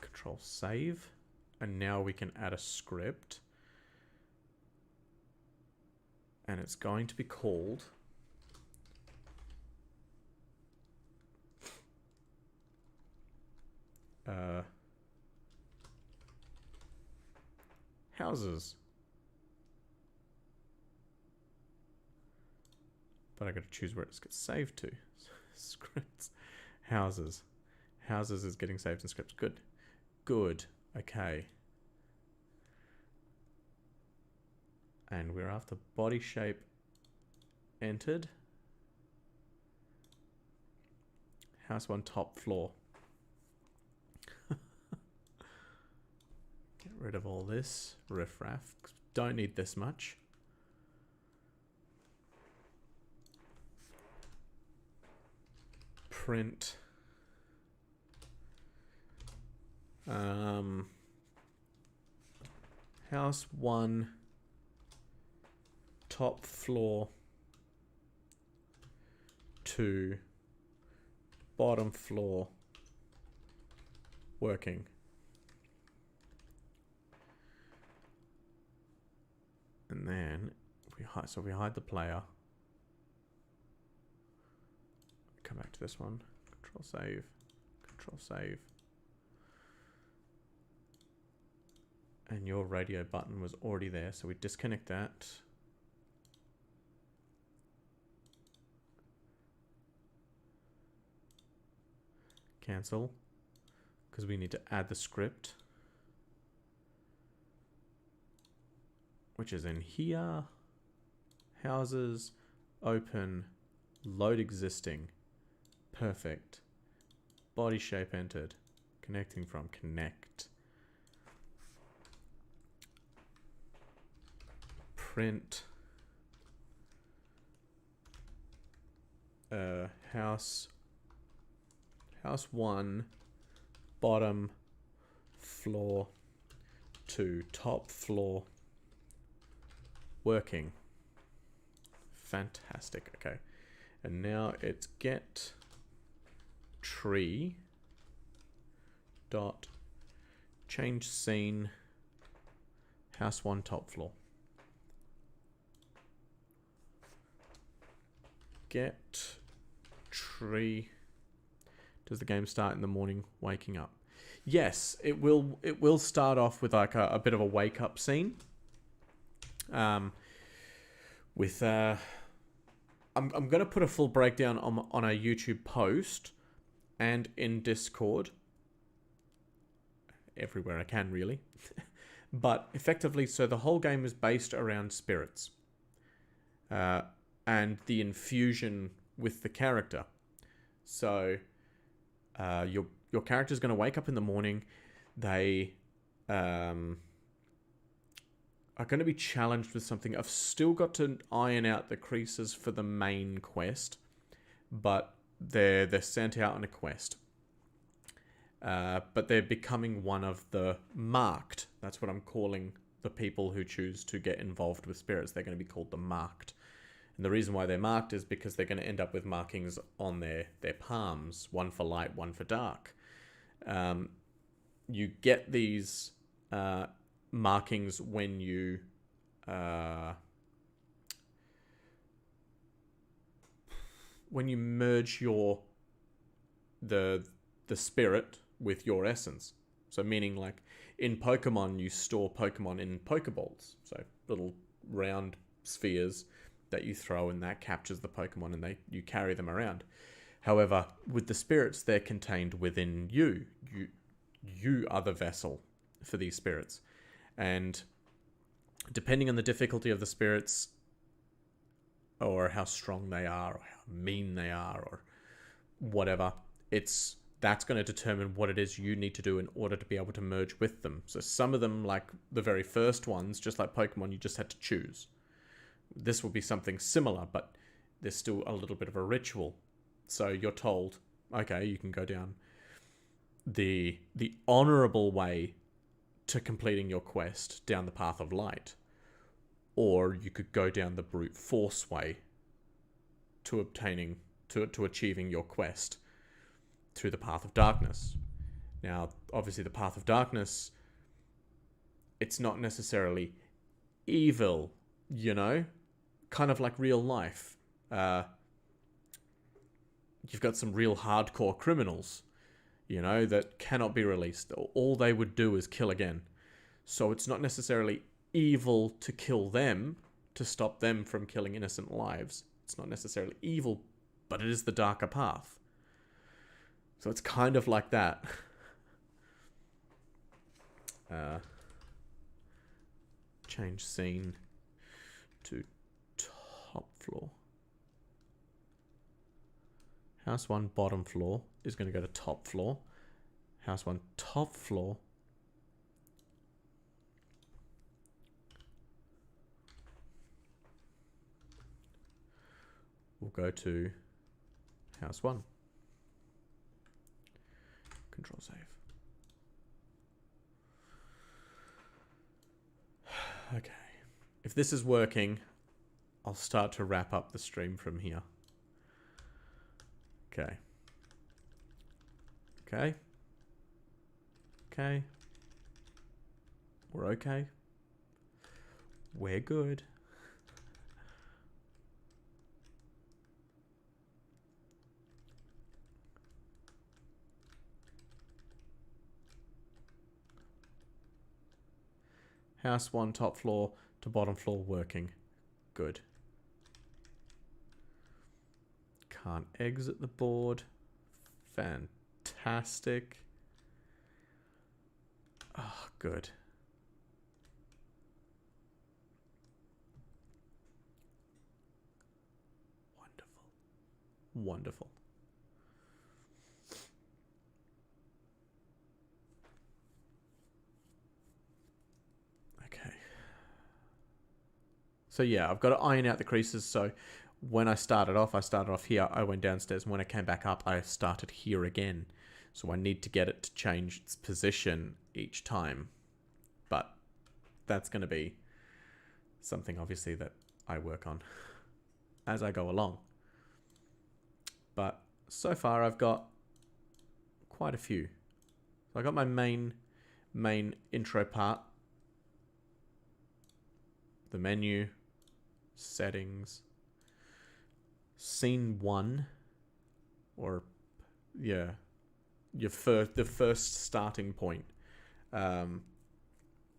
A: Control save. And now we can add a script. And it's going to be called houses. But I got to choose where it gets saved to. Scripts. Houses. Houses is getting saved in scripts. Good. Good. Okay. And we're after body shape entered. House 1 top floor. Get rid of all this riffraff. Don't need this much. Print. House 1 top floor to bottom floor working. And then we hide the player. Come back to this one. Control save. Control save. And your radio button was already there, so we disconnect that. Cancel, because we need to add the script, which is in here. Houses, open, load existing. Perfect. Body shape entered. Connecting from connect. Print. House 1 bottom floor to top floor working. Fantastic. Okay. And now it's get tree dot change scene house 1 top floor. get tree. Does the game start in the morning waking up? Yes, it will. It will start off with like a bit of a wake up scene. With I'm going to put a full breakdown on a YouTube post and in Discord. Everywhere I can, really. But effectively, so the whole game is based around spirits. And the infusion with the character. So your character's going to wake up in the morning. They are going to be challenged with something. I've still got to iron out the creases for the main quest, but they're sent out on a quest. But they're becoming one of the marked. That's what I'm calling the people who choose to get involved with spirits. They're going to be called the marked. And the reason why they're marked is because they're going to end up with markings on their palms, one for light, one for dark. You get these markings when you merge the spirit with your essence. So meaning like in Pokemon, you store Pokemon in Pokeballs. So little round spheres that you throw, and that captures the Pokemon, and you carry them around. However, with the spirits, they're contained within you. You are the vessel for these spirits. And depending on the difficulty of the spirits, or how strong they are, or how mean they are, or whatever, that's going to determine what it is you need to do in order to be able to merge with them. So some of them, like the very first ones, just like Pokemon, you just had to choose. This will be something similar, but there's still a little bit of a ritual. So you're told, okay, you can go down the honorable way to completing your quest down the path of light, or you could go down the brute force way to achieving your quest through the path of darkness. Now, obviously, the path of darkness, it's not necessarily evil, kind of like real life. You've got some real hardcore criminals, that cannot be released. All they would do is kill again. So it's not necessarily evil to kill them, to stop them from killing innocent lives. It's not necessarily evil, but it is the darker path. So it's kind of like that. Change scene to top floor. House 1 bottom floor is going to go to top floor. House 1 top floor. We'll go to house 1. Control save. Okay. If this is working, I'll start to wrap up the stream from here. Okay. Okay. Okay. We're okay. We're good. House 1 top floor to bottom floor working. Good. Can't exit the board. Fantastic. Oh, good. Wonderful. Wonderful. Okay. So yeah, I've got to iron out the creases. So when I started off here, I went downstairs, and when I came back up, I started here again. So I need to get it to change its position each time. But that's going to be something, obviously, that I work on as I go along. But so far, I've got quite a few. So I got my main intro part. The menu, settings. scene 1, or yeah, the first starting point.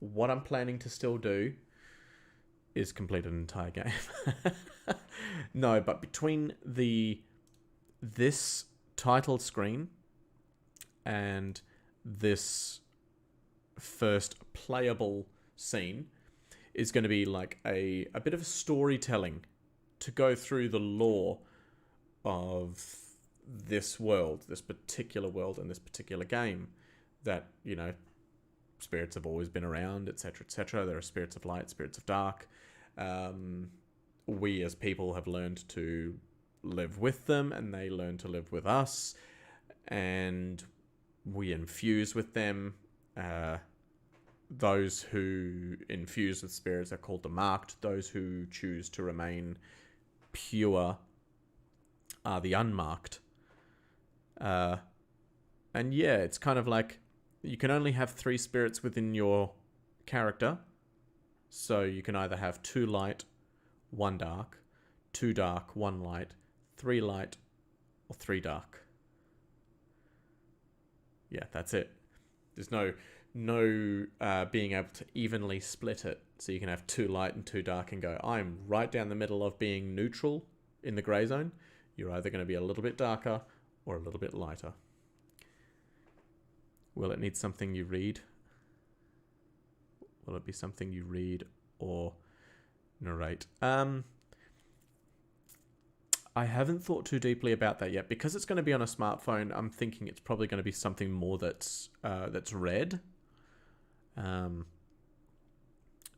A: What I'm planning to still do is complete an entire game. No, but between this title screen and this first playable scene is going to be like a bit of storytelling to go through the lore of this world, this particular world and this particular game. That, you know, spirits have always been around, etc., etc. There are spirits of light, spirits of dark. We as people have learned to live with them, and they learn to live with us, and we infuse with them. Those who infuse with spirits are called the marked. Those who choose to remain pure are the unmarked. And yeah, it's kind of like you can only have 3 spirits within your character. So you can either have 2 light, 1 dark, 2 dark, 1 light, 3 light, or 3 dark. Yeah, that's it. There's no being able to evenly split it. So you can have 2 light and 2 dark and go, I'm right down the middle of being neutral in the grey zone. You're either going to be a little bit darker or a little bit lighter. Will it need something you read? Will it be something you read or narrate? I haven't thought too deeply about that yet. Because it's going to be on a smartphone, I'm thinking it's probably going to be something more that's read.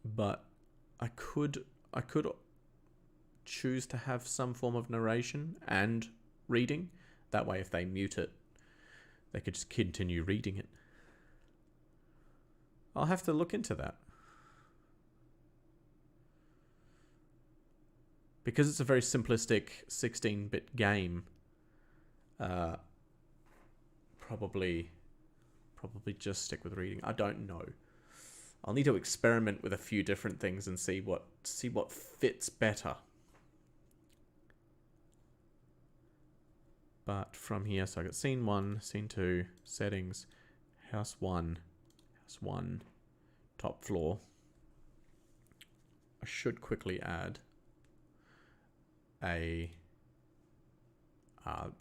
A: But I could choose to have some form of narration and reading. That way, if they mute it, they could just continue reading it. I'll have to look into that. Because it's a very simplistic 16-bit game, probably just stick with reading. I don't know. I'll need to experiment with a few different things and see what fits better. But from here, so I got scene 1, scene 2, settings, house 1, top floor. I should quickly add there'll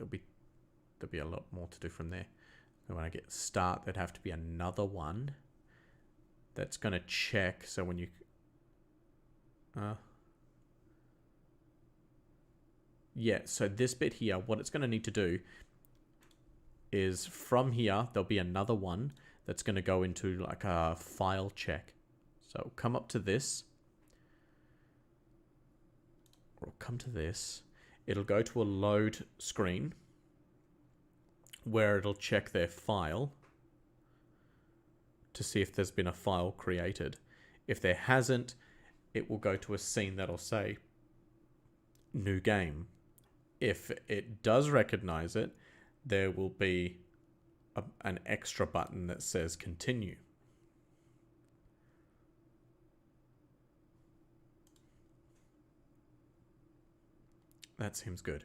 A: be a lot more to do from there. And when I get start, there'd have to be another one that's going to check. So when you yeah, so this bit here, what it's going to need to do is from here, there'll be another one that's going to go into like a file check. So come up to this, or come to this. It'll go to a load screen where it'll check their file to see if there's been a file created. If there hasn't, it will go to a scene that'll say new game. If it does recognize it, there will be an extra button that says continue. That seems good.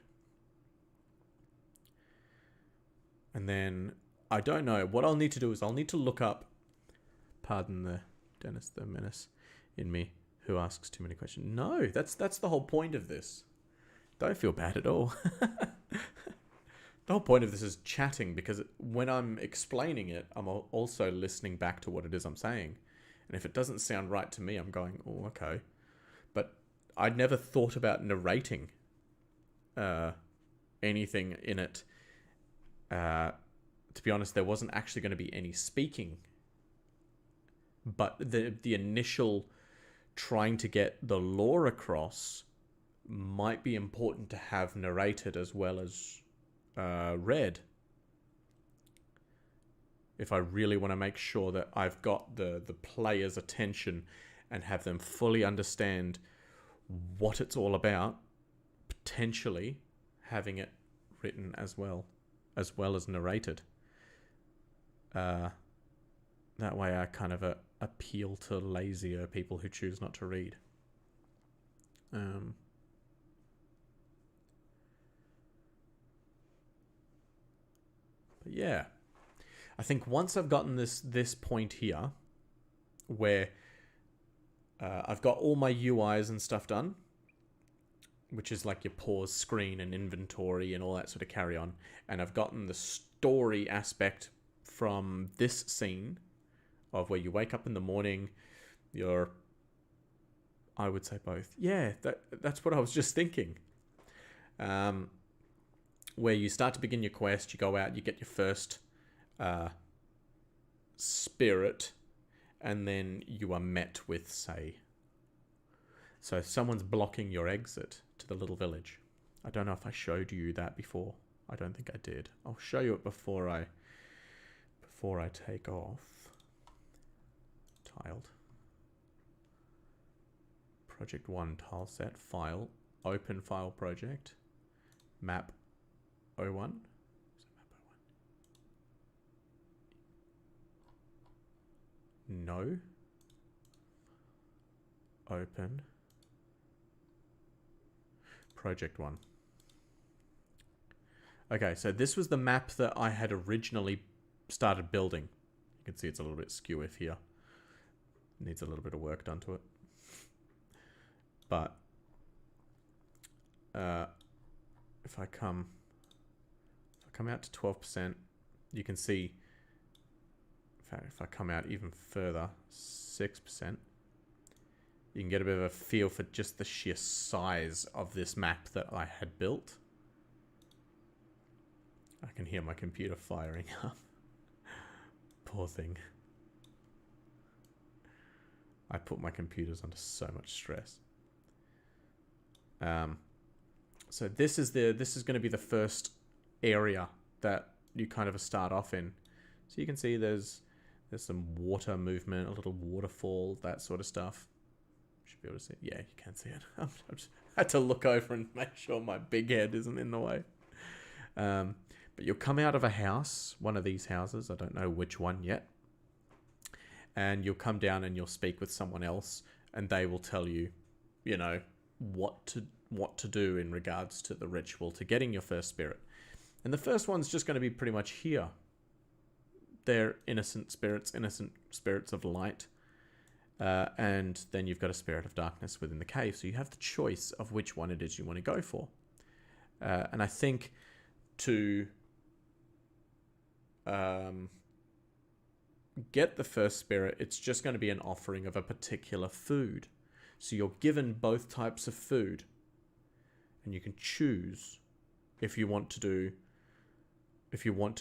A: And then, I don't know, what I'll need to do is I'll need to look up, pardon the Dennis the Menace in me, who asks too many questions. No, that's the whole point of this. Don't feel bad at all. The whole point of this is chatting, because when I'm explaining it, I'm also listening back to what it is I'm saying. And if it doesn't sound right to me, I'm going, oh, okay. But I'd never thought about narrating anything in it. To be honest, there wasn't actually going to be any speaking. But the initial trying to get the lore across might be important to have narrated as well as read. If I really want to make sure that I've got the player's attention and have them fully understand what it's all about, potentially having it written as well as narrated. That way I kind of appeal to lazier people who choose not to read. But yeah, I think once I've gotten this point here, where I've got all my UIs and stuff done, which is like your pause screen and inventory and all that sort of carry on, and I've gotten the story aspect from this scene of where you wake up in the morning, I would say both. Yeah, that's what I was just thinking. Where you start to begin your quest, you go out, you get your first spirit, and then you are met with, say, so someone's blocking your exit to the little village. I don't know if I showed you that before. I don't think I did. I'll show you it before I take off. Tiled. Project 1 tile set, file, open file project, map 01. Is it map 01? No. Open. Project 1. Okay, so this was the map that I had originally started building. You can see it's a little bit skew if here. Needs a little bit of work done to it. But if I come out to 12%, you can see, in fact, if I come out even further, 6%, you can get a bit of a feel for just the sheer size of this map that I had built. I can hear my computer firing up. Poor thing. I put my computers under so much stress. So this is going to be the first area that you kind of start off in. So you can see there's some water movement, a little waterfall, that sort of stuff. Should be able to see it. Yeah, you can see it. I just had to look over and make sure my big head isn't in the way. But you'll come out of a house, one of these houses. I don't know which one yet. And you'll come down and you'll speak with someone else, and they will tell you, you know, what to do in regards to the ritual to getting your first spirit. And the first one's just going to be pretty much here. They're innocent spirits of light. And then you've got a spirit of darkness within the cave. So you have the choice of which one it is you want to go for. And I think to get the first spirit, it's just going to be an offering of a particular food. So you're given both types of food, and you can choose if you want to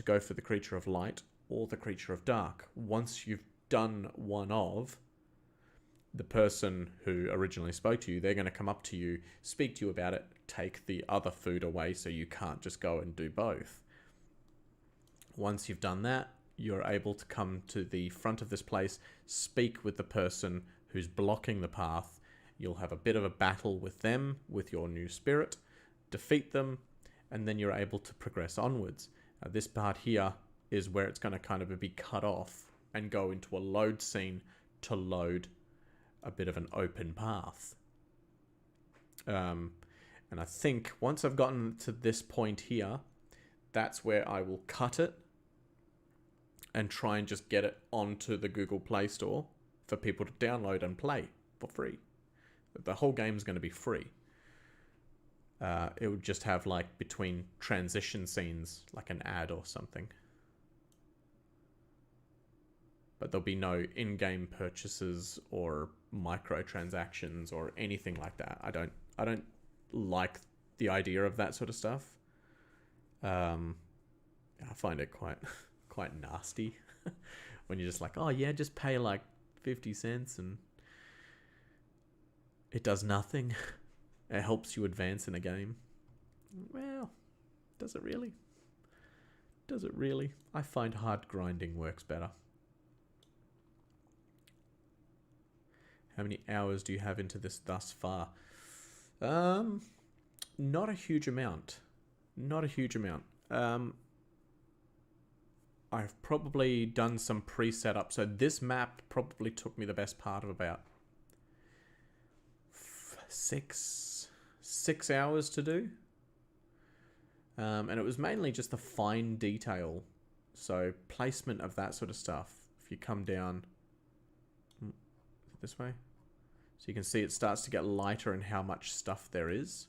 A: go for the creature of light or the creature of dark. Once you've done one of, the person who originally spoke to you, they're going to come up to you, speak to you about it, take the other food away, so you can't just go and do both. Once you've done that, you're able to come to the front of this place, speak with the person who's blocking the path. You'll have a bit of a battle with them, with your new spirit, defeat them, and then you're able to progress onwards. This part here is where it's going to kind of be cut off and go into a load scene to load a bit of an open path. And I think once I've gotten to this point here, that's where I will cut it and try and just get it onto the Google Play Store for people to download and play for free. The whole game's going to be free. It would just have, like, between transition scenes, like an ad or something. But there'll be no in-game purchases or microtransactions or anything like that. I don't like the idea of that sort of stuff. I find it quite nasty when you're just like, oh yeah, just pay like 50 cents and it does nothing. It helps you advance in a game. Well, does it really? Does it really? I find hard grinding works better. How many hours do you have into this thus far? Not a huge amount. Not a huge amount. I've probably done some pre-setup. So this map probably took me the best part of about 6 hours to do. And it was mainly just the fine detail So placement of that sort of stuff. If you come down this way, so you can see it starts to get lighter in how much stuff there is.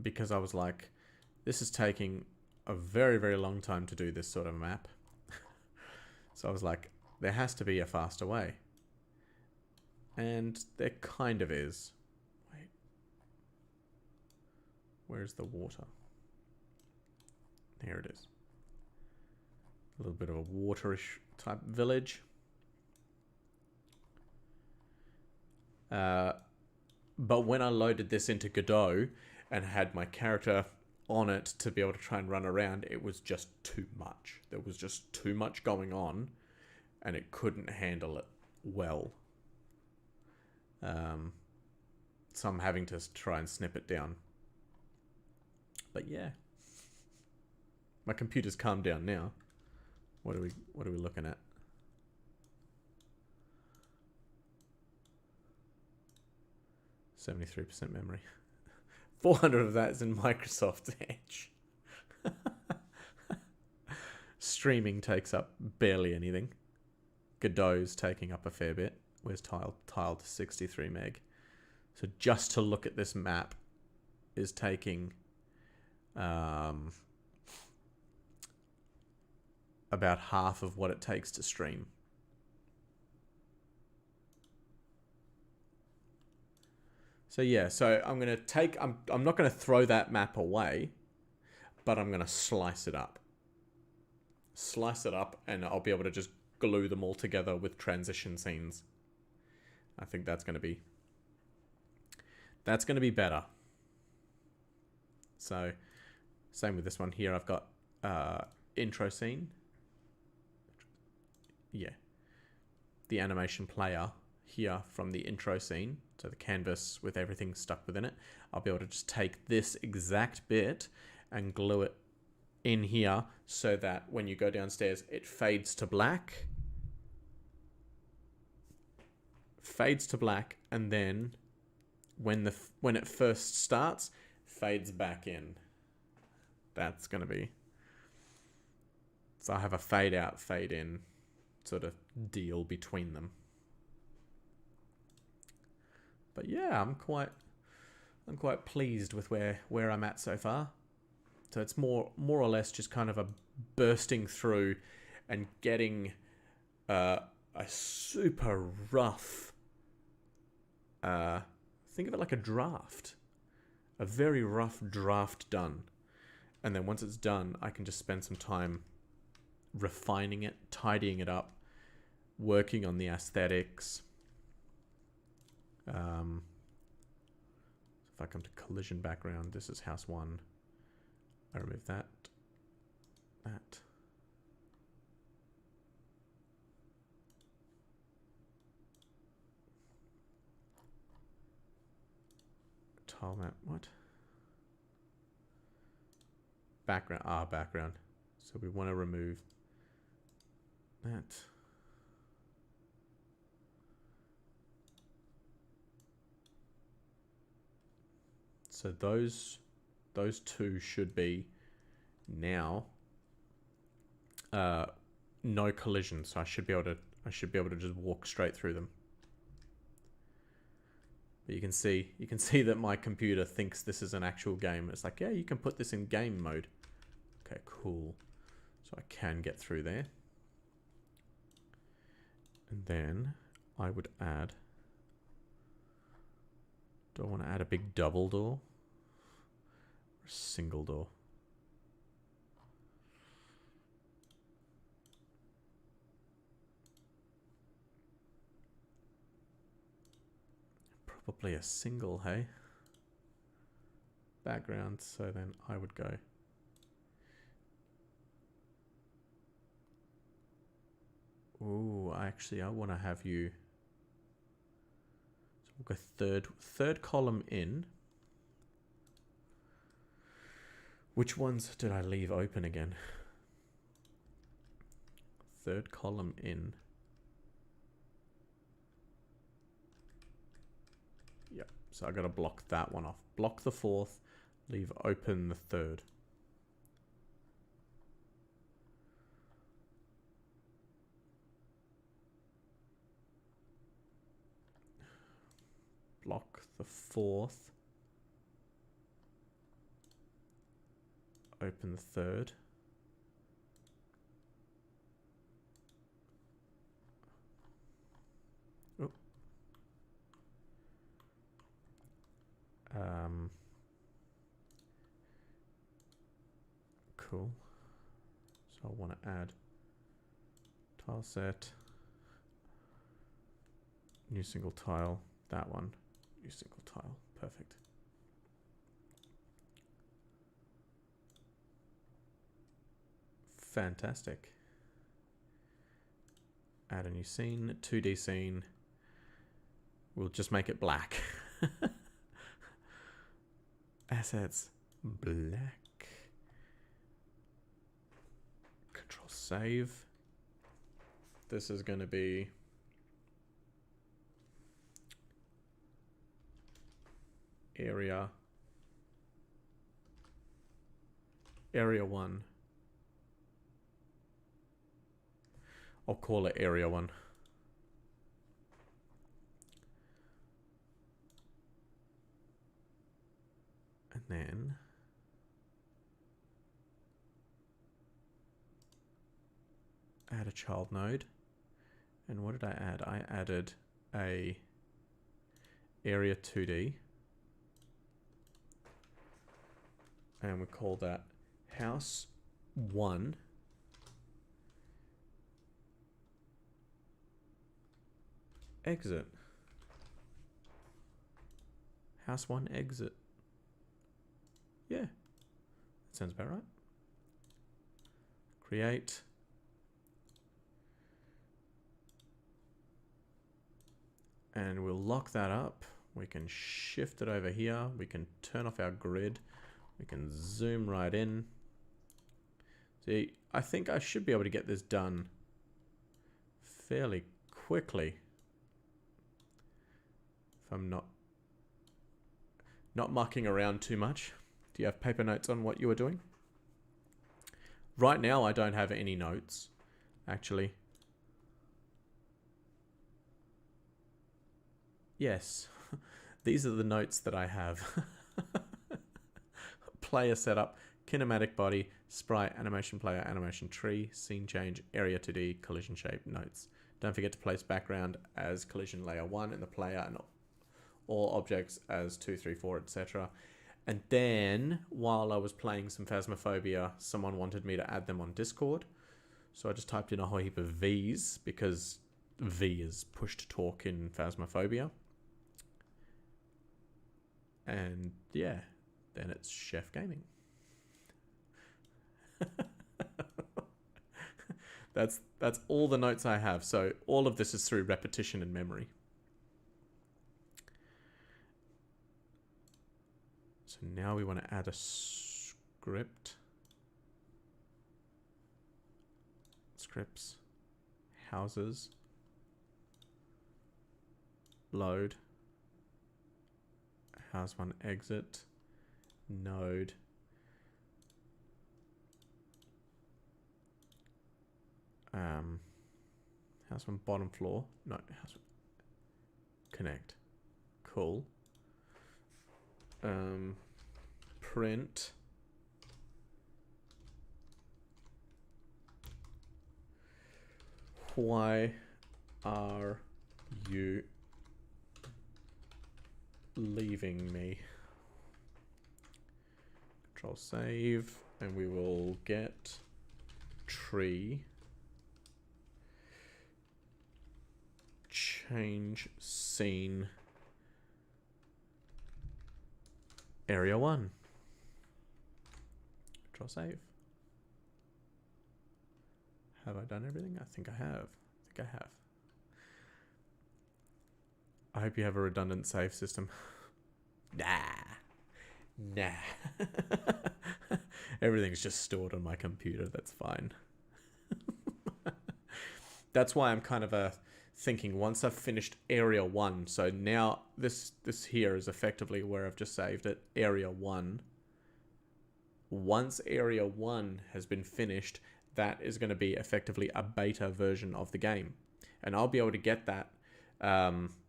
A: Because I was like, this is taking a very, very long time to do this sort of map. So I was like, there has to be a faster way. And there kind of is. Wait. Where's the water? Here it is. A little bit of a waterish type village. But when I loaded this into Godot and had my character on it to be able to try and run around, it was just too much. There was just too much going on, and it couldn't handle it well. So I'm having to try and snip it down. But yeah, my computer's calmed down now. What are we looking at? 73% memory. 400 of that is in Microsoft Edge. Streaming takes up barely anything. Godot's taking up a fair bit. Where's tiled to 63 meg? So just to look at this map is taking about half of what it takes to stream. So yeah, so I'm going to take, I'm not going to throw that map away, but I'm going to slice it up. Slice it up, and I'll be able to just glue them all together with transition scenes. I think that's going to be better. So same with this one here. I've got intro scene. Yeah. The animation player here from the intro scene. So the canvas with everything stuck within it. I'll be able to just take this exact bit and glue it in here so that when you go downstairs, it fades to black. Fades to black, and then when it first starts, fades back in. That's going to be... So I have a fade out, fade in sort of deal between them. But yeah, I'm quite pleased with where I'm at so far. So it's more or less just kind of a bursting through and getting a super rough, think of it like a draft, a very rough draft done. And then once it's done, I can just spend some time refining it, tidying it up, working on the aesthetics. If I come to collision background, this is house 1. I remove that. Tile map, what? Background, background. So we want to remove that. So those two should be now no collision. So I should be able to just walk straight through them. But you can see that my computer thinks this is an actual game. It's like, yeah, you can put this in game mode. Okay, cool. So I can get through there. And then I would add, do I want to add a big double door? Or a single door? Probably a single, hey? Background, so then I would go. Ooh, I want to have you. So we'll go third column in. Which ones did I leave open again? Third column in. Yep. So I got to block that one off. Block the fourth, Leave open the third. Block the fourth. Open the third. Oh. Cool. So I want to add tile set, new single tile, that one, new single tile, perfect. Fantastic. Add a new scene, 2D scene. We'll just make it black. Assets, black. Control save. This is going to be area 1. I'll call it area 1. And then add a child node. And what did I add? I added a area 2D. And we call that house 1 exit. House 1 exit. Yeah, that sounds about right. Create. And we'll lock that up. We can shift it over here. We can turn off our grid. We can zoom right in. See, I think I should be able to get this done fairly quickly. If I'm not mucking around too much. Do you have paper notes on what you were doing? Right now, I don't have any notes, actually. Yes, these are the notes that I have. Player setup, kinematic body, sprite, animation player, animation tree, scene change, area 2D, collision shape, notes. Don't forget to place background as collision layer 1 in the player and all objects as 2, 3, 4, etc. And then, while I was playing some Phasmophobia, someone wanted me to add them on Discord. So I just typed in a whole heap of V's because V is push to talk in Phasmophobia. And yeah, then it's Chef Gaming. That's all the notes I have. So all of this is through repetition and memory. So now we want to add a script. Scripts, houses, load, house 1 exit, node, house 1 bottom floor, no, house 1, connect, cool, print, why are you leaving me? Control save, and we will get tree, change scene, area 1. Control save. Have I done everything? I think I have. I hope you have a redundant save system. Nah. Everything's just stored on my computer. That's fine. That's why I'm kind of thinking once I've finished area 1. So now this here is effectively where I've just saved it. Area 1. once Area 1 has been finished, that is going to be effectively a beta version of the game. And I'll be able to get that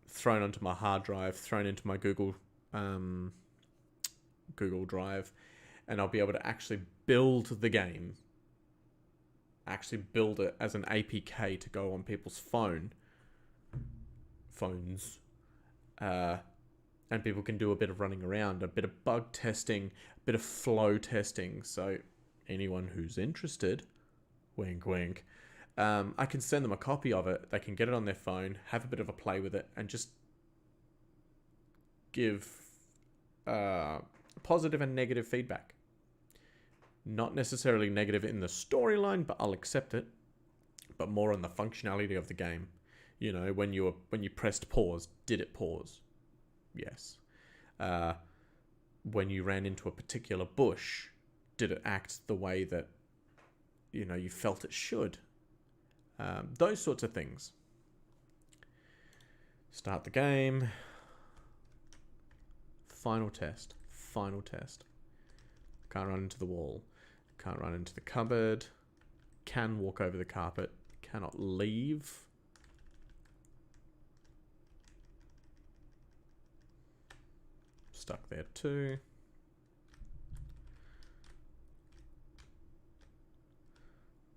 A: thrown onto my hard drive, thrown into my Google Drive, and I'll be able to actually build the game, actually build it as an APK to go on people's phones, and people can do a bit of running around, a bit of bug testing, a bit of flow testing. So anyone who's interested, wink wink, I can send them a copy of it. They can get it on their phone, have a bit of a play with it, and just give positive and negative feedback. Not necessarily negative in the storyline, but I'll accept it. But more on the functionality of the game. You know, when you pressed pause, did it pause? Yes. When you ran into a particular bush, did it act the way that, you know, you felt it should? Those sorts of things. Start the game. Final test. Final test. Can't run into the wall. Can't run into the cupboard. Can walk over the carpet. Cannot leave. Stuck there too.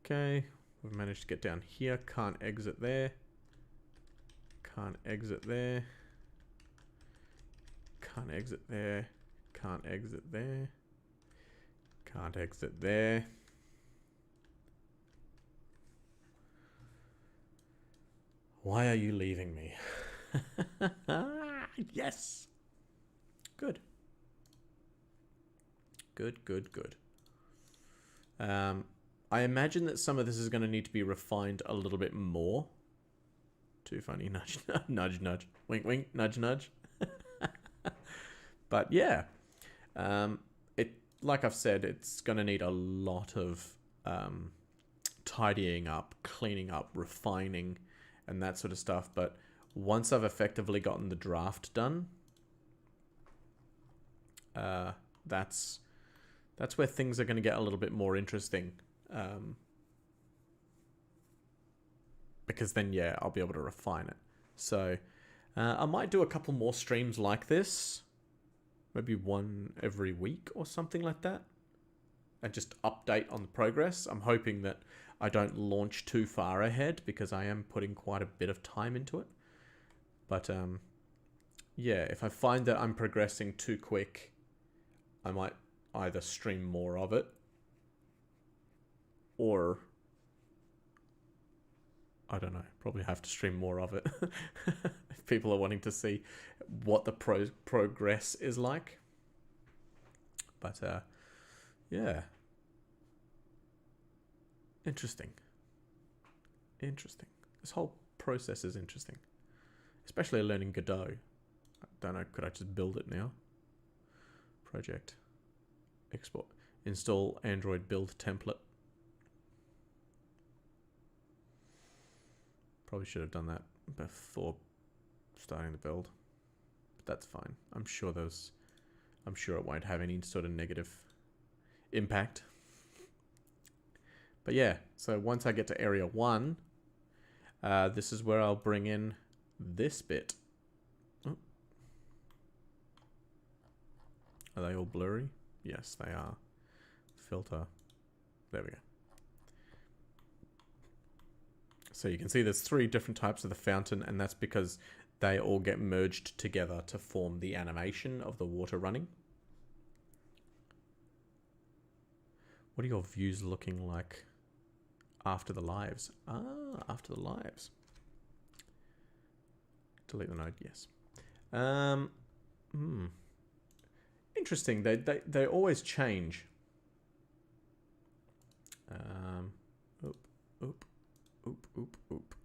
A: Okay, we've managed to get down here. Can't exit there. Can't exit there. Can't exit there. Can't exit there. Can't exit there. Why are you leaving me? Yes. Good. Good, good, good. I imagine that some of this is going to need to be refined a little bit more. Too funny. Nudge, nudge, nudge. Wink, wink. Nudge, nudge. But yeah. Like I've said, it's going to need a lot of tidying up, cleaning up, refining, and that sort of stuff. But once I've effectively gotten the draft done, that's where things are going to get a little bit more interesting. Because then, yeah, I'll be able to refine it. So I might do a couple more streams like this. Maybe one every week or something like that. And just update on the progress. I'm hoping that I don't launch too far ahead because I am putting quite a bit of time into it. But yeah, if I find that I'm progressing too quick, I might either stream more of it or I don't know, probably have to stream more of it if people are wanting to see what the progress is like. But yeah, interesting. This whole process is interesting, especially learning Godot. I don't know, could I just build it now? Project, export, install Android build template. Probably should have done that before starting the build, but that's fine. I'm sure it won't have any sort of negative impact. But yeah, so once I get to area 1, this is where I'll bring in this bit. Oh. Are they all blurry? Yes, they are. Filter. There we go. So you can see there's 3 different types of the fountain, and that's because they all get merged together to form the animation of the water running. What are your views looking like after the lives? Ah, after the lives. Delete the node, yes. Interesting, they always change. Oop, oop. Oop, oop, oop.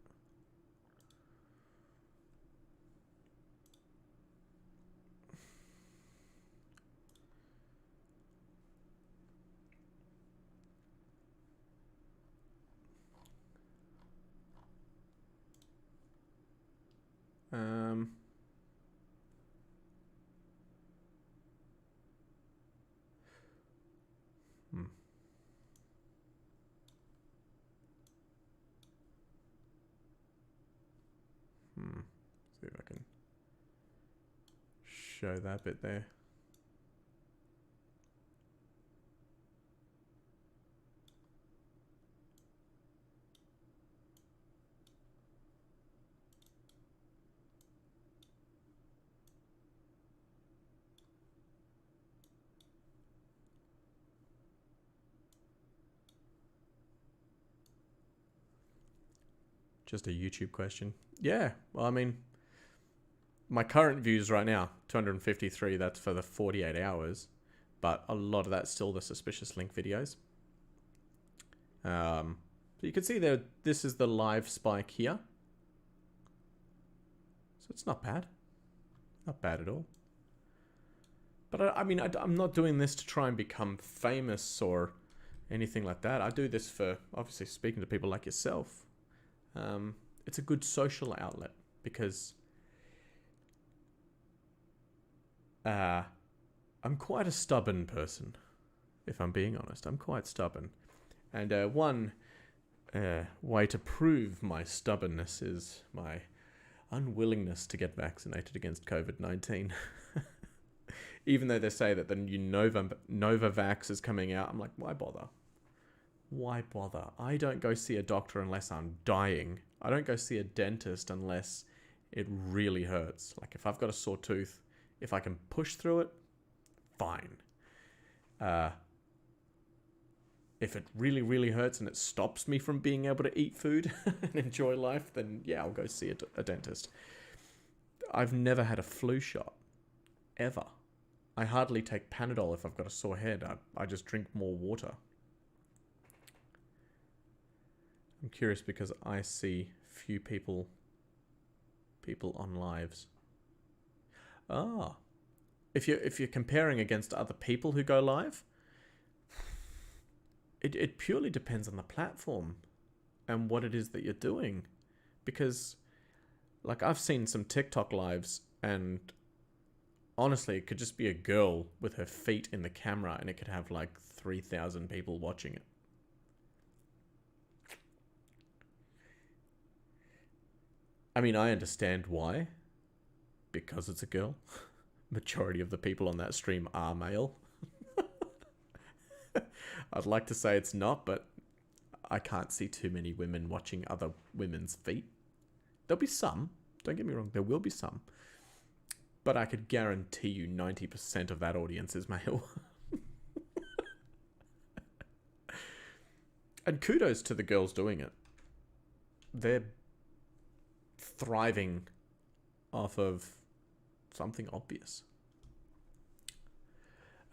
A: show that bit there. Just a YouTube question. Yeah, well, I mean, my current views right now, 253, that's for the 48 hours. But a lot of that's still the suspicious link videos. So you can see there, this is the live spike here. So it's not bad. Not bad at all. But I mean, I'm not doing this to try and become famous or anything like that. I do this for, obviously, speaking to people like yourself. It's a good social outlet because I'm quite a stubborn person, if I'm being honest. I'm quite stubborn. And one way to prove my stubbornness is my unwillingness to get vaccinated against COVID-19. Even though they say that the new Novavax is coming out, I'm like, why bother? Why bother? I don't go see a doctor unless I'm dying. I don't go see a dentist unless it really hurts. Like if I've got a sore tooth, if I can push through it, fine. If it really, really hurts and it stops me from being able to eat food and enjoy life, then yeah, I'll go see a dentist. I've never had a flu shot. Ever. I hardly take Panadol if I've got a sore head. I just drink more water. I'm curious because I see few people on lives. Ah. If you're comparing against other people who go live, it purely depends on the platform and what it is that you're doing. Because like I've seen some TikTok lives and honestly it could just be a girl with her feet in the camera and it could have like 3,000 people watching it. I mean, I understand why. Because it's a girl. Majority of the people on that stream are male. I'd like to say it's not, but I can't see too many women watching other women's feet. There'll be some. Don't get me wrong. There will be some. But I could guarantee you 90% of that audience is male. And kudos to the girls doing it. They're thriving off of something obvious.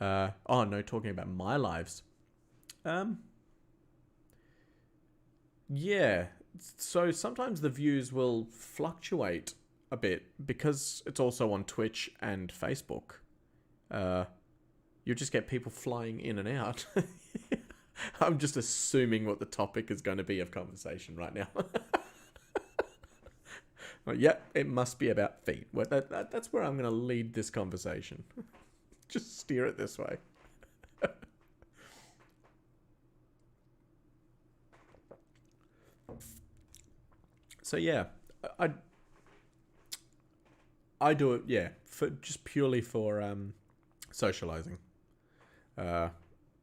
A: Oh no, talking about my lives. Yeah, so sometimes the views will fluctuate a bit because it's also on Twitch and Facebook. You just get people flying in and out. I'm just assuming what the topic is going to be of conversation right now. Well, yep, it must be about feet. Well, that's where I'm going to lead this conversation. Just steer it this way. So yeah, I do it, yeah, for just purely for socializing.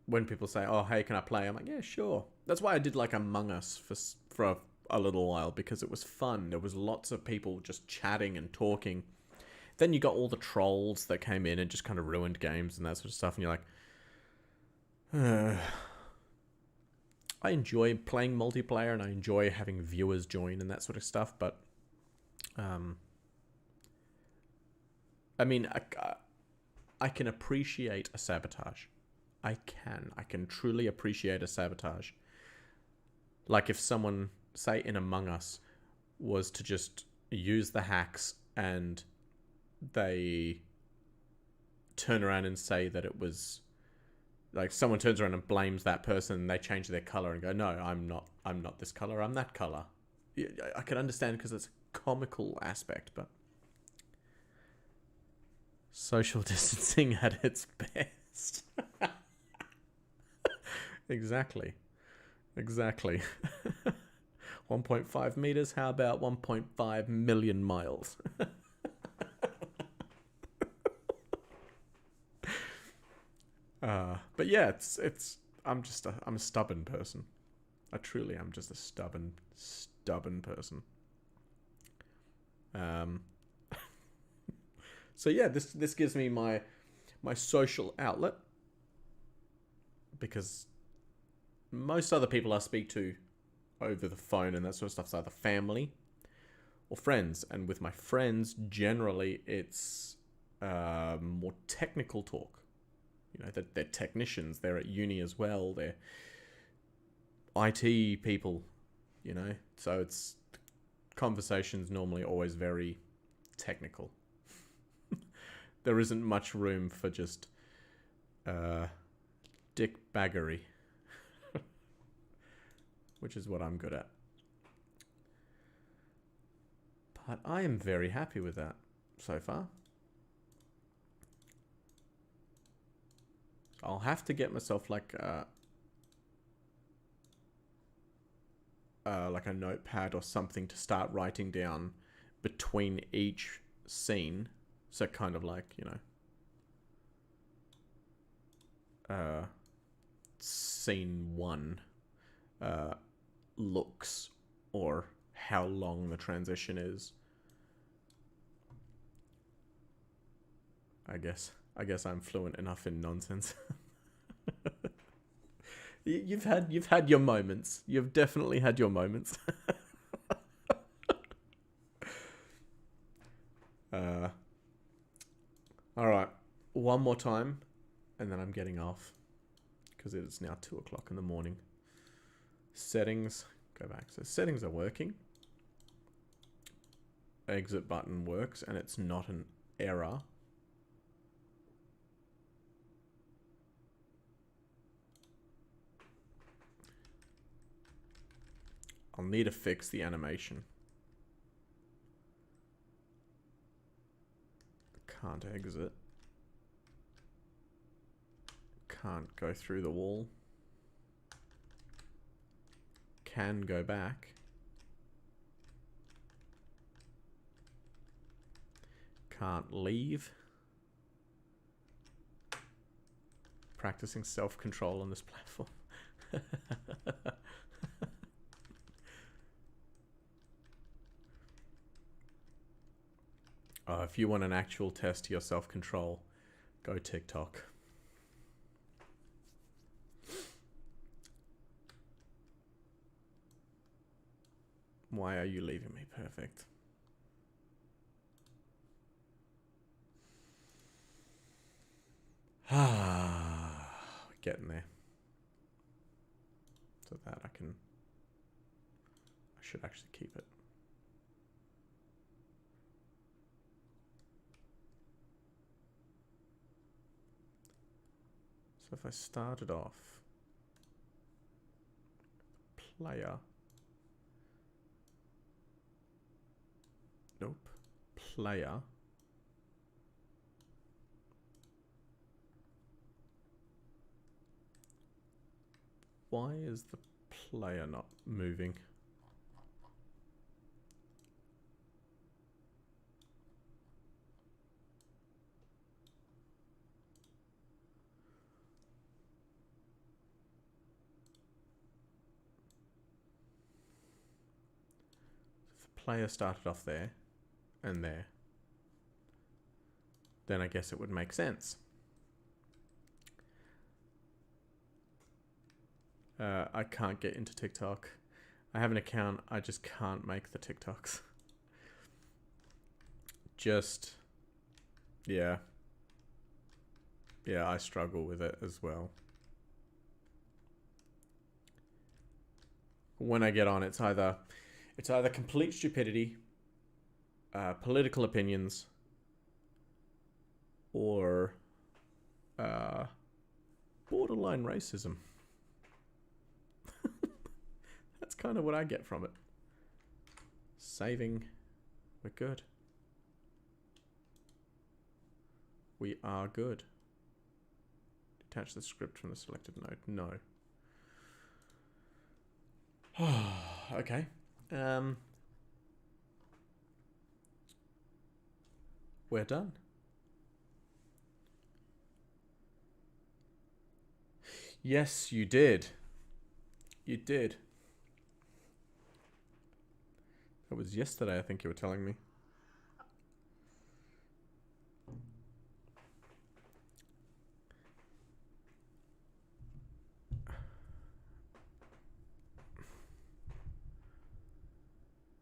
A: When people say, "Oh, hey, can I play?" I'm like, "Yeah, sure." That's why I did like Among Us for a little while, because it was fun. There was lots of people just chatting and talking. Then you got all the trolls that came in and just kind of ruined games and that sort of stuff. And you're like, I enjoy playing multiplayer and I enjoy having viewers join and that sort of stuff. But, I mean, I can appreciate a sabotage. I can truly appreciate a sabotage. Like if someone, say in Among Us, was to just use the hacks and they turn around and say that it was like someone turns around and blames that person and they change their color and go, "No, I'm not this color, I'm that color." I can understand because it's a comical aspect, but social distancing at its best. Exactly. 1.5 meters, how about 1.5 million miles? But yeah, I'm a stubborn person. I truly am just a stubborn person. So yeah, this gives me my social outlet, because most other people I speak to over the phone and that sort of stuff is either family or friends, and with my friends generally it's more technical talk. You know, they're technicians, they're at uni as well, they're IT people, you know, so it's conversations normally always very technical. There isn't much room for just dick baggery, which is what I'm good at. But I am very happy with that so far. I'll have to get myself like a notepad or something to start writing down between each scene. So kind of like, you know, scene 1 looks, or how long the transition is. I guess I'm fluent enough in nonsense. You've had your moments. You've definitely had your moments. All right, one more time, and then I'm getting off because it is now 2 o'clock in the morning. Settings, go back. So settings are working. Exit button works, and it's not an error. I'll need to fix the animation. Can't exit. Can't go through the wall. Can go back. Can't leave. Practicing self-control on this platform. If you want an actual test to your self-control, go TikTok. Why are you leaving me? Perfect. Getting there. So that I should actually keep it. So if I started off player, nope, player, why is the player not moving? Player started off there and there, then I guess it would make sense. I can't get into TikTok. I have an account, I just can't make the TikToks. Yeah. Yeah, I struggle with it as well. When I get on, it's either complete stupidity, political opinions, or borderline racism. That's kind of what I get from it. Saving. We're good. We are good. Detach the script from the selected node. No. Okay. We're done. Yes, you did. You did. That was yesterday, I think you were telling me.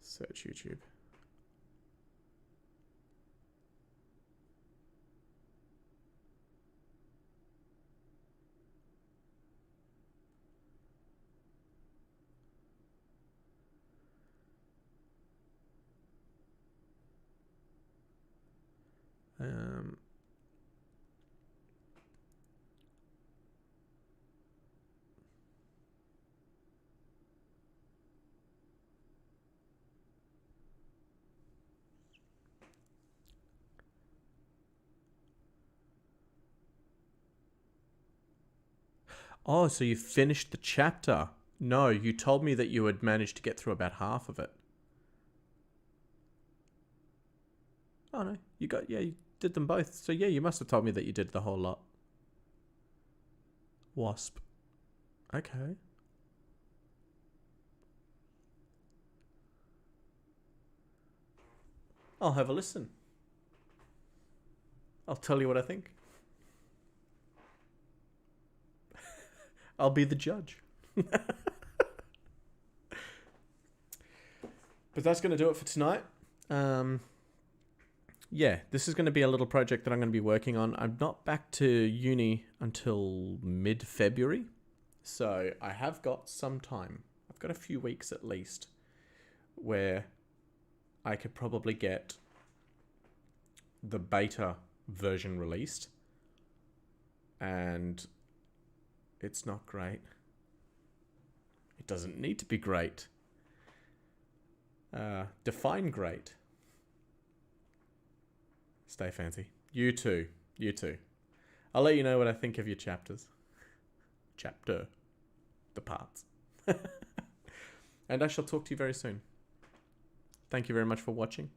A: Search YouTube. Um, oh, so you finished the chapter. No, you told me that you had managed to get through about half of it. Oh no, you did them both. So yeah, you must have told me that you did the whole lot. Wasp. Okay. I'll have a listen. I'll tell you what I think. I'll be the judge. But that's going to do it for tonight. Yeah, this is going to be a little project that I'm going to be working on. I'm not back to uni until mid-February, so I have got some time. I've got a few weeks at least where I could probably get the beta version released, and it's not great. It doesn't need to be great. Define great. Stay fancy. You too. You too. I'll let you know what I think of your chapters. Chapter. The parts. And I shall talk to you very soon. Thank you very much for watching.